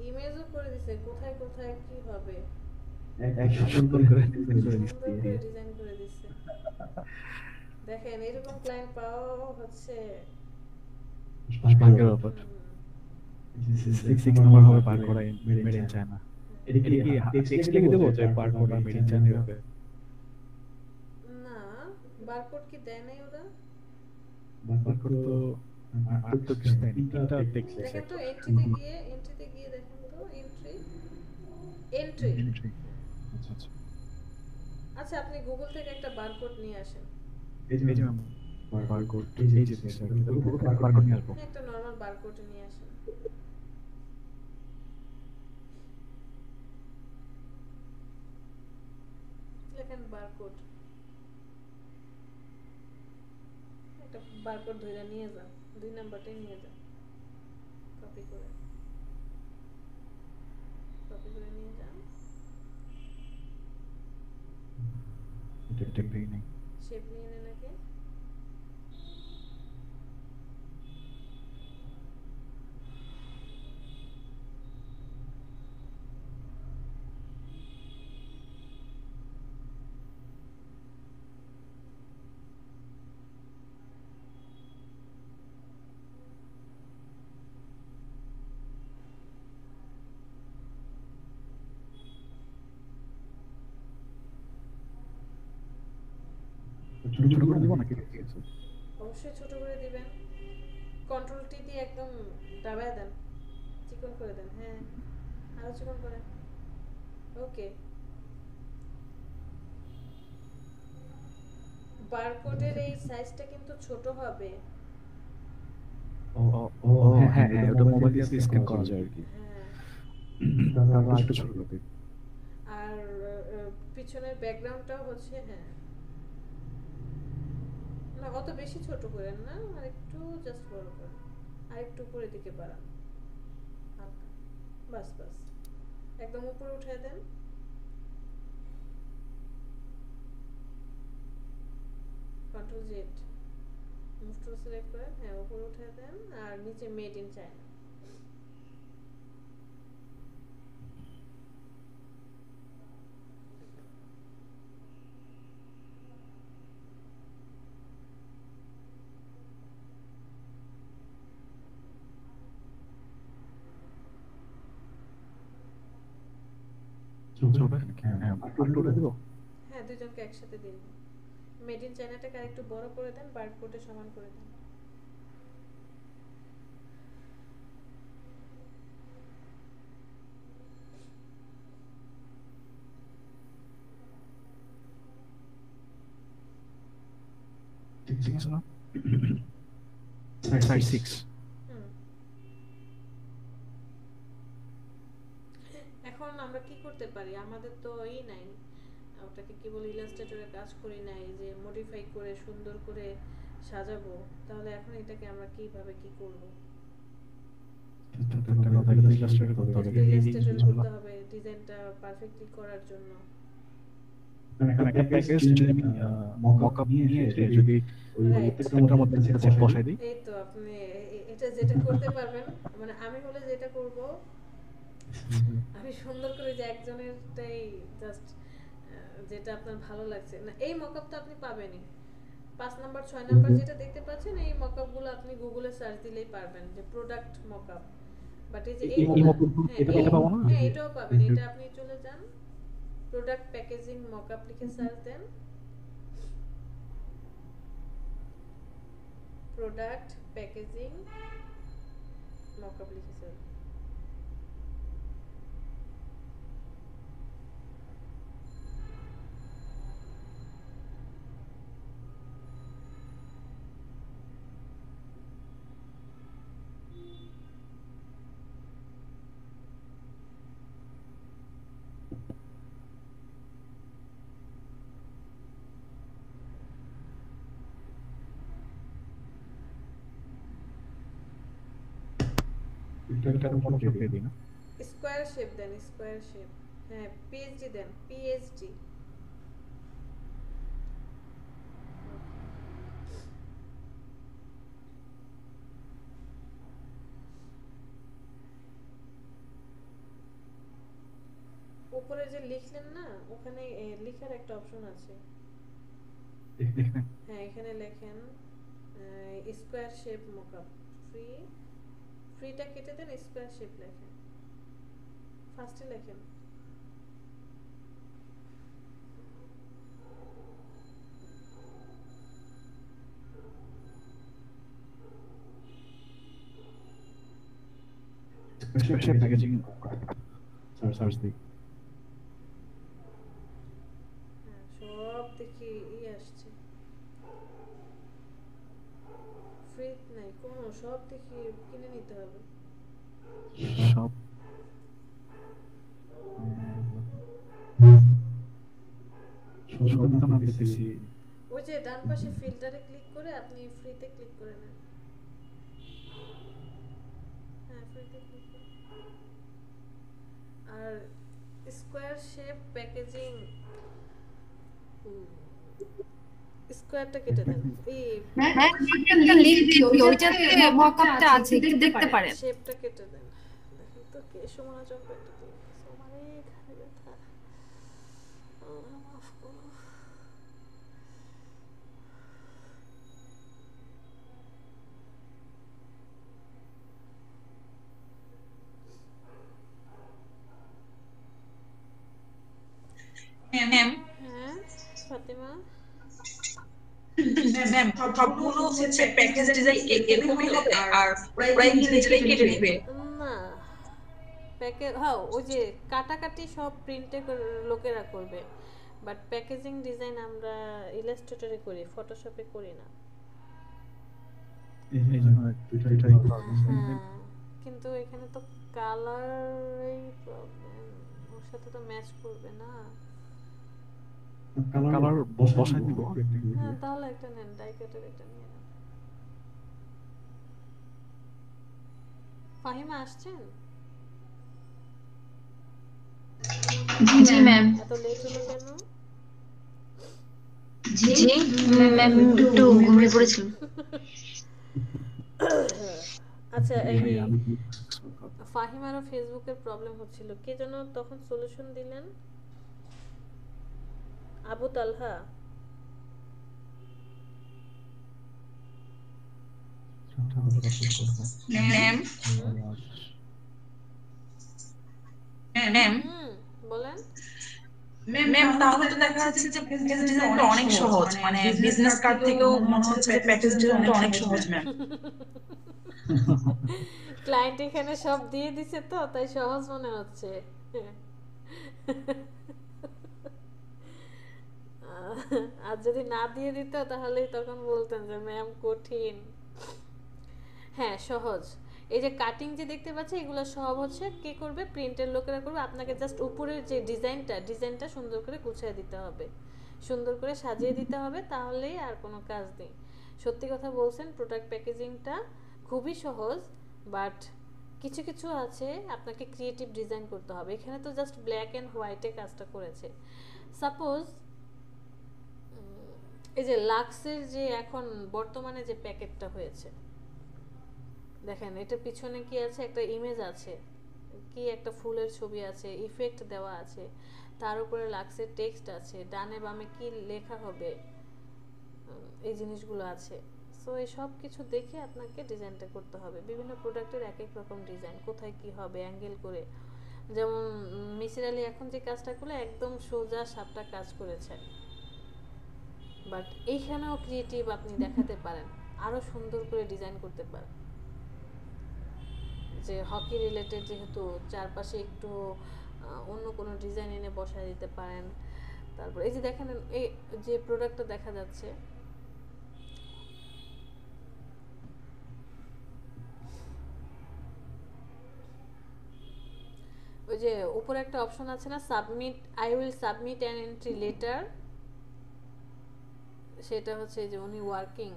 ইমেজও করে দিছে কোথায় কোথায় কি হবে একদম সুন্দর করে ডিজাইন করে দিচ্ছে ডিজাইন করে দিচ্ছে দেখেন এরকম ক্লায়েন্ট পাওয়া হচ্ছে ভাগ্যের ব্যাপার 6 নাম্বার হবে বারকোড মেড ইন চায়না এটা কি টেক্সট লিখে দেবো যে বারকোড আর মেড ইন চায়না হবে না বারকোড কি দেয় নাই ওরা বারকোড তো আর তো কিছু দেয় এটা টেক্সট দেখেন তো এন্ট্রিতে গিয়ে দেখেন তো এন্ট্রি আচ্ছা আচ্ছা আপনি গুগল থেকে একটা বারকোড নিয়ে আসেন এই যে বারকোড এই যে বারকোড নিয়ে আসবো একটা নরমাল বারকোড নিয়ে আসেন লেখেন বারকোড একটা বারকোড ধরে নিয়ে যান 2 নাম্বারটাই নিয়ে যান কপি করে নিয়ে যান এটা পেই নাই শেপ নিয়ে নেন আগে ছোট করে দিব নাকি ঠিক আছে অবশ্যই ছোট করে দিবেন কন্ট্রোল টি দিয়ে একদম দাবায় দেন চিকন করে দেন হ্যাঁ আরো চিকন করেন ওকে বারকোডের এই সাইজটা কিন্তু ছোট হবে হ্যাঁ ওটা মোবাইল দিয়ে স্ক্যান করা যায় আর কি তাহলে একটু ছোট করে আর পিছনের ব্যাকগ্রাউন্ডটাও হচ্ছে হ্যাঁ না অত বেশি ছোট করেন না আর একটু জাস্ট বড় করেন আর একটু উপরের দিকে বাড়ান হালকা বাস একদম উপরে উঠিয়ে দেন control Z move tool select করেন হ্যাঁ উপরে উঠিয়ে দেন আর নিচে মেড ইন চায়না চলবে হ্যাঁ আপলোড দেব হ্যাঁ দুইজনকে একসাথে দিন মেড ইন চায়নাটাকে আরেকটু বড় করে দেন, বারকোডে সমান করে দেন। ঠিক আছে না? Size 6. এখন আমরা কি করতে পারি? আমাদের তো নাই, ওটাকে কি বলে, ইলাস্ট্রেটরে কাজ করি নাই যে মডিফাই করে সুন্দর করে সাজাবো। তাহলে এখন এটাকে আমরা কিভাবে কি করব? ইলাস্ট্রেটর করতে হবে, ইলাস্ট্রেটর করতে হবে ডিজাইনটা পারফেক্টলি করার জন্য। এখানে একটা প্যাকেজ যদি আমি মকআপ নিয়ে যদি ওই প্রত্যেকটার মধ্যে সেট বসাই দিই, এই তো আপনি এটা যেটা করতে পারবেন, মানে আমি হলে যেটা করব, আমি সুন্দর করে যে একজনেরটাই জাস্ট যেটা আপনার ভালো লাগছে না, এই মকআপটা আপনি পাবেনই। 5 নাম্বার 6 নাম্বার যেটা দেখতে পাচ্ছেন, এই মকআপগুলো আপনি গুগলে সার্চ দিলেই পারবেন যে প্রোডাক্ট মকআপ। বাট এই যে এটা পাবো না, হ্যাঁ এটাও পাবেন। এটা আপনি চলে যান, প্রোডাক্ট প্যাকেজিং মকআপ লিখে সার্চ দেন, প্রোডাক্ট প্যাকেজিং মকআপ লিখে সার্চ। এটার উপর চেপে দিই না, স্কয়ার শেপ দেন, স্কয়ার শেপ, হ্যাঁ পিএইচডি দেন, পিএইচডি। উপরে যে লিখলেন না, ওখানে লেখার একটা অপশন আছে, হ্যাঁ এখানে লেখেন স্কয়ার শেপ মকআপ ফ্রি, ফ্রিটা কেটে দেন, স্কয়ার শেপ লেখেন, ফার্স্টে লেখেন। স্পেশাল প্যাকেজিং সার্চ দিই, সব দেখি আসছে, ফ্রি নাই কোনো, সব দেখি কিনে নিতে হবে। সব সব আমি দেখতেছি। ওই যে ডান পাশে ফিল্টারে ক্লিক করে আপনি ফ্রিতে ক্লিক করে নেন, হ্যাঁ ফ্রিতে ক্লিক করুন। আর স্কয়ার শেপ প্যাকেজিং স্কয়ারটা কেটে দেন, এই একটা লিংক দিও, ওইটাতে মকআপটা আছে, একটু দেখতে পারেন। শেপটা কেটে দেন। দেখেন তো কে সমালোচনা করতে দিই, সমানে ঘাড়ে ব্যথা, আল্লাহ মাফ করো। ম্যাম হ্যাঁ ফাতেমা, ম্যাম সবগুলো হচ্ছে প্যাকেজ ডিজাইন এরকমই হবে, আর ওরা নিজেরাই কেটে নেবে? না হ্যাঁ ওই যে কাটাকাটি সব প্রিন্টে লোকেরা করবে, বাট প্যাকেজিং ডিজাইন আমরা ইলাস্ট্রেটরে করি, ফটোশপে করি না। কিন্তু এখানে তো কালারই প্রবলেম, ওর সাথে তো ম্যাচ করবে না। কালার বসাই দিব, হ্যাঁ তাহলে একটা নেন, ডাইকাটের একটা নিয়ে নেন। ফাহিমা আসছেন? জি ম্যাম। এত লেট হলো কেন? জি ম্যাম একটু ঘুমিয়ে পড়েছিলাম। আচ্ছা এই ফাহিমারও ফেসবুকের প্রবলেম হচ্ছিল, কে যেন তখন সলিউশন দিলেন? আবু তালহা। ম্যাম ম্যাম বলেন। ম্যাম তাহলে তো দেখা যাচ্ছে যে প্যাকেজ ডিজাইনটা অনেক সহজ, মানে বিজনেস কার্ড থেকেও মনে হচ্ছে যে প্যাকেজ ডিজাইনটা অনেক সহজ ম্যাম। ক্লায়েন্ট এখানে সব দিয়ে দিছে তো তাই সহজ মনে হচ্ছে। আর যদি না দিয়ে দিত তাহলে তখন বলতেন যে ম্যাম কঠিন। হ্যাঁ সহজ। এই যে কাটিং যে দেখতে পাচ্ছি এগুলো সব হচ্ছে কে করবে, প্রিন্টের লোকেরা করবে। আপনাকে জাস্ট উপরের যে ডিজাইনটা সুন্দর করে গুছিয়ে দিতে হবে, সুন্দর করে সাজিয়ে দিতে হবে, তাহলেই আর কোনো কাজ নেই। সত্যি কথা বলছেন, প্রোডাক্ট প্যাকেজিংটা খুবই সহজ, বাট কিছু কিছু আছে আপনাকে ক্রিয়েটিভ ডিজাইন করতে হবে। এখানে তো জাস্ট ব্ল্যাক অ্যান্ড হোয়াইটে কাজটা করেছে। সাপোজ এই যে লাক্সের যে এখন বর্তমানে যে প্যাকেটটা হয়েছে, দেখেন এটার পিছনে কি আছে, একটা ইমেজ আছে, কি একটা ফুলের ছবি আছে, ইফেক্ট দেওয়া আছে, তার উপরে লাক্সের টেক্সট আছে, ডানে বামে কি লেখা হবে, এই জিনিসগুলো আছে। সো এই সব কিছু দেখে আপনাকে ডিজাইনটা করতে হবে। বিভিন্ন প্রোডাক্টের এক এক রকম ডিজাইন, কোথায় কি হবে অ্যাঙ্গেল করে। যেমন মিসির আলী এখন যে কাজটা করলে একদম সোজা সাপটা কাজ করেছে, বাট এইখানেও ক্রিয়েটিভ আপনি দেখাতে পারেন, আরও সুন্দর করে ডিজাইন করতে পারেন। যে হকি রিলেটেড যেহেতু চারপাশে একটু অন্য কোনো ডিজাইন এনে বসায় দিতে পারেন। তারপর এই যে দেখেন এই যে প্রোডাক্টটা দেখা যাচ্ছে, ওই যে উপরে একটা অপশন আছে না, submit, I will submit an entry letter, সেটা হচ্ছে যে উনি ওয়ার্কিং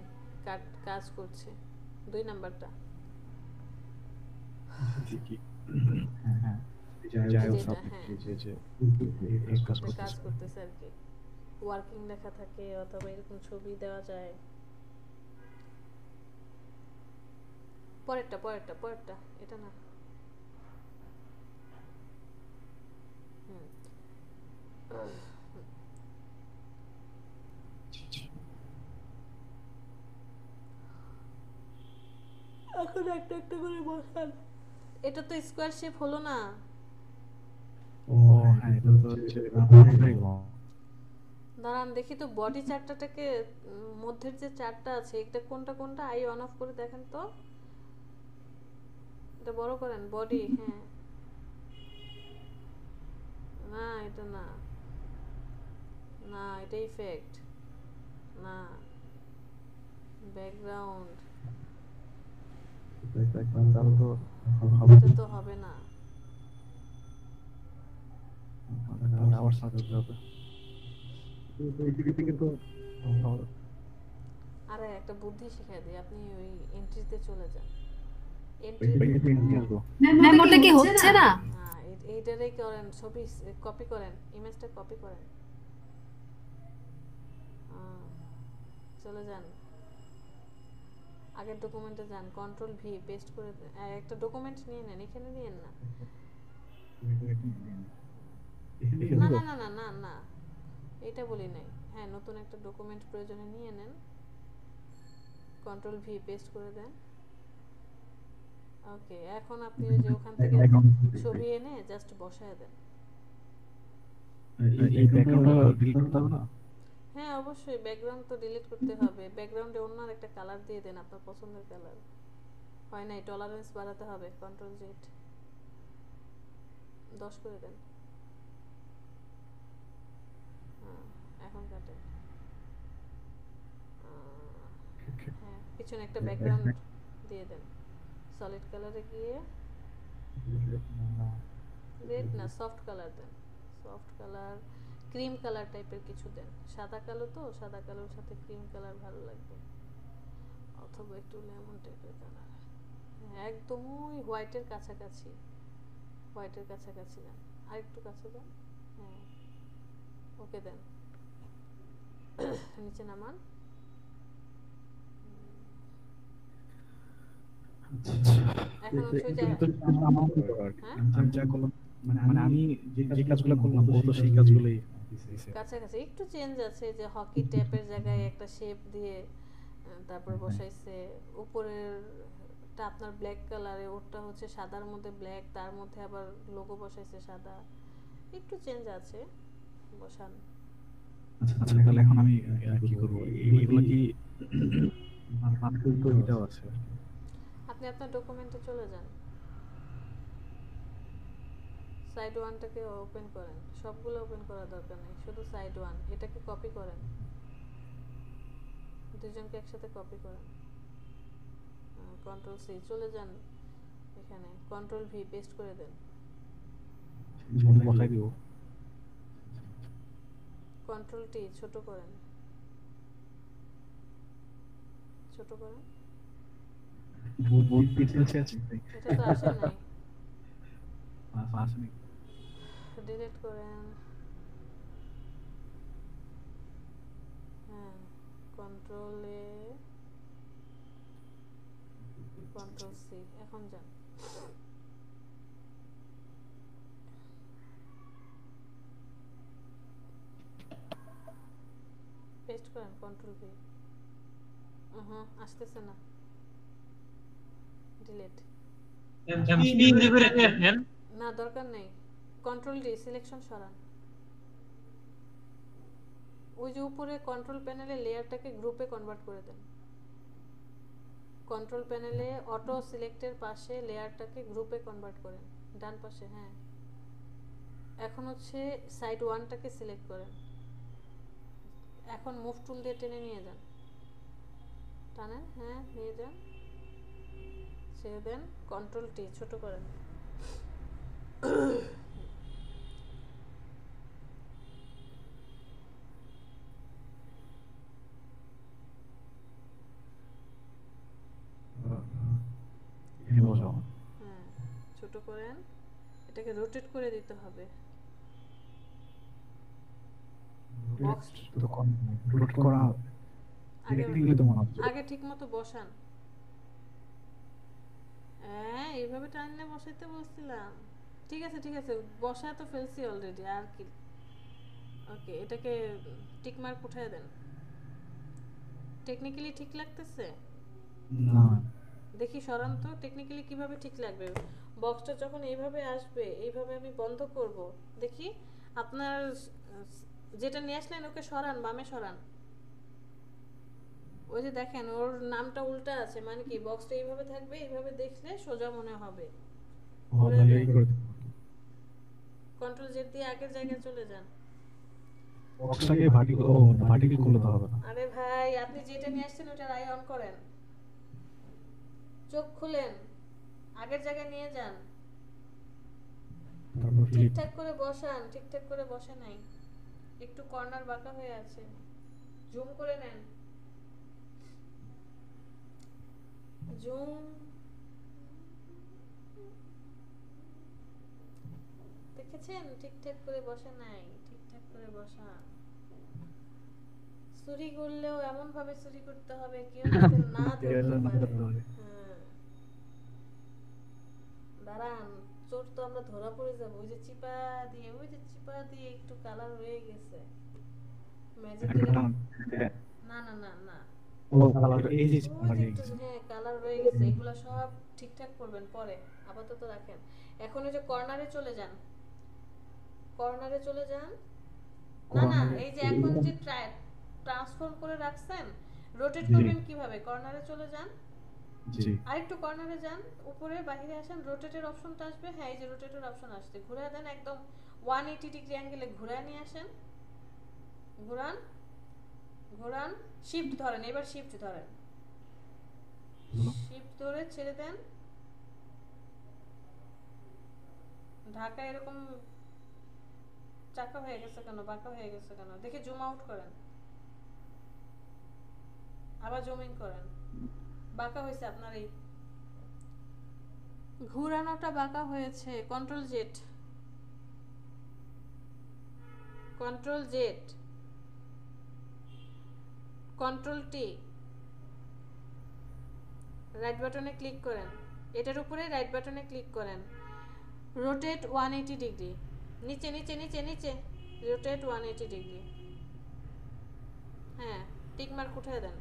কাজ করছে 2 নাম্বারটা। কাজ করতেছে আর কি, ওয়ার্কিং লেখা থাকে অথবা এরকম ছবি দেওয়া যায়। পরেরটা এটা না, এখন একটা একটা করে বসান। এটা তো স্কোয়ার শেপ হলো না। দাঁড়ান দেখি তো বডি চার্টটাকে, মধ্যের যে চার্টটা আছে এটা কোনটা কোনটা, আই অন অফ করে দেখেন তো। এটা বড় করেন, বডি, হ্যাঁ না এটা না, না এটা ইফেক্ট না, ব্যাকগ্রাউন্ড এটা তো হবে না। আরে একটা বুদ্ধি শিখিয়ে দিই, আপনি ওই এন্ট্রিতে চলে যান, ম্যাম ওটা কি হচ্ছে না? হ্যাঁ এইটারই করেন, ছবি কপি করেন, ইমেজটা কপি করেন, চলে যান আগের ডকুমেন্টে যান, কন্ট্রোল ভি পেস্ট করে একটা ডকুমেন্ট নিয়ে নেন, এখানে নিয়েন না, না না না না না না এটা বলি নাই। হ্যাঁ নতুন একটা ডকুমেন্ট প্রয়োজনে নিয়ে নেন, কন্ট্রোল ভি পেস্ট করে দেন। ওকে এখন আপনি ওই যে ওখান থেকে ছবি এনে জাস্ট বসায় দেন। এই ব্যাকগ্রাউন্ডটা ডিলিট করতে হবে না? হ্যাঁ অবশ্যই ব্যাকগ্রাউন্ড তো ডিলিট করতে হবে। ব্যাকগ্রাউন্ডে অন্য একটা কালার দিয়ে দেন, আপনার পছন্দের কালার। হয় নাই, টলারেন্স বাড়াতে হবে, কন্ট্রোল জেড 10 করে দেন। এখন কাটেন। হ্যাঁ পিছনে একটা ব্যাকগ্রাউন্ড দিয়ে দেন, সলিড কালারে গিয়ে রেড না সফট কালার দেন, সফট কালার ক্রিম কালার টাইপের কিছু দেন। সাদা কালো তো, সাদা কালোর সাথে ক্রিম কালার ভালো লাগবে, অথবা একটু লেমন টাইপের কালার। হ্যাঁ একদম ওই হোয়াইটের কাছাকাছি, হোয়াইটের কাছাকাছি দেন, আর একটু কাছে দেন। হ্যাঁ ওকে দেন, নিচে নামান। এখন হচ্ছে মানে আমি যে কাজগুলো করলাম ও তো সেই কাজগুলোই কাছাকাছি একটু চেঞ্জ আছে, যে হকি ট্যাপের জায়গায় একটা শেপ দিয়ে তারপর বসাইছে। উপরেরটা আপনার ব্ল্যাক কালারে, ওরটা হচ্ছে সাদার মধ্যে ব্ল্যাক, তার মধ্যে আবার লোগো বসাইছে সাদা, একটু চেঞ্জ আছে। বসান। আচ্ছা তাহলে এখন আমি কি করবো, এগুলো কি মার্কেট তো এটাও আছে? আপনি আপনার ডকুমেন্টে চলে যান, সাইড 1টাকে ওপেন করেন, সবগুলো ওপেন করার দরকার নেই, শুধু সাইড 1 এটাকে কপি করেন, দুজনকে একসাথে কপি করেন, কন্ট্রোল সি, চলে যান এখানে, কন্ট্রোল ভি পেস্ট করে দেন, বসাই দিব, কন্ট্রোল টি ছোট করেন, ছোট করেন, বহুত পিছিয়ে আছে এটা তো আসে নাই, আসেনি, ডিলিট করেন, হ্যাঁ কন্ট্রোল এ, কন্ট্রোল সি, এখন যান, পেস্ট করেন, কন্ট্রোল ভি, আসতেছে না, ডিলিট, না দরকার নেই, কন্ট্রোল ডি সিলেকশন সরান, ওই যে উপরে কন্ট্রোল প্যানেলে লেয়ারটাকে গ্রুপে কনভার্ট করে দেন, কন্ট্রোল প্যানেলে অটো সিলেক্টের পাশে লেয়ারটাকে গ্রুপে কনভার্ট করেন, ডান পাশে, হ্যাঁ এখন হচ্ছে সাইড 1টাকে সিলেক্ট করেন, এখন মুভ টুল দিয়ে টেনে নিয়ে যান, টানেন, হ্যাঁ নিয়ে যান, ছেড়ে দেন, কন্ট্রোল টি ছোট করেন, হ্যাঁ ছোট করেন, এটাকে রোটেট করে দিতে হবে, বক্স রোটেট করা আগে ঠিক মতো বসান, হ্যাঁ এইভাবে টানলে বসাইতে বলছিলাম, ঠিক আছে বসা তো ফেলছি অলরেডি, আর কি, ওকে এটাকে টিক মার্ক উঠায় দেন, টেকনিক্যালি ঠিক লাগতেছে না, দেখি সরান তো, টেকনিক্যালি কিভাবে ঠিক লাগবে, বক্সটা যখন এইভাবে আসবে, এইভাবে আমি বন্ধ করব, দেখি আপনার যেটা নিয়ে আসলেন ওকে সরান, বামে সরান, ওই যে দেখেন ওর নামটা উল্টা আছে, মানে কি বক্সটা এইভাবে থাকবে, এইভাবে দেখলে সোজা মনে হবে, কন্ট্রোল জেড দিয়ে আগের জায়গায় চলে যান, বক্সটাকে ভার্টিক্যাল করলে তো হবে না, আরে ভাই আপনি যেটা নিয়ে আসছেন ওটার আই অন করেন, চোখ খুলেন, আগের জায়গায় নিয়ে যান, ঠিকঠাক করে বসান, ঠিকঠাক করে বসে নাই, একটু কর্নার বাঁকা হয়ে আছে, জুম করে নেন, জুম, দেখেছেন ঠিকঠাক করে বসে নাই, ঠিকঠাক করে বসা, চুরি করলেও এমন ভাবে চুরি করতে হবে কেউ যাতে না ধরতে পারে, দাঁড়ান চোর তো আমরা ধরা পড়ে যাব, ওই যে চিপা দিয়ে একটু কালার হয়ে গেছে, ম্যাজিক না না না না, হ্যাঁ কালার হয়ে গেছে, এগুলো সব ঠিকঠাক করবেন পরে, আপাতত রাখেন, এখন ওই যে কর্নারে চলে যান, কর্নারে চলে যান, না না এই যে এখন যে ট্রান্সফর্ম করে রাখছেন, রোটেট করবেন কিভাবে, কর্নারে চলে যান, জি আরেকটু কর্নারে যান, উপরে বাইরে আসেন, রোটেটের অপশনটা আসবে, হ্যাঁ এই যে রোটেটের অপশন আসছে, ঘুরিয়ে দেন, একদম 180 ডিগ্রি অ্যাঙ্গেলে ঘুরিয়ে নিয়ে আসেন, ঘোরান, শিফট ধরেন, এবার শিফট ধরেন, শিফট ধরে ছেড়ে দেন, ঢাকা এরকম চাকা হয়ে গেছে কেন, বাঁকা হয়ে গেছে কেন, দেখে জুম আউট করেন, আবার জুম ইন করেন, বাঁকা হয়েছে আপনার এই ঘুরানোটা বাঁকা হয়েছে, control Z, control Z, control T, right বাটনে ক্লিক করেন, এটার উপরে রাইট বাটনে ক্লিক করেন, রোটেট 180 ডিগ্রি, নিচে নিচে নিচে নিচে, রোটেট 180 ডিগ্রি, হ্যাঁ টিক মার্ক উঠিয়ে দেন,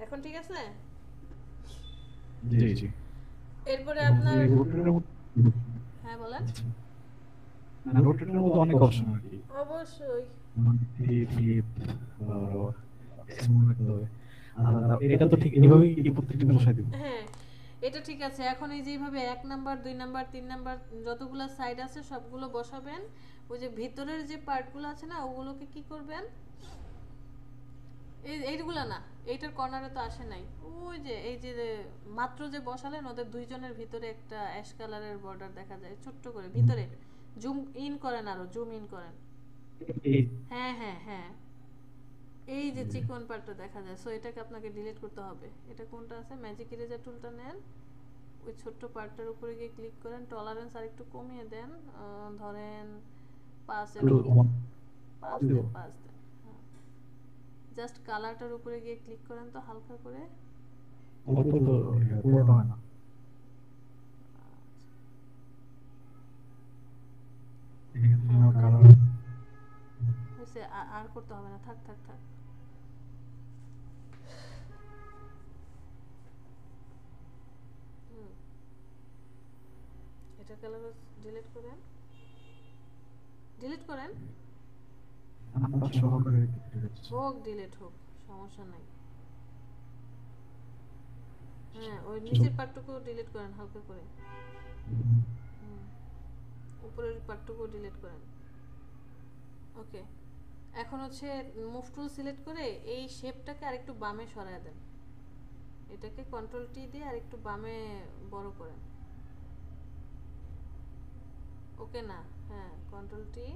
এখন ঠিক আছে, জি জি, এরপরে আপনার, হ্যাঁ বলেন, না রোটেটের মধ্যে অনেক অপশন আর কি, অবশ্যই মানে এটা তো ঠিক এইভাবেই কি প্রত্যেকটা বসাই দিব। হ্যাঁ এটা ঠিক আছে। এখন এই যে এইভাবে 1 নাম্বার 2 নাম্বার 3 নাম্বার যতগুলো সাইড আছে সবগুলো বসাবেন। ওই যে ভিতরের যে পার্টগুলো আছে না ওগুলোকে কি করবেন, এইগুলা না, এইটার কর্নারে তো আসে নাই, ওই যে এই যে মাত্র যে বসালেন ওদের দুইজনের ভিতরে একটা অ্যাশ কালারের বর্ডার দেখা যায় ছোট্ট করে ভিতরে। জুম ইন করেন, আরো জুম ইন করেন। হ্যাঁ হ্যাঁ হ্যাঁ এই যে চিকন পার্টটা দেখা যায়। সো এটাকে আপনাকে ডিলিট করতে হবে। এটা কোনটা আছে, ম্যাজিক ইরেজার টুলটা নেন, ওই ছোট্ট পার্টটার উপরে গিয়ে ক্লিক করেন, টলারেন্স আর একটু কমিয়ে দেন, ধরেন 5 দেন। জাস্ট কালারটার উপরে গিয়ে ক্লিক করেন তো হালকা করে। অত তো পুরোটা হয় না। এখানে আমার কালার হইছে, আর করতে হবে না, থাক থাক থাক। এটা কালার ডিলিট করেন, ডিলিট করেন, আমরা সহকারে হোক ডিলিট হোক, সমস্যা নাই। হ্যাঁ ওই নিচের পার্টটুকু ডিলিট করেন হালকা করে, উপরের পার্টটুকু ডিলিট করেন। ওকে, এখন হচ্ছে মুভ টুল সিলেক্ট করে এই শেপটাকে আরেকটু বামে সরায় দেন। এটাকে কন্ট্রোল টি দিয়ে আরেকটু বামে বড় করেন। ওকে না, হ্যাঁ কন্ট্রোল টি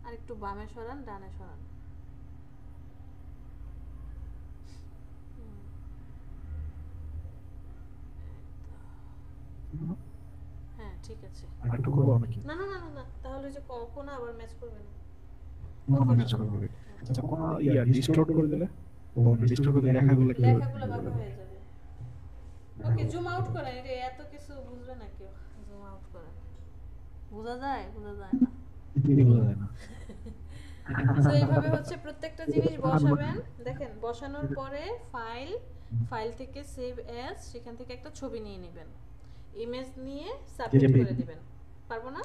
আরেকটু বামে সরান, ডানে সরান। হ্যাঁ ঠিক আছে। আরেকটু করব নাকি? না না না না, তাহলে যে কোনা আবার ম্যাচ করবে না। কোন ম্যাচ করবে? আচ্ছা কোন ডিস্টর্ট করে দিলে, ও ডিস্টর্ট করে লেখাগুলো কি বাবা হয়ে যাবে। ওকে জুম আউট করেন, এটা এত কিছু বুঝবে না কেউ। জুম আউট করেন, বোঝা যায় না, বোঝা যায় না। তো এইভাবে হচ্ছে প্রত্যেকটা জিনিস বসাবেন। দেখেন বসানোর পরে ফাইল থেকে সেভ অ্যাজ, সেখান থেকে একটা ছবি নিয়ে নেবেন, ইমেজ নিয়ে সাবমিট করে দিবেন। পারবো না?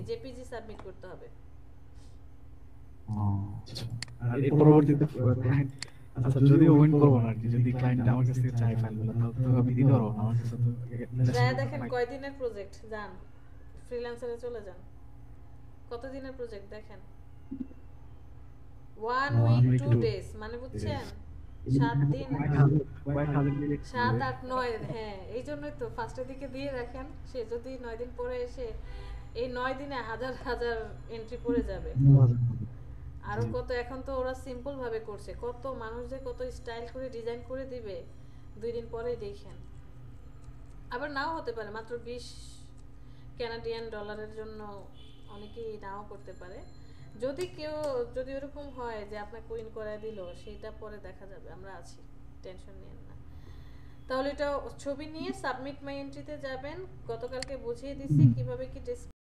জেপিজি সাবমিট করতে হবে। আর এর পরবর্তীতে আচ্ছা যদি ওয়েন করব না, যদি ক্লায়েন্ট আমার কাছে চাই ফাইলগুলো, তাহলে তো আমি দিতে পারবো না। আমার কাছে তো দেখেন কয়দিনের প্রজেক্ট, যান ফ্রিল্যান্সারে চলে যান। কত দিনের প্রজেক্ট দেখেন, 1 উইক 2 ডেজ, মানে বুঝছেন 7 দিন, 7 8 9। হ্যাঁ এই জন্যই তো ফার্স্টের দিকে দিয়ে রাখেন, সে যদি 9 দিন পরে এসে এই 9 দিনে হাজার হাজার এন্ট্রি পড়ে যাবে। আরো কত, এখন তো ওরা সিম্পল ভাবে করছে, কত মানুষ যে কত স্টাইল করে ডিজাইন করে দিবে 2 দিন পরেই দেখেন। আবার নাও হতে পারে, মাত্র 20 কানাডিয়ান ডলারের জন্য অনেকেই নাও করতে পারে। যদি ওরকম হয় যে আপনাকে উইন করায় দিল, সেটা পরে দেখা যাবে, আমরা আছি, টেনশন নিয়েন না। তাহলে এটা ছবি নিয়ে সাবমিট মাই এন্ট্রিতে যাবেন। গতকালকে বুঝিয়ে দিছি কিভাবে কি